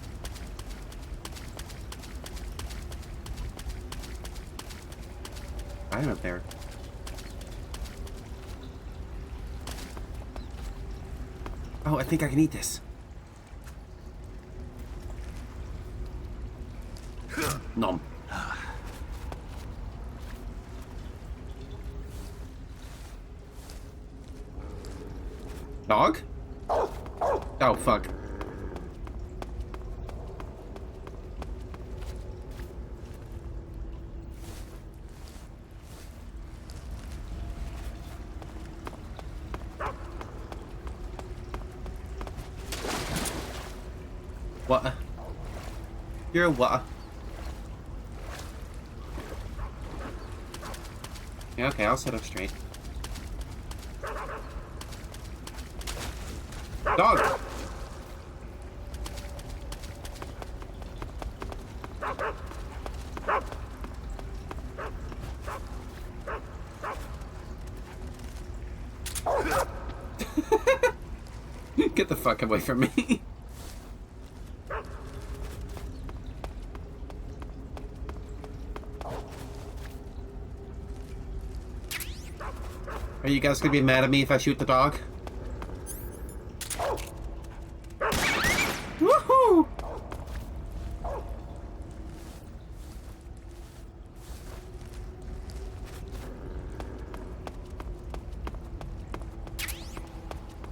I'm up there. Oh, I think I can eat this. Nom. Dog? Oh, fuck. What? You're what? Yeah, okay, I'll sit up straight. Dog! Get the fuck away from me. Are you guys gonna be mad at me if I shoot the dog? Woohoo!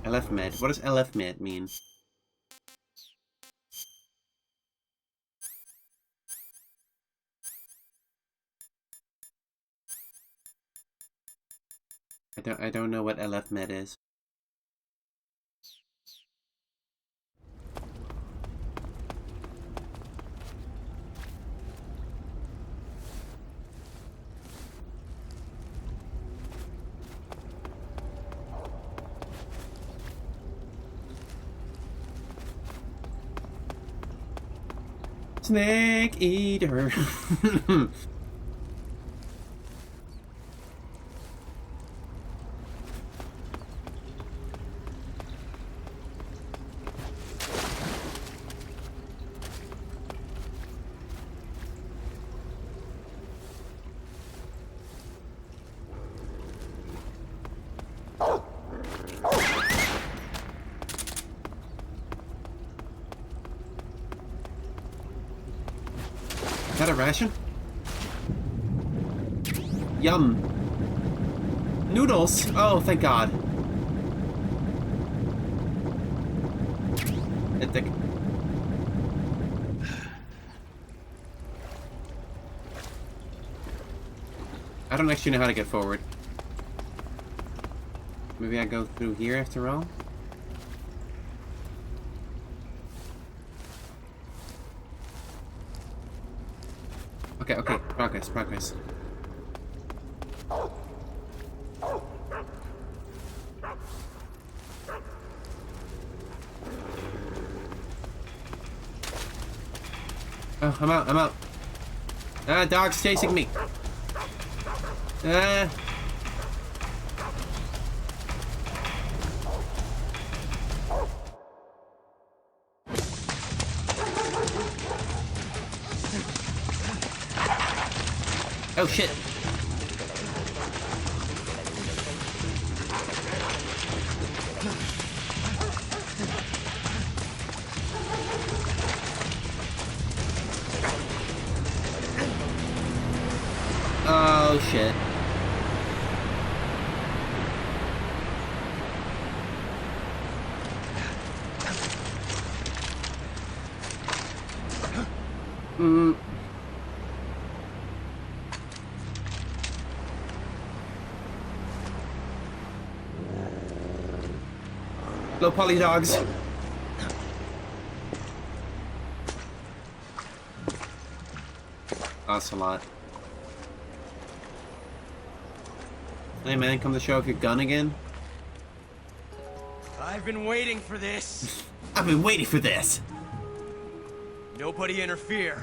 LF med. What does LF med mean? I don't know what LF med is. Snake eater. Is that a ration? Yum. Noodles! Oh, thank God. Thick. I don't actually know how to get forward. Maybe I go through here after all? Okay, okay, progress, progress. Oh, I'm out, I'm out. Ah, dog's chasing me. Ah. Oh shit. Oh shit. Little poly dogs. Ocelot. Hey man, come to show off your gun again? I've been waiting for this. I've been waiting for this. Nobody interfere.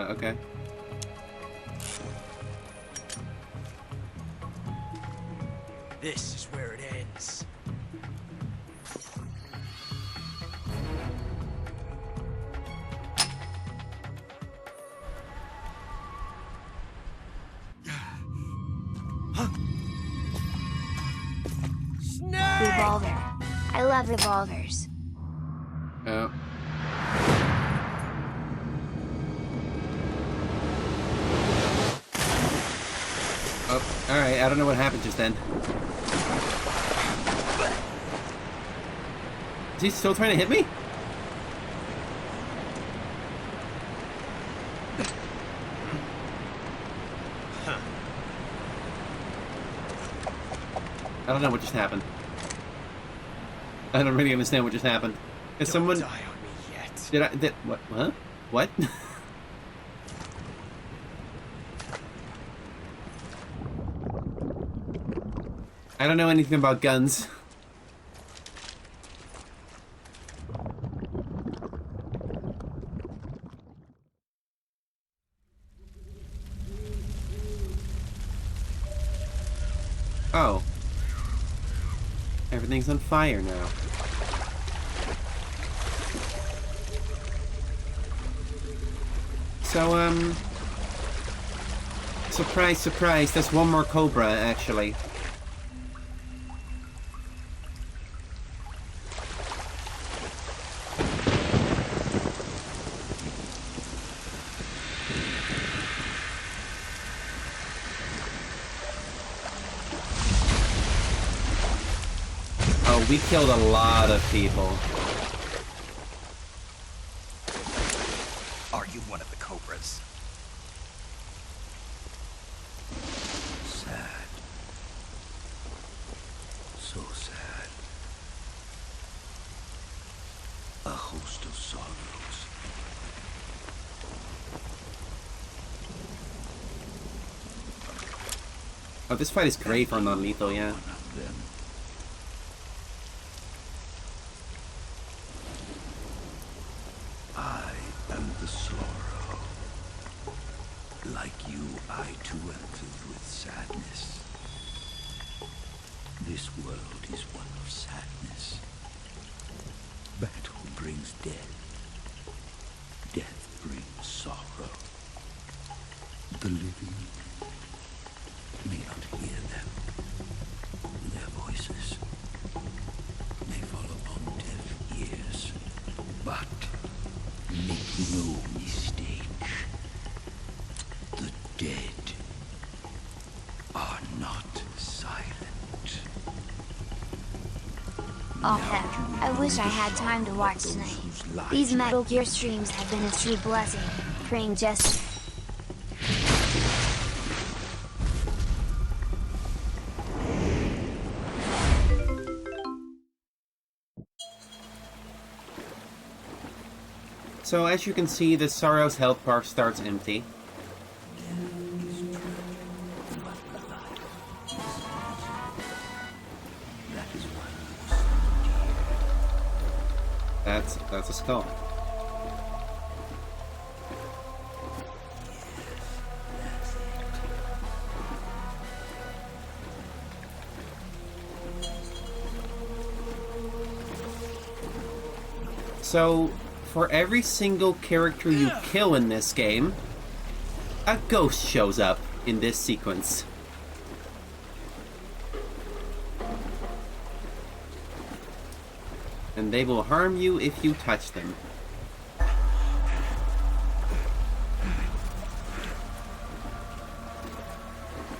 Okay. This is where it ends. Revolver. I love revolvers. Oh. Oh, alright, I don't know what happened just then. Is he still trying to hit me? I don't know what just happened. I don't really understand what just happened. Is someone... Die on me yet. Did what? Huh? What? I don't know anything about guns. Oh. Everything's on fire now. So, surprise, surprise, there's one more Cobra, actually. Oh, we killed a lot of people. Are you one of the Cobras? Sad. So sad. A host of sorrows. Oh, this fight is great for non-lethal, yeah. I am the sorrow. Like you, I too am filled with sadness. This world is one of sadness. Battle brings death. Death brings sorrow. The living may not hear them. Their voices may fall upon deaf ears. But make no mistake, the dead are not silent. Oh heck, I wish I had time to watch tonight. These Metal Gear streams have been a true blessing. Praying just... So as you can see, the Sorrow's health bar starts empty. That's a skull. So, for every single character you kill in this game, A ghost shows up in this sequence. And they will harm you if you touch them.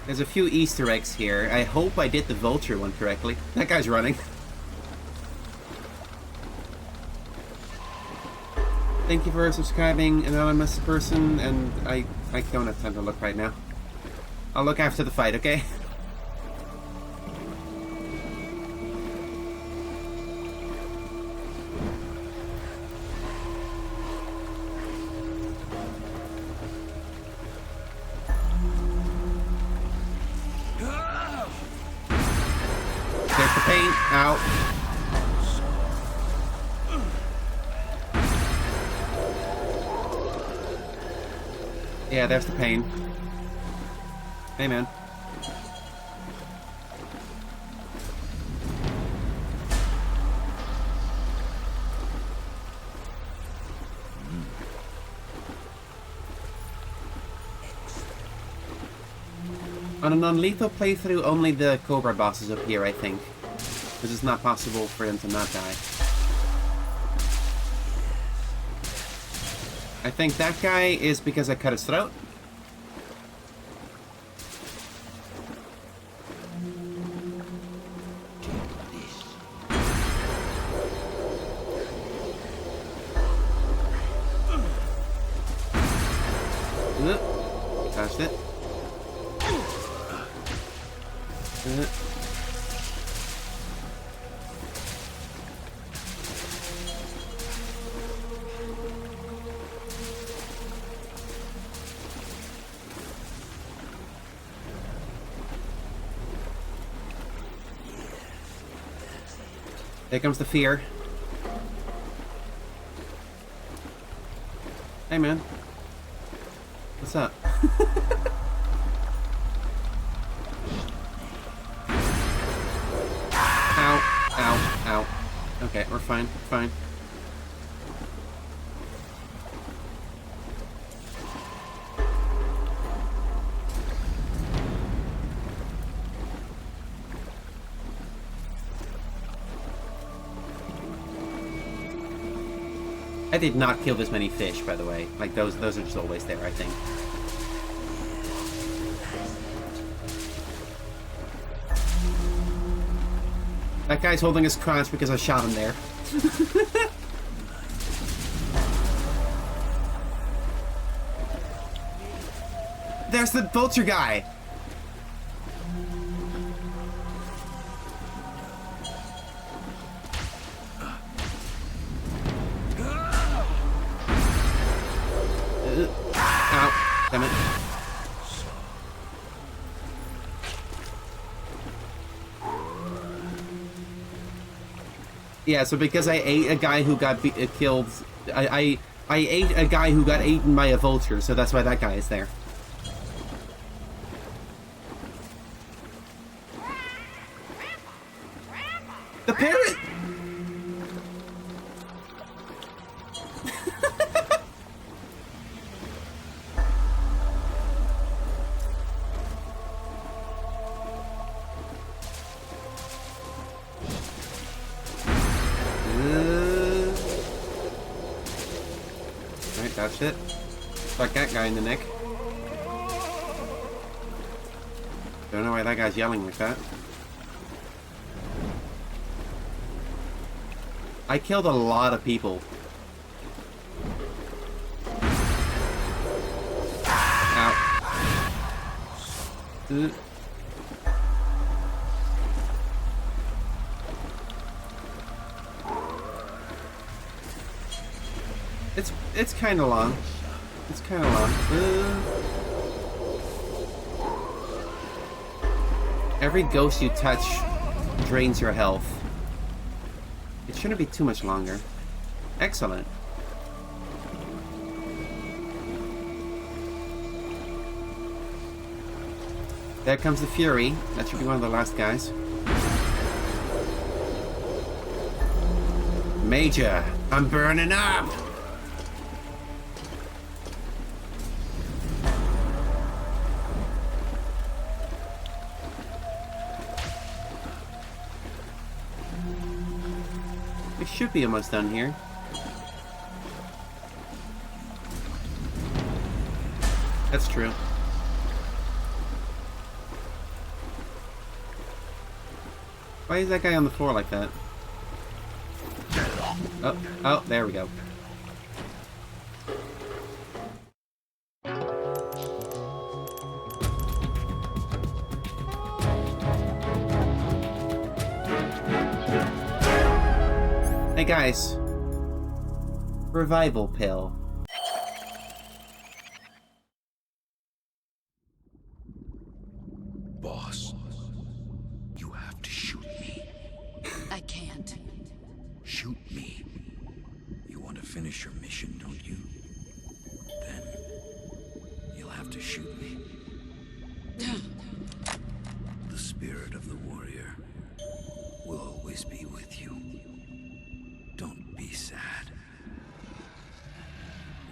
There's a few Easter eggs here. I hope I did the vulture one correctly. That guy's running. Thank you for subscribing, anonymous person, and I don't have time to look right now. I'll look after the fight, okay? There's the pain. Ow. Yeah, there's the pain. Hey, man. On a non-lethal playthrough, only the Cobra bosses appear, I think. Because it's not possible for them to not die. I think that guy is because I cut his throat. Touched it. Here comes the fear. Hey, man. What's up? Ow, ow, ow. Okay, we're fine, fine. I did not kill this many fish, by the way. Like, those are just always there, I think. That guy's holding his crotch because I shot him there. There's the vulture guy! Ow. Damn it. Yeah, so because I ate a guy who got killed, I ate a guy who got eaten by a vulture, so that's why that guy is there. The parrot! Alright, that's it. Fuck that guy in the neck. Don't know why that guy's yelling like that. I killed a lot of people. Ow. It's kind of long. It's kind of long. Every ghost you touch drains your health. It shouldn't be too much longer. Excellent. There comes the Fury. That should be one of the last guys. Major, I'm burning up! We should be almost done here. That's true. Why is that guy on the floor like that? Oh, there we go. Hey guys. Revival pill. Boss, you have to shoot me. I can't. Shoot me. You want to finish your mission, don't you? Then you'll have to shoot me. The spirit of the warrior will always be with you. Don't be sad.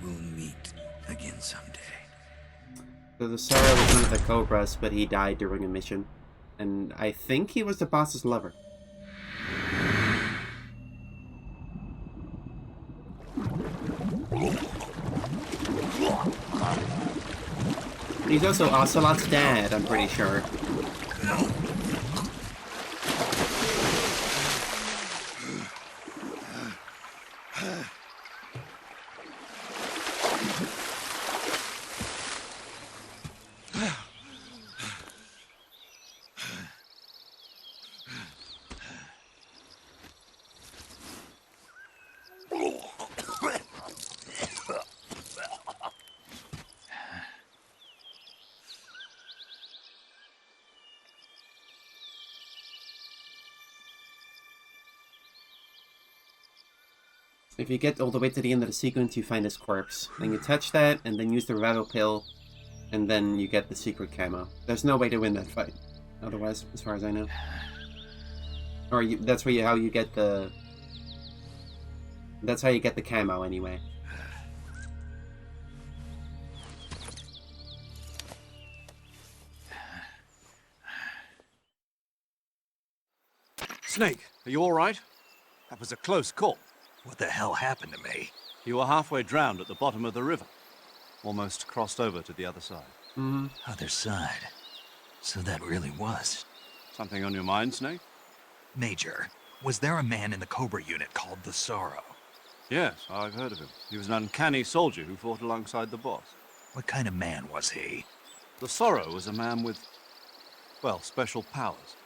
We'll meet again someday. So the Sorrow was one of the Cobras, but he died during a mission. And I think he was the boss's lover. He's also Ocelot's dad, I'm pretty sure. If you get all the way to the end of the sequence, you find his corpse. Then you touch that, and then use the revival pill, and then you get the secret camo. There's no way to win that fight, otherwise, as far as I know. Or that's where how you get the... That's how you get the camo, anyway. Snake, are you alright? That was a close call. What the hell happened to me? You were halfway drowned at the bottom of the river. Almost crossed over to the other side. Mm-hmm. Other side? So that really was. Something on your mind, Snake? Major, was there a man in the Cobra unit called the Sorrow? Yes, I've heard of him. He was an uncanny soldier who fought alongside the boss. What kind of man was he? The Sorrow was a man with, well, special powers.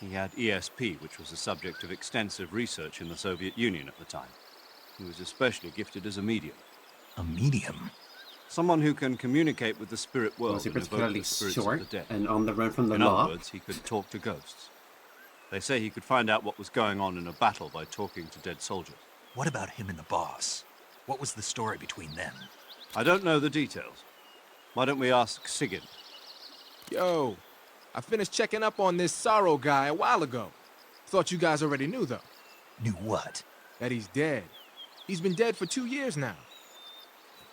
He had ESP, which was the subject of extensive research in the Soviet Union at the time. He was especially gifted as a medium. A medium? Someone who can communicate with the spirit world Was he and evoke particularly the spirits short of the dead. and on the run from the In law? other words, he could talk to ghosts. They say he could find out what was going on in a battle by talking to dead soldiers. What about him and the boss? What was the story between them? I don't know the details. Why don't we ask Sigurd? Yo, I finished checking up on this Sorrow guy a while ago. Thought you guys already knew, though. Knew what? That he's dead. He's been dead for 2 years now.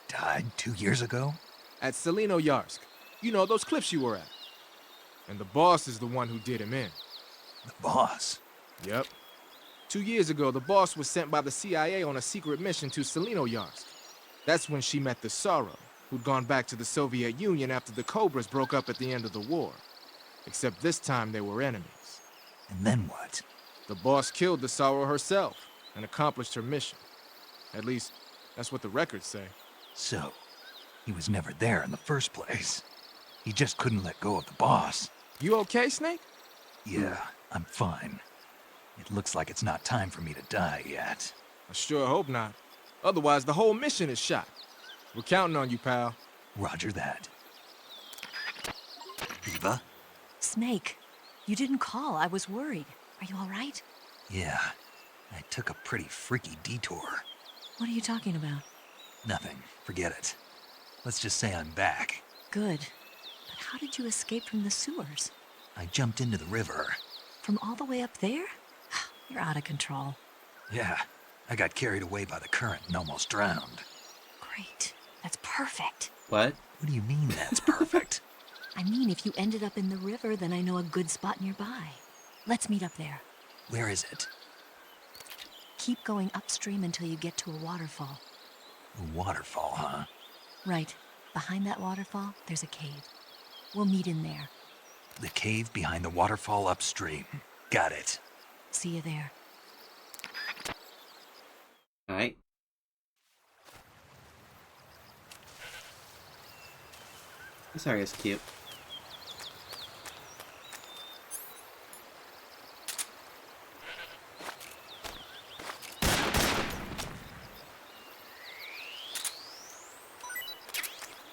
Died 2 years ago? At Selino-Yarsk. You know, those cliffs you were at. And the boss is the one who did him in. The boss? Yep. 2 years ago, the boss was sent by the CIA on a secret mission to Selino-Yarsk. That's when she met the Sorrow, who'd gone back to the Soviet Union after the Cobras broke up at the end of the war. Except this time they were enemies. And then what? The boss killed the Sorrow herself and accomplished her mission. At least, that's what the records say. So, he was never there in the first place. He just couldn't let go of the boss. You okay, Snake? Yeah, I'm fine. It looks like it's not time for me to die yet. I sure hope not. Otherwise, the whole mission is shot. We're counting on you, pal. Roger that. Eva? Snake, you didn't call. I was worried. Are you all right? Yeah, I took a pretty freaky detour. What are you talking about? Nothing. Forget it. Let's just say I'm back. Good. But how did you escape from the sewers? I jumped into the river. From all the way up there? You're out of control. Yeah, I got carried away by the current and almost drowned. Great. That's perfect. What? What do you mean that's perfect? I mean, if you ended up in the river, then I know a good spot nearby. Let's meet up there. Where is it? Keep going upstream until you get to a waterfall. A waterfall, huh? Right. Behind that waterfall, there's a cave. We'll meet in there. The cave behind the waterfall upstream. Got it. See you there. Alright. This area's cute.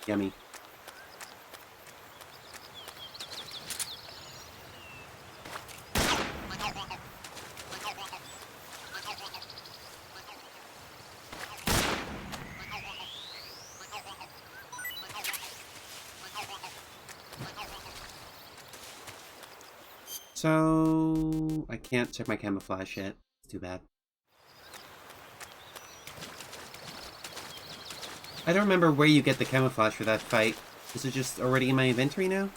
Yummy. So I can't check my camouflage yet. It's too bad. I don't remember where you get the camouflage for that fight. Is it just already in my inventory now?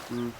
Hmm.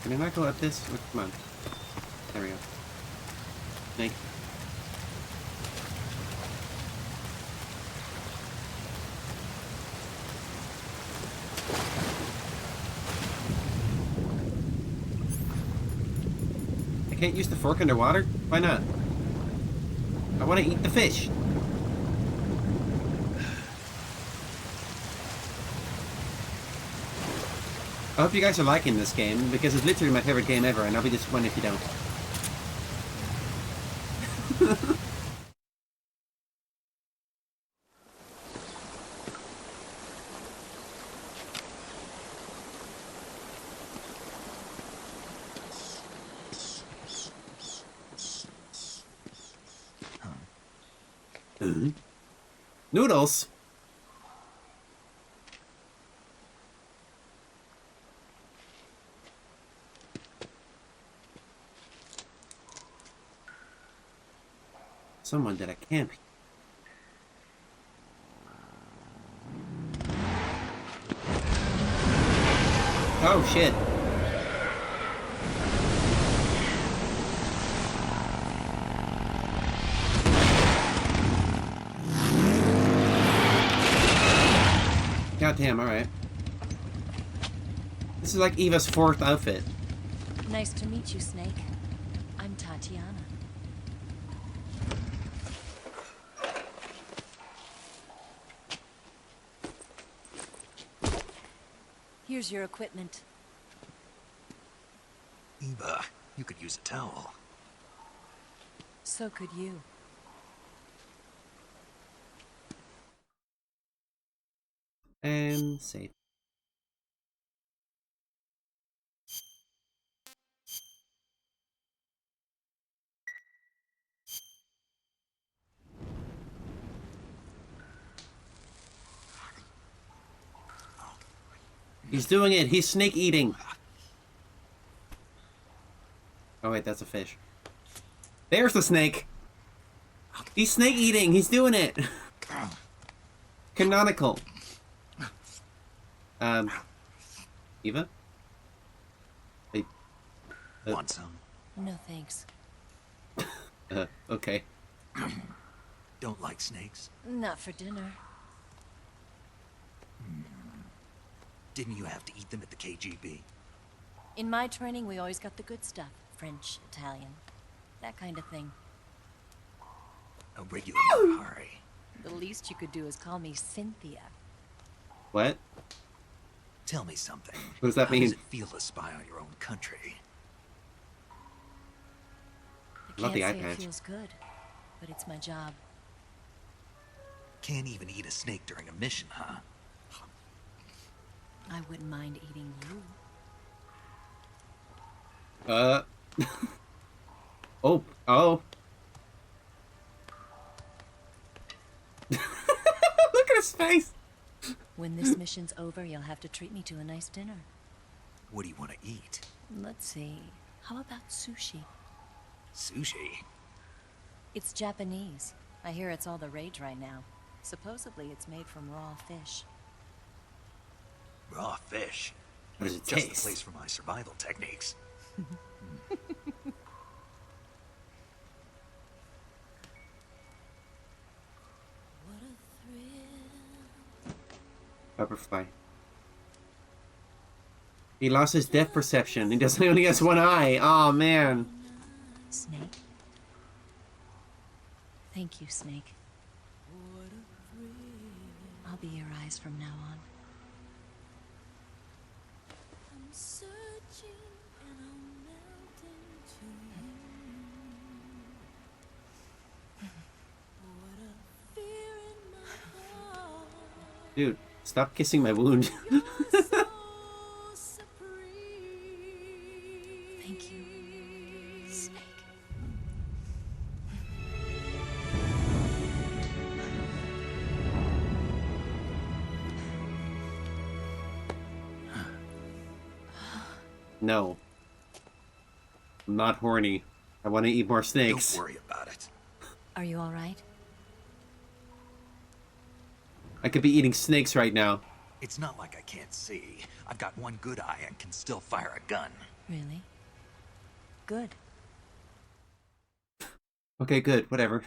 Can I not go up this? Oh, come on. There we go. Snake. I can't use the fork underwater? Why not? I want to eat the fish. I hope you guys are liking this game, because it's literally my favorite game ever, and I'll be disappointed if you don't. Noodles? Someone did a camp. Oh shit. Goddamn, alright. This is like Eva's 4th outfit. Nice to meet you, Snake. I'm Tatiana. Here's your equipment. Eva, you could use a towel. So could you. And save. He's doing it. He's snake eating. Oh wait, that's a fish. There's the snake. He's snake eating. He's doing it. Canonical. Eva? Wait. Want some? No thanks. Okay. Don't like snakes? Not for dinner. Didn't you have to eat them at the KGB? In my training, we always got the good stuff. French, Italian, that kind of thing. A regular Mahari. The least you could do is call me Cynthia. What? Tell me something. What does that How mean? does it feel to spy on your own country? I Love can't the eye say patch. it feels good, but it's my job. Can't even eat a snake during a mission, huh? I wouldn't mind eating you. Oh. Oh. Look at his face. When this mission's over, you'll have to treat me to a nice dinner. What do you want to eat? Let's see. How about sushi? Sushi? It's Japanese. I hear it's all the rage right now. Supposedly it's made from raw fish. Raw fish. What does it Just taste? the place for my survival techniques. Butterfly. He lost his depth perception. He only has one eye. Oh man. Snake? Thank you, Snake. I'll be your eyes from now on. I'm searching and I'm melting to you. What a fear in my heart. Dude, stop kissing my wound. Thank you, Snake. No. I'm not horny. I want to eat more snakes. Don't worry about it. Are you all right? I could be eating snakes right now. It's not like I can't see. I've got one good eye and can still fire a gun. Really? Good. Okay, good. Whatever.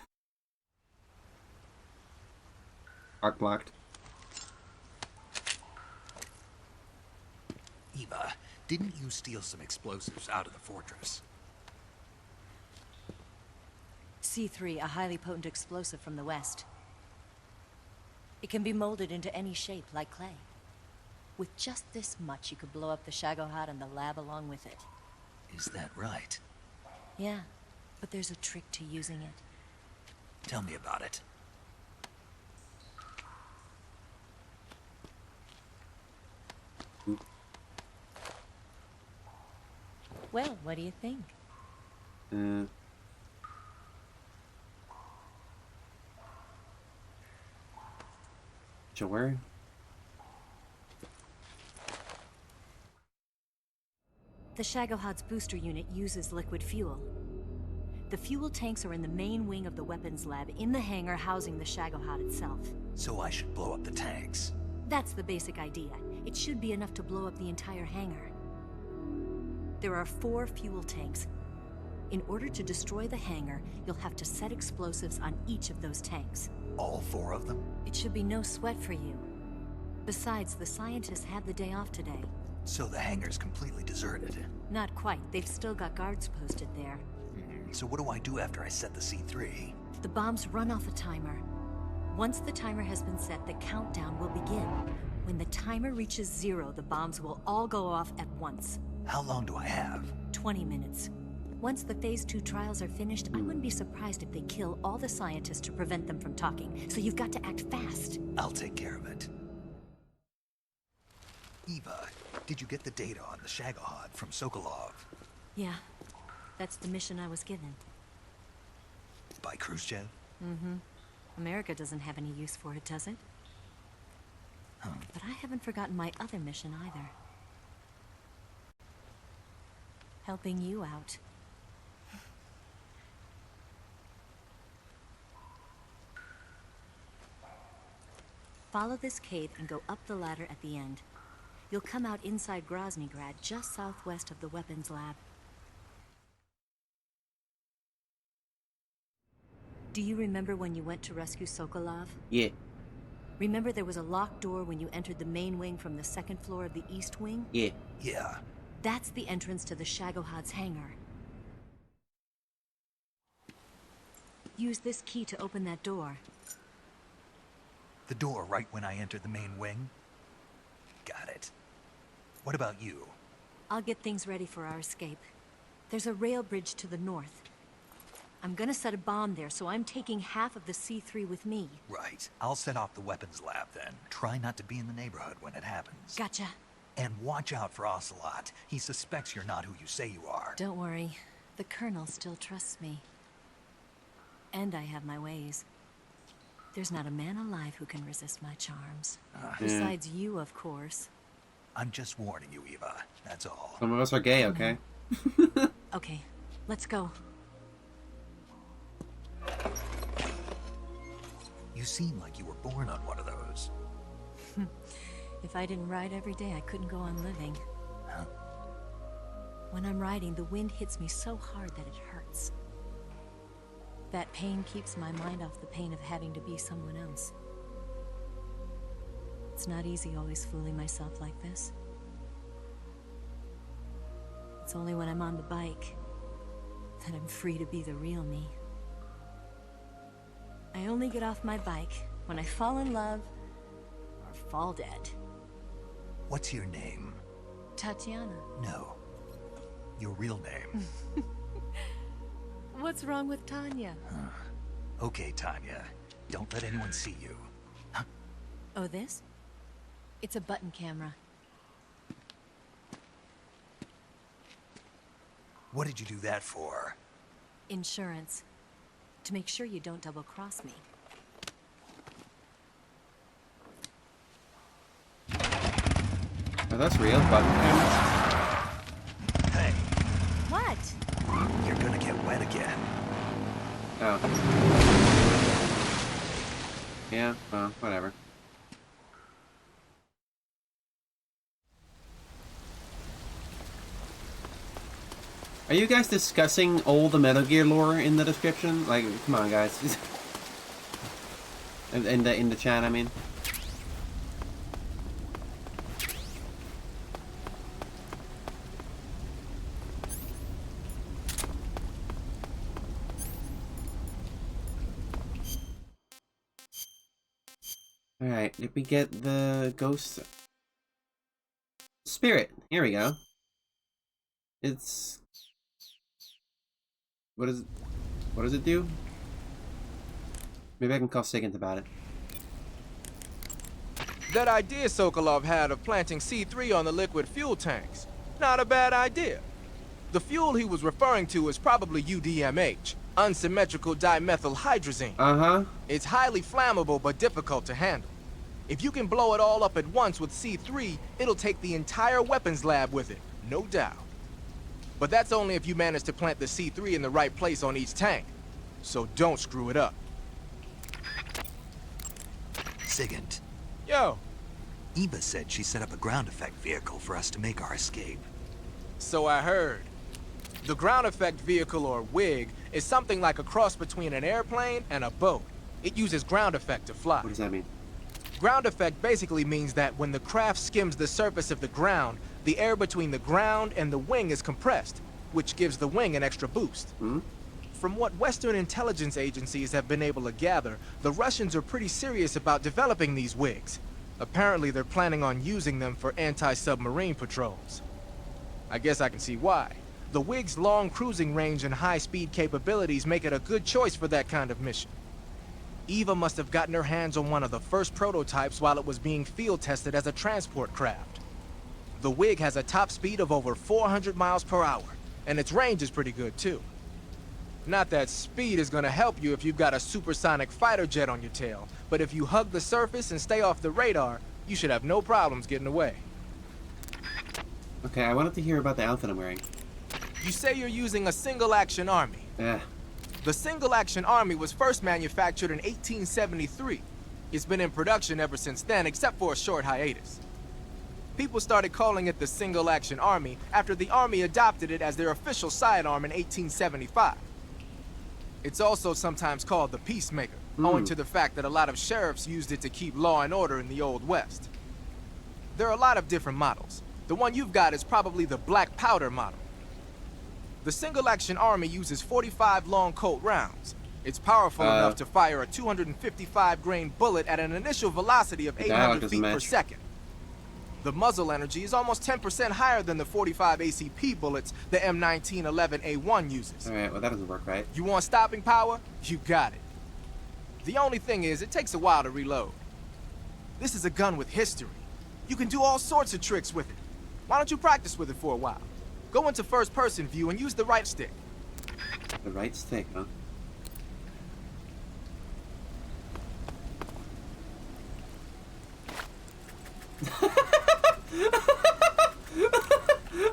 Arc blocked. Eva, didn't you steal some explosives out of the fortress? C3, a highly potent explosive from the west. It can be molded into any shape, like clay. With just this much, you could blow up the Shagohod and the lab along with it. Is that right? Yeah, but there's a trick to using it. Tell me about it. Well, what do you think? Sure. The Shagohod's booster unit uses liquid fuel. The fuel tanks are in the main wing of the weapons lab in the hangar housing the Shagohod itself. So I should blow up the tanks. That's the basic idea. It should be enough to blow up the entire hangar. There are 4 fuel tanks. In order to destroy the hangar, you'll have to set explosives on each of those tanks. All 4 of them? It should be no sweat for you. Besides, the scientists had the day off today. So the hangar's completely deserted. Not quite. They've still got guards posted there. So what do I do after I set the C3? The bombs run off a timer. Once the timer has been set, the countdown will begin. When the timer reaches 0, the bombs will all go off at once. How long do I have? 20 minutes. Once the Phase 2 trials are finished, I wouldn't be surprised if they kill all the scientists to prevent them from talking. So you've got to act fast. I'll take care of it. Eva, did you get the data on the Shagohod from Sokolov? Yeah, that's the mission I was given. By Khrushchev? Mm-hmm. America doesn't have any use for it, does it? Huh. But I haven't forgotten my other mission either. Helping you out. Follow this cave and go up the ladder at the end. You'll come out inside Groznygrad, just southwest of the weapons lab. Do you remember when you went to rescue Sokolov? Yeah. Remember there was a locked door when you entered the main wing from the second floor of the east wing? Yeah. Yeah. That's the entrance to the Shagohod's hangar. Use this key to open that door. The door right when I entered the main wing? Got it. What about you? I'll get things ready for our escape. There's a rail bridge to the north. I'm gonna set a bomb there, so I'm taking half of the C3 with me. Right. I'll set off the weapons lab then. Try not to be in the neighborhood when it happens. Gotcha. And watch out for Ocelot. He suspects you're not who you say you are. Don't worry. The Colonel still trusts me. And I have my ways. There's not a man alive who can resist my charms. Besides you, of course. I'm just warning you, Eva. That's all. Some of us are gay, okay? Okay, let's go. You seem like you were born on one of those. If I didn't ride every day, I couldn't go on living. Huh? When I'm riding, the wind hits me so hard that it hurts. That pain keeps my mind off the pain of having to be someone else. It's not easy always fooling myself like this. It's only when I'm on the bike that I'm free to be the real me. I only get off my bike when I fall in love or fall dead. What's your name? Tatiana. No. Your real name. What's wrong with Tanya? Okay, Tanya. Don't let anyone see you. Oh, this? It's a button camera. What did you do that for? Insurance. To make sure you don't double-cross me. Oh, that's real button cameras. Hey. What? You're gonna get wet again. Oh. Yeah, well, whatever. Are you guys discussing all the Metal Gear lore in the description? Like, come on, guys. in the chat, I mean. Alright, did we get the ghost spirit? Here we go. It's... What does it do? Maybe I can call Sigint about it. That idea Sokolov had of planting C3 on the liquid fuel tanks. Not a bad idea. The fuel he was referring to is probably UDMH, unsymmetrical dimethylhydrazine. Uh-huh. It's highly flammable but difficult to handle. If you can blow it all up at once with C3, it'll take the entire weapons lab with it, no doubt. But that's only if you manage to plant the C3 in the right place on each tank. So don't screw it up. Sigint. Yo. Eva said she set up a ground effect vehicle for us to make our escape. So I heard. The ground effect vehicle, or WIG, is something like a cross between an airplane and a boat. It uses ground effect to fly. What does that mean? Ground effect basically means that when the craft skims the surface of the ground, the air between the ground and the wing is compressed, which gives the wing an extra boost. Hmm? From what Western intelligence agencies have been able to gather, the Russians are pretty serious about developing these WIGs. Apparently they're planning on using them for anti-submarine patrols. I guess I can see why. The WIG's long cruising range and high-speed capabilities make it a good choice for that kind of mission. Eva must have gotten her hands on one of the first prototypes while it was being field tested as a transport craft. The WIG has a top speed of over 400 miles per hour, and its range is pretty good too. Not that speed is gonna help you if you've got a supersonic fighter jet on your tail, but if you hug the surface and stay off the radar, you should have no problems getting away. Okay, I wanted to hear about the outfit I'm wearing. You say you're using a single-action army. Yeah. The single-action army was first manufactured in 1873. It's been in production ever since then, except for a short hiatus. People started calling it the single-action army after the army adopted it as their official sidearm in 1875. It's also sometimes called the Peacemaker, owing to the fact that a lot of sheriffs used it to keep law and order in the Old West. There are a lot of different models. The one you've got is probably the black powder model. The single-action army uses 45 long Colt rounds. It's powerful enough to fire a 255-grain bullet at an initial velocity of 800 feet per second. The muzzle energy is almost 10% higher than the 45 ACP bullets the M1911A1 uses. Alright, well that doesn't work right. You want stopping power? You got it. The only thing is, it takes a while to reload. This is a gun with history. You can do all sorts of tricks with it. Why don't you practice with it for a while? Go into first-person view and use the right stick. The right stick, huh?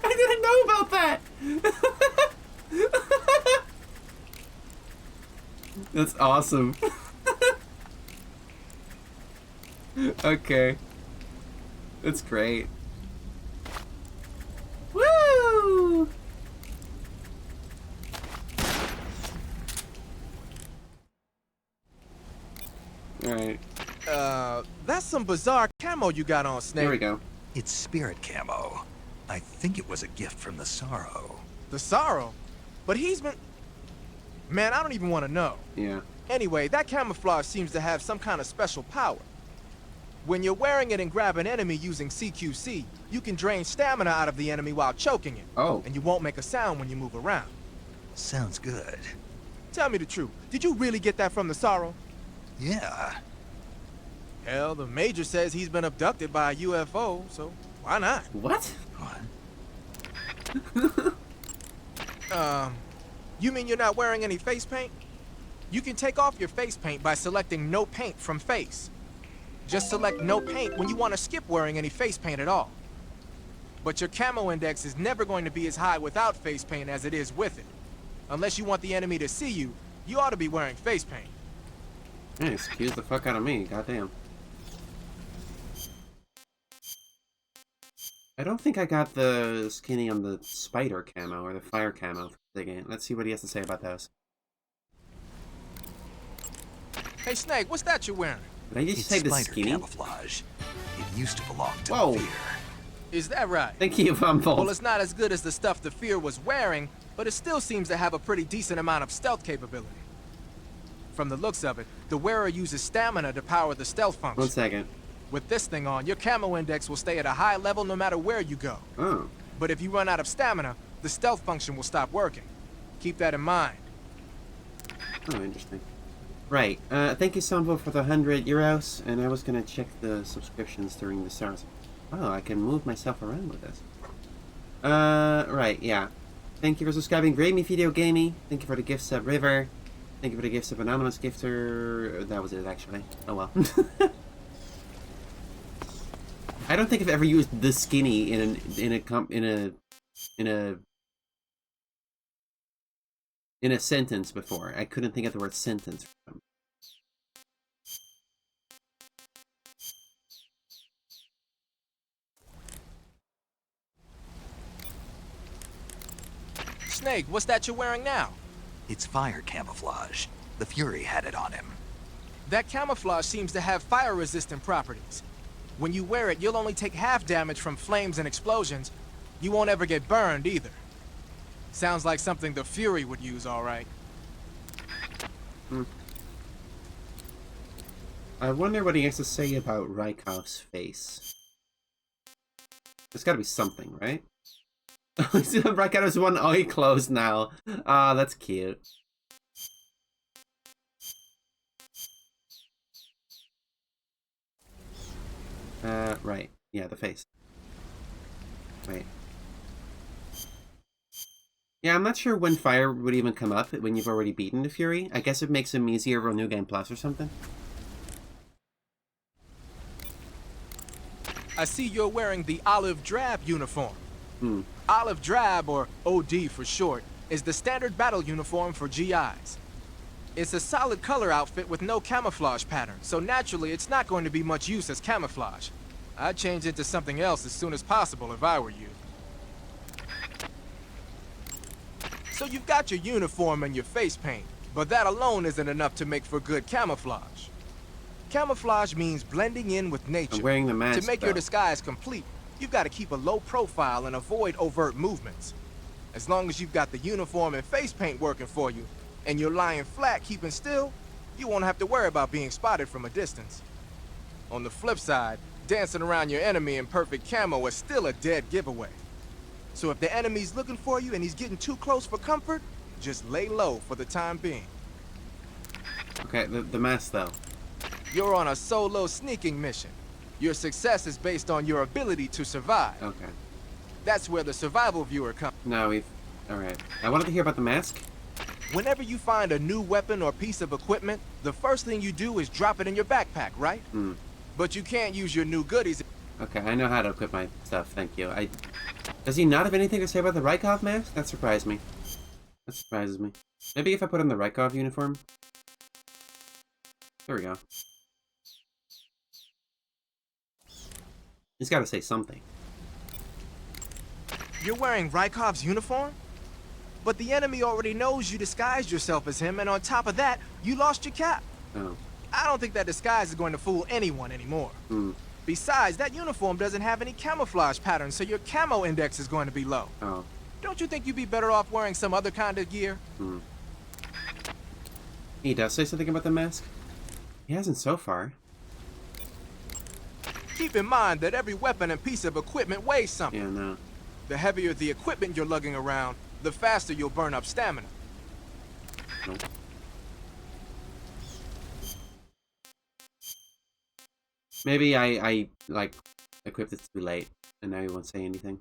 I didn't know about that! That's awesome. Okay. That's great. Woo! Alright. That's some bizarre camo you got on, Snake. There we go. It's spirit camo. I think it was a gift from the Sorrow. The Sorrow? But he's been... Man, I don't even want to know. Yeah. Anyway, that camouflage seems to have some kind of special power. When you're wearing it and grab an enemy using CQC, you can drain stamina out of the enemy while choking it. Oh. And you won't make a sound when you move around. Sounds good. Tell me the truth. Did you really get that from the Sorrow? Yeah. Hell, the Major says he's been abducted by a UFO, so why not? What? You mean you're not wearing any face paint? You can take off your face paint by selecting no paint from face. Just select no paint when you want to skip wearing any face paint at all. But your camo index is never going to be as high without face paint as it is with it. Unless you want the enemy to see you, you ought to be wearing face paint. Hey, excuse the fuck out of me, goddamn. I don't think I got the skinny on the spider camo or the fire camo for the game. Let's see what he has to say about those. Hey Snake, what's that you're wearing? Did I just say the skinny? Camouflage. It used to belong to Whoa. Fear. Is that right? Thank you, Bumble. Well, it's not as good as the stuff the Fear was wearing, but it still seems to have a pretty decent amount of stealth capability. From the looks of it, the wearer uses stamina to power the stealth function. 1 second. With this thing on, your camo index will stay at a high level no matter where you go. Oh. But if you run out of stamina, the stealth function will stop working. Keep that in mind. Oh, interesting. Right. Thank you, Sambo, for the 100 euros. And I was gonna check the subscriptions during the stars. Oh, I can move myself around with this. Right, yeah. Thank you for subscribing, Grammy Video Gamey. Thank you for the gift sub, River. Thank you for the gift sub, Anonymous Gifter. That was it, actually. Oh well. I don't think I've ever used the skinny in a sentence before. I couldn't think of the word sentence for them. Snake, what's that you're wearing now? It's fire camouflage. The Fury had it on him. That camouflage seems to have fire-resistant properties. When you wear it, you'll only take half damage from flames and explosions. You won't ever get burned, either. Sounds like something the Fury would use, all right. I wonder what he has to say about Raikov's face. There's gotta be something, right? Raikkow has one eye closed now. Ah, that's cute. Right. Yeah, the face. Wait. Yeah, I'm not sure when fire would even come up when you've already beaten the Fury. I guess it makes him easier on New Game Plus or something. I see you're wearing the olive drab uniform. Olive drab, or OD for short, is the standard battle uniform for GIs. It's a solid color outfit with no camouflage pattern, so naturally it's not going to be much use as camouflage. I'd change it to something else as soon as possible if I were you. So you've got your uniform and your face paint, But that alone isn't enough to make for good camouflage. Camouflage means blending in with nature. I'm wearing the mask, To make though. your disguise complete, you've got to keep a low profile and avoid overt movements. As long as you've got the uniform and face paint working for you, and you're lying flat keeping still, you won't have to worry about being spotted from a distance. On the flip side, dancing around your enemy in perfect camo is still a dead giveaway. So if the enemy's looking for you and he's getting too close for comfort, just lay low for the time being. Okay, the mask though. You're on a solo sneaking mission. Your success is based on your ability to survive. Okay. That's where the survival viewer comes. No, we've... Alright. I wanted to hear about the mask. Whenever you find a new weapon or piece of equipment, the first thing you do is drop it in your backpack, right? Hmm. But you can't use your new goodies. Okay, I know how to equip my stuff, thank you. Does he not have anything to say about the Rykov mask? That surprised me. That surprises me. Maybe if I put on the Rykov uniform? There we go. He's gotta say something. You're wearing Rykov's uniform? But the enemy already knows you disguised yourself as him, and on top of that, you lost your cap. Oh. I don't think that disguise is going to fool anyone anymore. Hmm. Besides, that uniform doesn't have any camouflage patterns, so your camo index is going to be low. Oh. Don't you think you'd be better off wearing some other kind of gear? Hmm. He does say something about the mask? He hasn't so far. Keep in mind that every weapon and piece of equipment weighs something. Yeah, no. The heavier the equipment you're lugging around, the faster you'll burn up stamina. Nope. Maybe I like, equipped it too late, and now he won't say anything.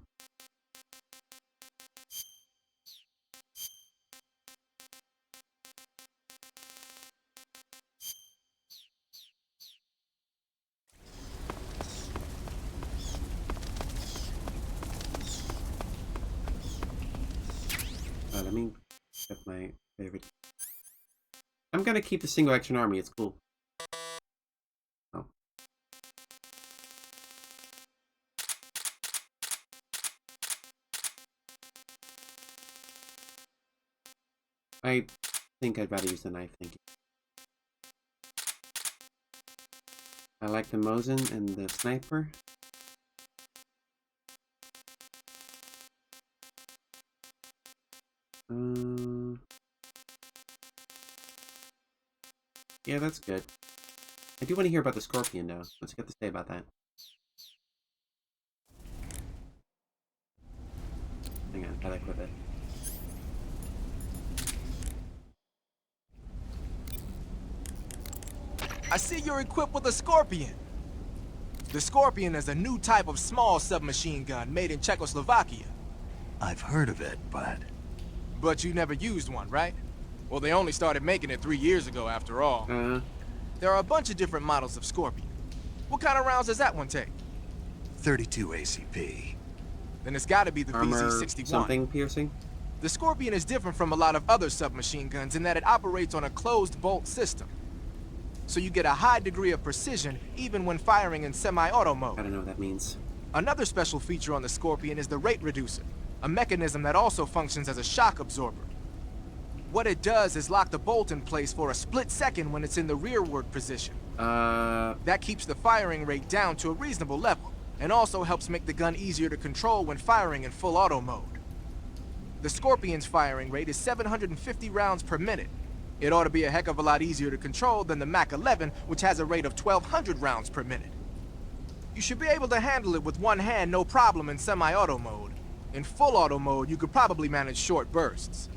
Let me get my favorite. I'm gonna keep the single action army, it's cool. Oh. I think I'd rather use the knife, thank you. I like the Mosin and the sniper. Yeah, that's good. I do want to hear about the Scorpion, though. What's got to say about that? Hang on, gotta equip it. I see you're equipped with a Scorpion. The Scorpion is a new type of small submachine gun made in Czechoslovakia. I've heard of it, but... But you never used one, right? Well, they only started making it 3 years ago, after all. There are a bunch of different models of Scorpion. What kind of rounds does that one take? 32 ACP. Then it's gotta be the Armor VZ-61. something piercing? The Scorpion is different from a lot of other submachine guns in that it operates on a closed bolt system. So you get a high degree of precision even when firing in semi-auto mode. I don't know what that means. Another special feature on the Scorpion is the rate reducer, a mechanism that also functions as a shock absorber. What it does is lock the bolt in place for a split second when it's in the rearward position. That keeps the firing rate down to a reasonable level, and also helps make the gun easier to control when firing in full auto mode. The Scorpion's firing rate is 750 rounds per minute. It ought to be a heck of a lot easier to control than the Mach 11, which has a rate of 1,200 rounds per minute. You should be able to handle it with one hand no problem in semi-auto mode. In full auto mode, you could probably manage short bursts.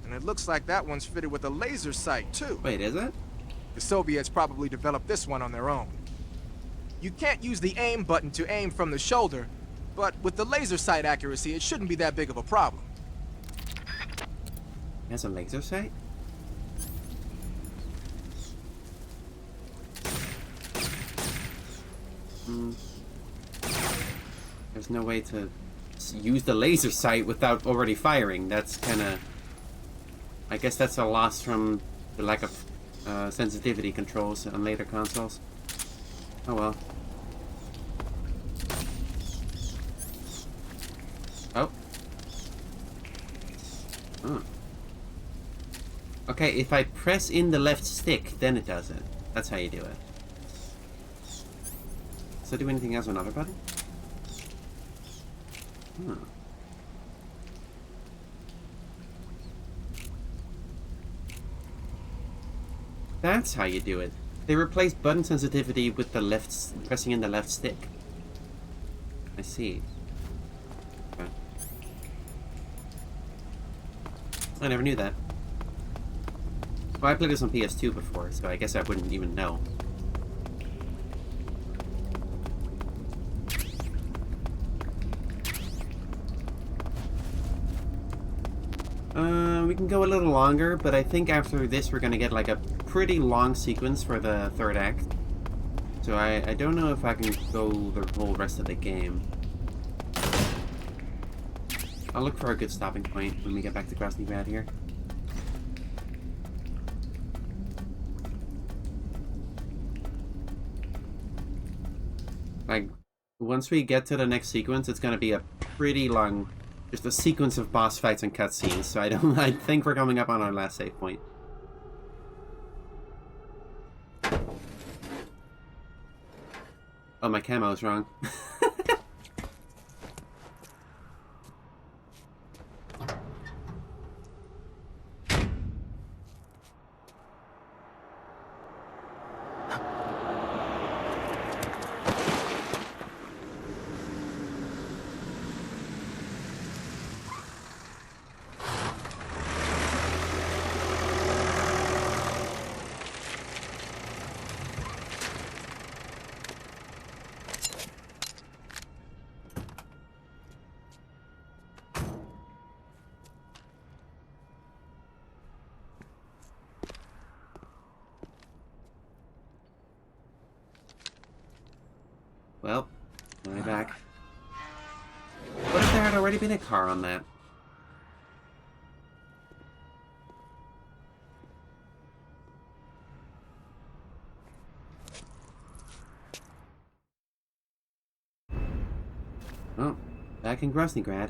And it looks like that one's fitted with a laser sight, too. Wait, is it? The Soviets probably developed this one on their own. You can't use the aim button to aim from the shoulder, but with the laser sight accuracy, it shouldn't be that big of a problem. It has a laser sight? There's no way to use the laser sight without already firing. That's kind of... I guess that's a loss from the lack of sensitivity controls on later consoles. Oh well. Oh. Oh. Okay, if I press in the left stick, then it does it. That's how you do it. Does it do anything else on another button? Hmm. That's how you do it. They replaced button sensitivity with the pressing in the left stick. I see. Okay. I never knew that. Well, I played this on PS2 before, so I guess I wouldn't even know. We can go a little longer, but I think after this we're gonna get like a pretty long sequence for the third act. So I don't know if I can go the whole rest of the game. I'll look for a good stopping point when we get back to Krasny Grad here. Like, once we get to the next sequence, it's gonna be a pretty long, just a sequence of boss fights and cutscenes, so I think we're coming up on our last save point. Oh, my camo is wrong. Well, am I back? What if there had already been a car on that? Oh, back in Grosnygrad.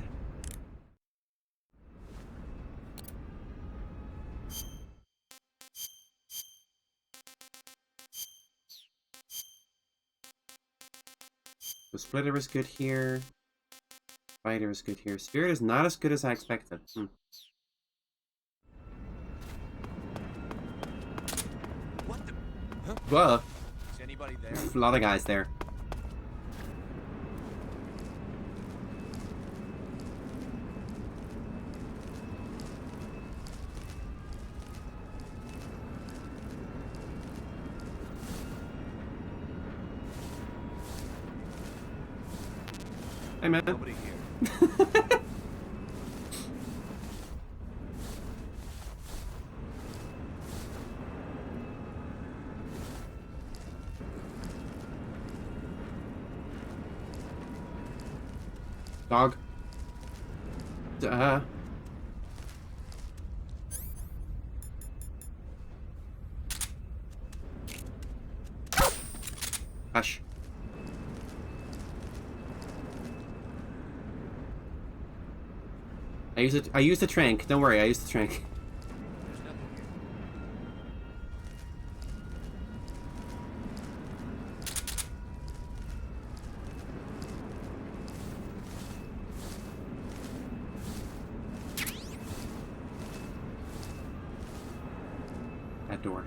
So Splitter is good here. Spider is good here. Spirit is not as good as I expected. What the? Huh? Whoa. Is anybody there? A lot of guys there. Hey man. Nobody here. Dog. Hush. I used the trank. Don't worry, I used the trank. That door.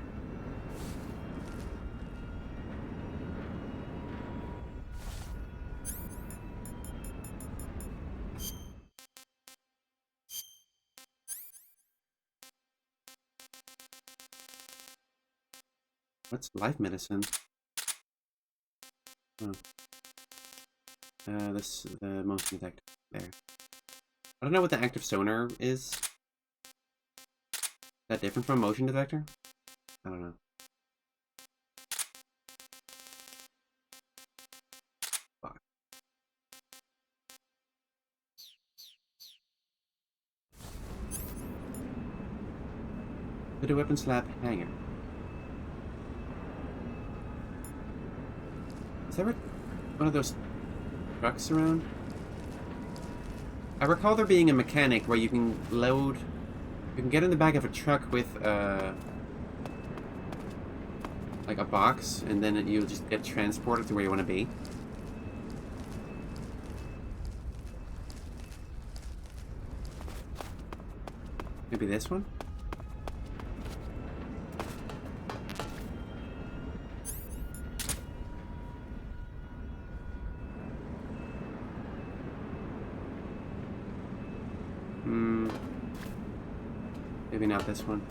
What's life medicine? Oh. The motion detector. There. I don't know what the active sonar is. Is that different from a motion detector? I don't know. Fuck. Put a weapon slab hanger. Is there one of those trucks around? I recall there being a mechanic where you can load You can get in the back of a truck with like a box, and then you'll just get transported to where you want to be. Maybe this one? Maybe not this one.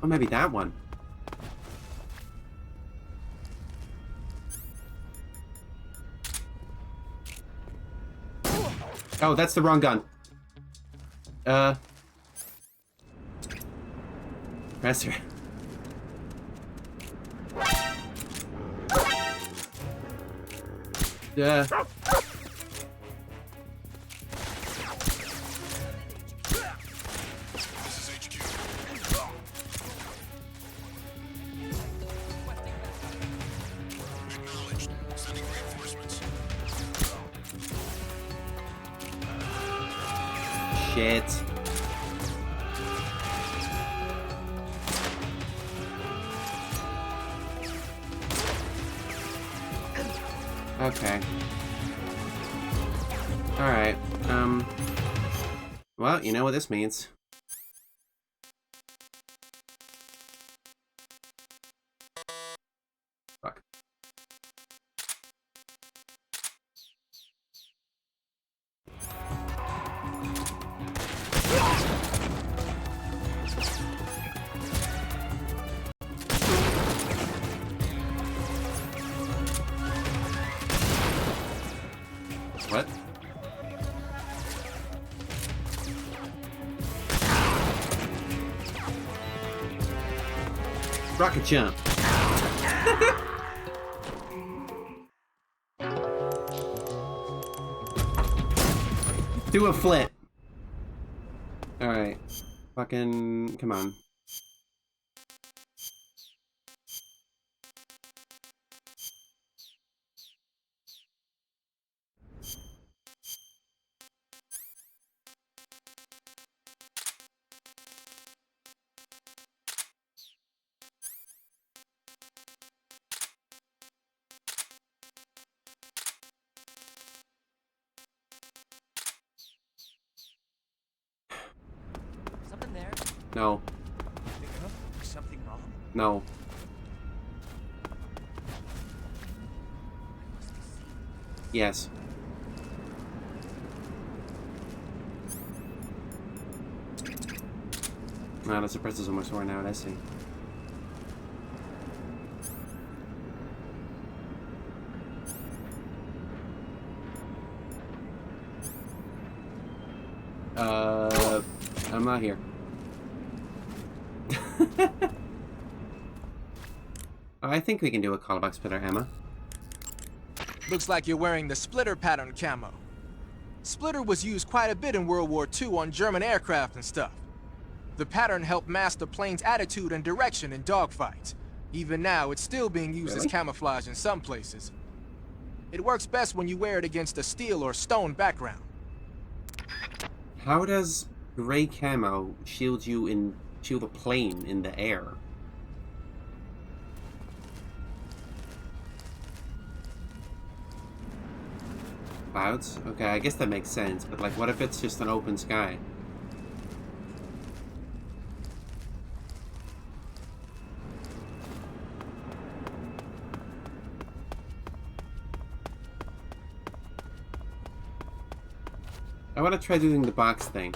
Or maybe that one. Oh, that's the wrong gun. Presser. Yeah. Shit. Okay. Alright, well, you know what this means. Fuck. What? Rocket jump. Do a flip. Alright. Fucking... come on. Something there? No. Something wrong? No. Yes. Wow, the suppressor's almost worn out, I see. I'm not here. I think we can do a callback splitter, Emma. Looks like you're wearing the splitter pattern camo. Splitter was used quite a bit in World War II on German aircraft and stuff. The pattern helped mask the plane's attitude and direction in dogfights. Even now, it's still being used as camouflage in some places. It works best when you wear it against a steel or stone background. How does gray camo shield a plane in the air? Clouds? Okay, I guess that makes sense, but like, what if it's just an open sky? I want to try doing the box thing.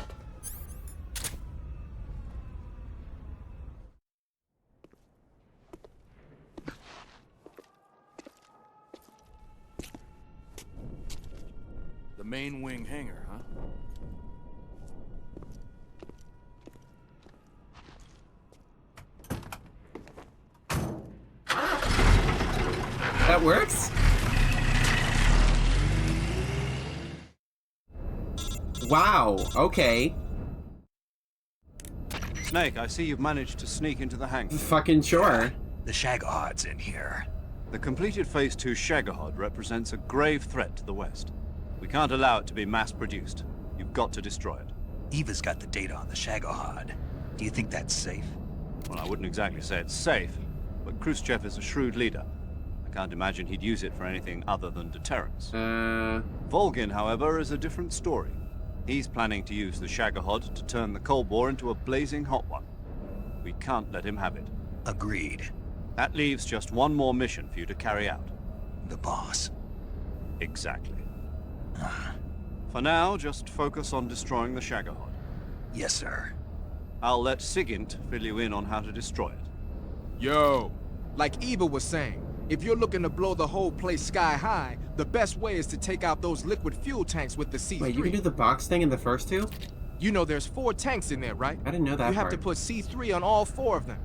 The main wing hangar, huh? That works? Wow, okay. Snake, I see you've managed to sneak into the hangar. Fucking sure. The Shagohod's in here. The completed Phase 2 Shagohod represents a grave threat to the West. We can't allow it to be mass-produced. You've got to destroy it. Eva's got the data on the Shagohod. Do you think that's safe? Well, I wouldn't exactly say it's safe, but Khrushchev is a shrewd leader. I can't imagine he'd use it for anything other than deterrence. Volgin, however, is a different story. He's planning to use the Shagohod to turn the Cold War into a blazing hot one. We can't let him have it. Agreed. That leaves just one more mission for you to carry out. The boss. Exactly. For now, just focus on destroying the Shagohod. Yes, sir. I'll let Sigint fill you in on how to destroy it. Yo, like Eva was saying, if you're looking to blow the whole place sky high, the best way is to take out those liquid fuel tanks with the C3. Wait, you can do the box thing in the first two? You know there's 4 tanks in there, right? I didn't know that You have part. to put C3 on all 4 of them.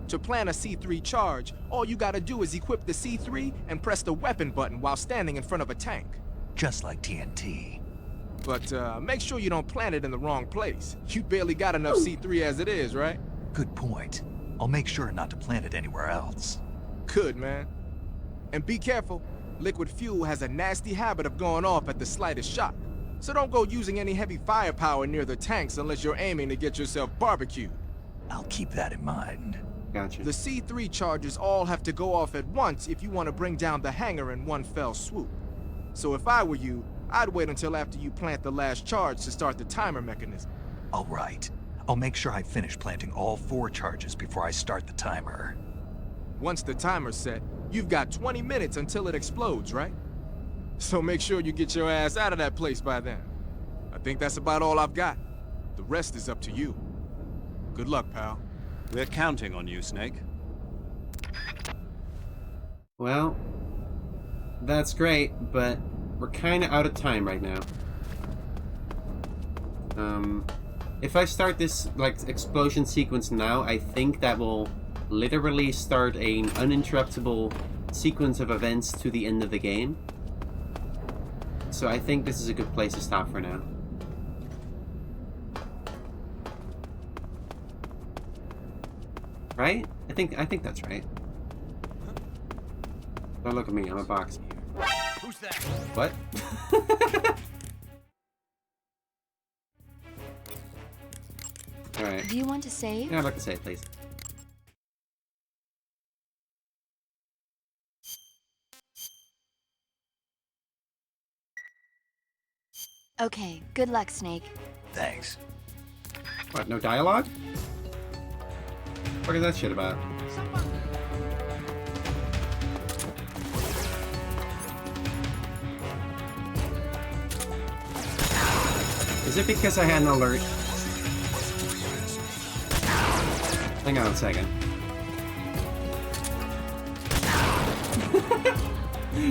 To plant a C3 charge, all you gotta do is equip the C3 and press the weapon button while standing in front of a tank. Just like TNT. But make sure you don't plant it in the wrong place. You barely got enough C3 as it is, right? Good point. I'll make sure not to plant it anywhere else. Good, man. And be careful. Liquid fuel has a nasty habit of going off at the slightest shock. So don't go using any heavy firepower near the tanks unless you're aiming to get yourself barbecued. I'll keep that in mind. Gotcha. The C3 charges all have to go off at once if you want to bring down the hangar in one fell swoop. So if I were you, I'd wait until after you plant the last charge to start the timer mechanism. All right. I'll make sure I finish planting all 4 charges before I start the timer. Once the timer's set, you've got 20 minutes until it explodes, right? So make sure you get your ass out of that place by then. I think that's about all I've got. The rest is up to you. Good luck, pal. We're counting on you, Snake. Well, that's great, but we're kind of out of time right now. If I start this like explosion sequence now, I think that will literally start an uninterruptible sequence of events to the end of the game. So I think this is a good place to stop for now. Right? I think that's right. Don't look at me, I'm a box. Who's that? What? Alright. Do you want to save? Yeah, I'd like to save, please. Okay, good luck, Snake. Thanks. What, no dialogue? What is that shit about? Is it because I had an alert? Hang on a second.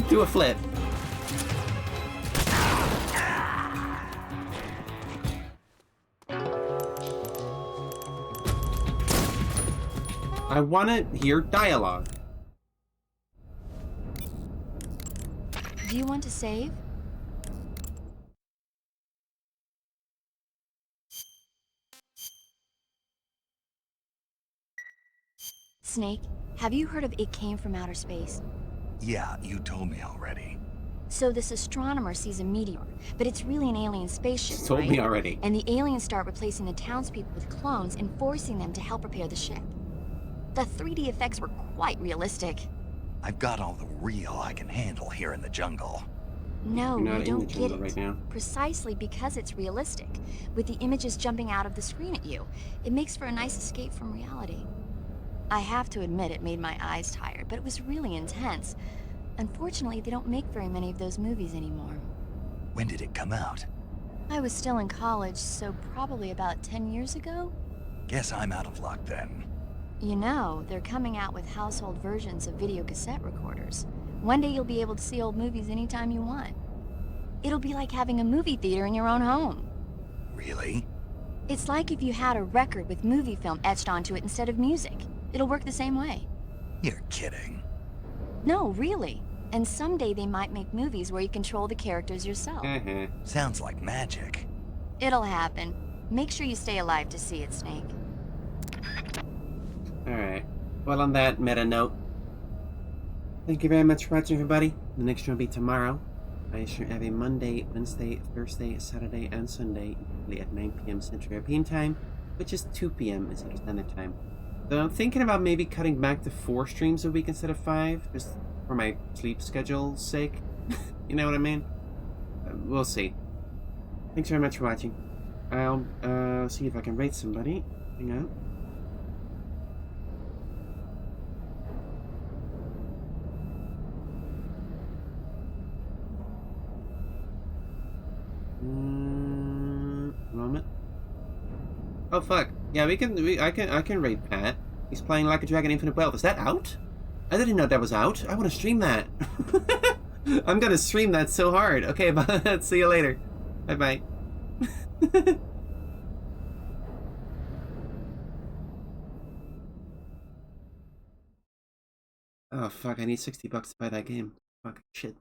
Do a flip. I want to hear dialogue. Do you want to save? Snake, have you heard of It Came from Outer Space? Yeah, you told me already. So this astronomer sees a meteor, but it's really an alien spaceship, You told me already. And the aliens start replacing the townspeople with clones and forcing them to help repair the ship. The 3D effects were quite realistic. I've got all the real I can handle here in the jungle. No, You're not you in don't the get jungle it. right now. Precisely because it's realistic, with the images jumping out of the screen at you. It makes for a nice escape from reality. I have to admit it made my eyes tired, but it was really intense. Unfortunately, they don't make very many of those movies anymore. When did it come out? I was still in college, so probably about 10 years ago? Guess I'm out of luck then. You know, they're coming out with household versions of video cassette recorders. One day you'll be able to see old movies anytime you want. It'll be like having a movie theater in your own home. Really? It's like if you had a record with movie film etched onto it instead of music. It'll work the same way. You're kidding. No, really. And someday they might make movies where you control the characters yourself. Sounds like magic. It'll happen. Make sure you stay alive to see it, Snake. Alright. Well, on that meta note, thank you very much for watching, everybody. The next one will be tomorrow. I should have a Monday, Wednesday, Thursday, Saturday, and Sunday, usually at 9 p.m. Central European Time. which is 2 p.m. is our standard time. So I'm thinking about maybe cutting back to 4 streams a week instead of 5, just for my sleep schedule's sake. You know what I mean? We'll see. Thanks very much for watching. I'll see if I can rate somebody. Hang on. Moment. Oh fuck! Yeah, I can rate Pat. He's playing Like a Dragon Infinite Wealth. Is that out? I didn't know that was out. I want to stream that. I'm gonna stream that so hard. Okay, bye. See you later. Bye bye. Oh fuck! I need $60 to buy that game. Fuck shit.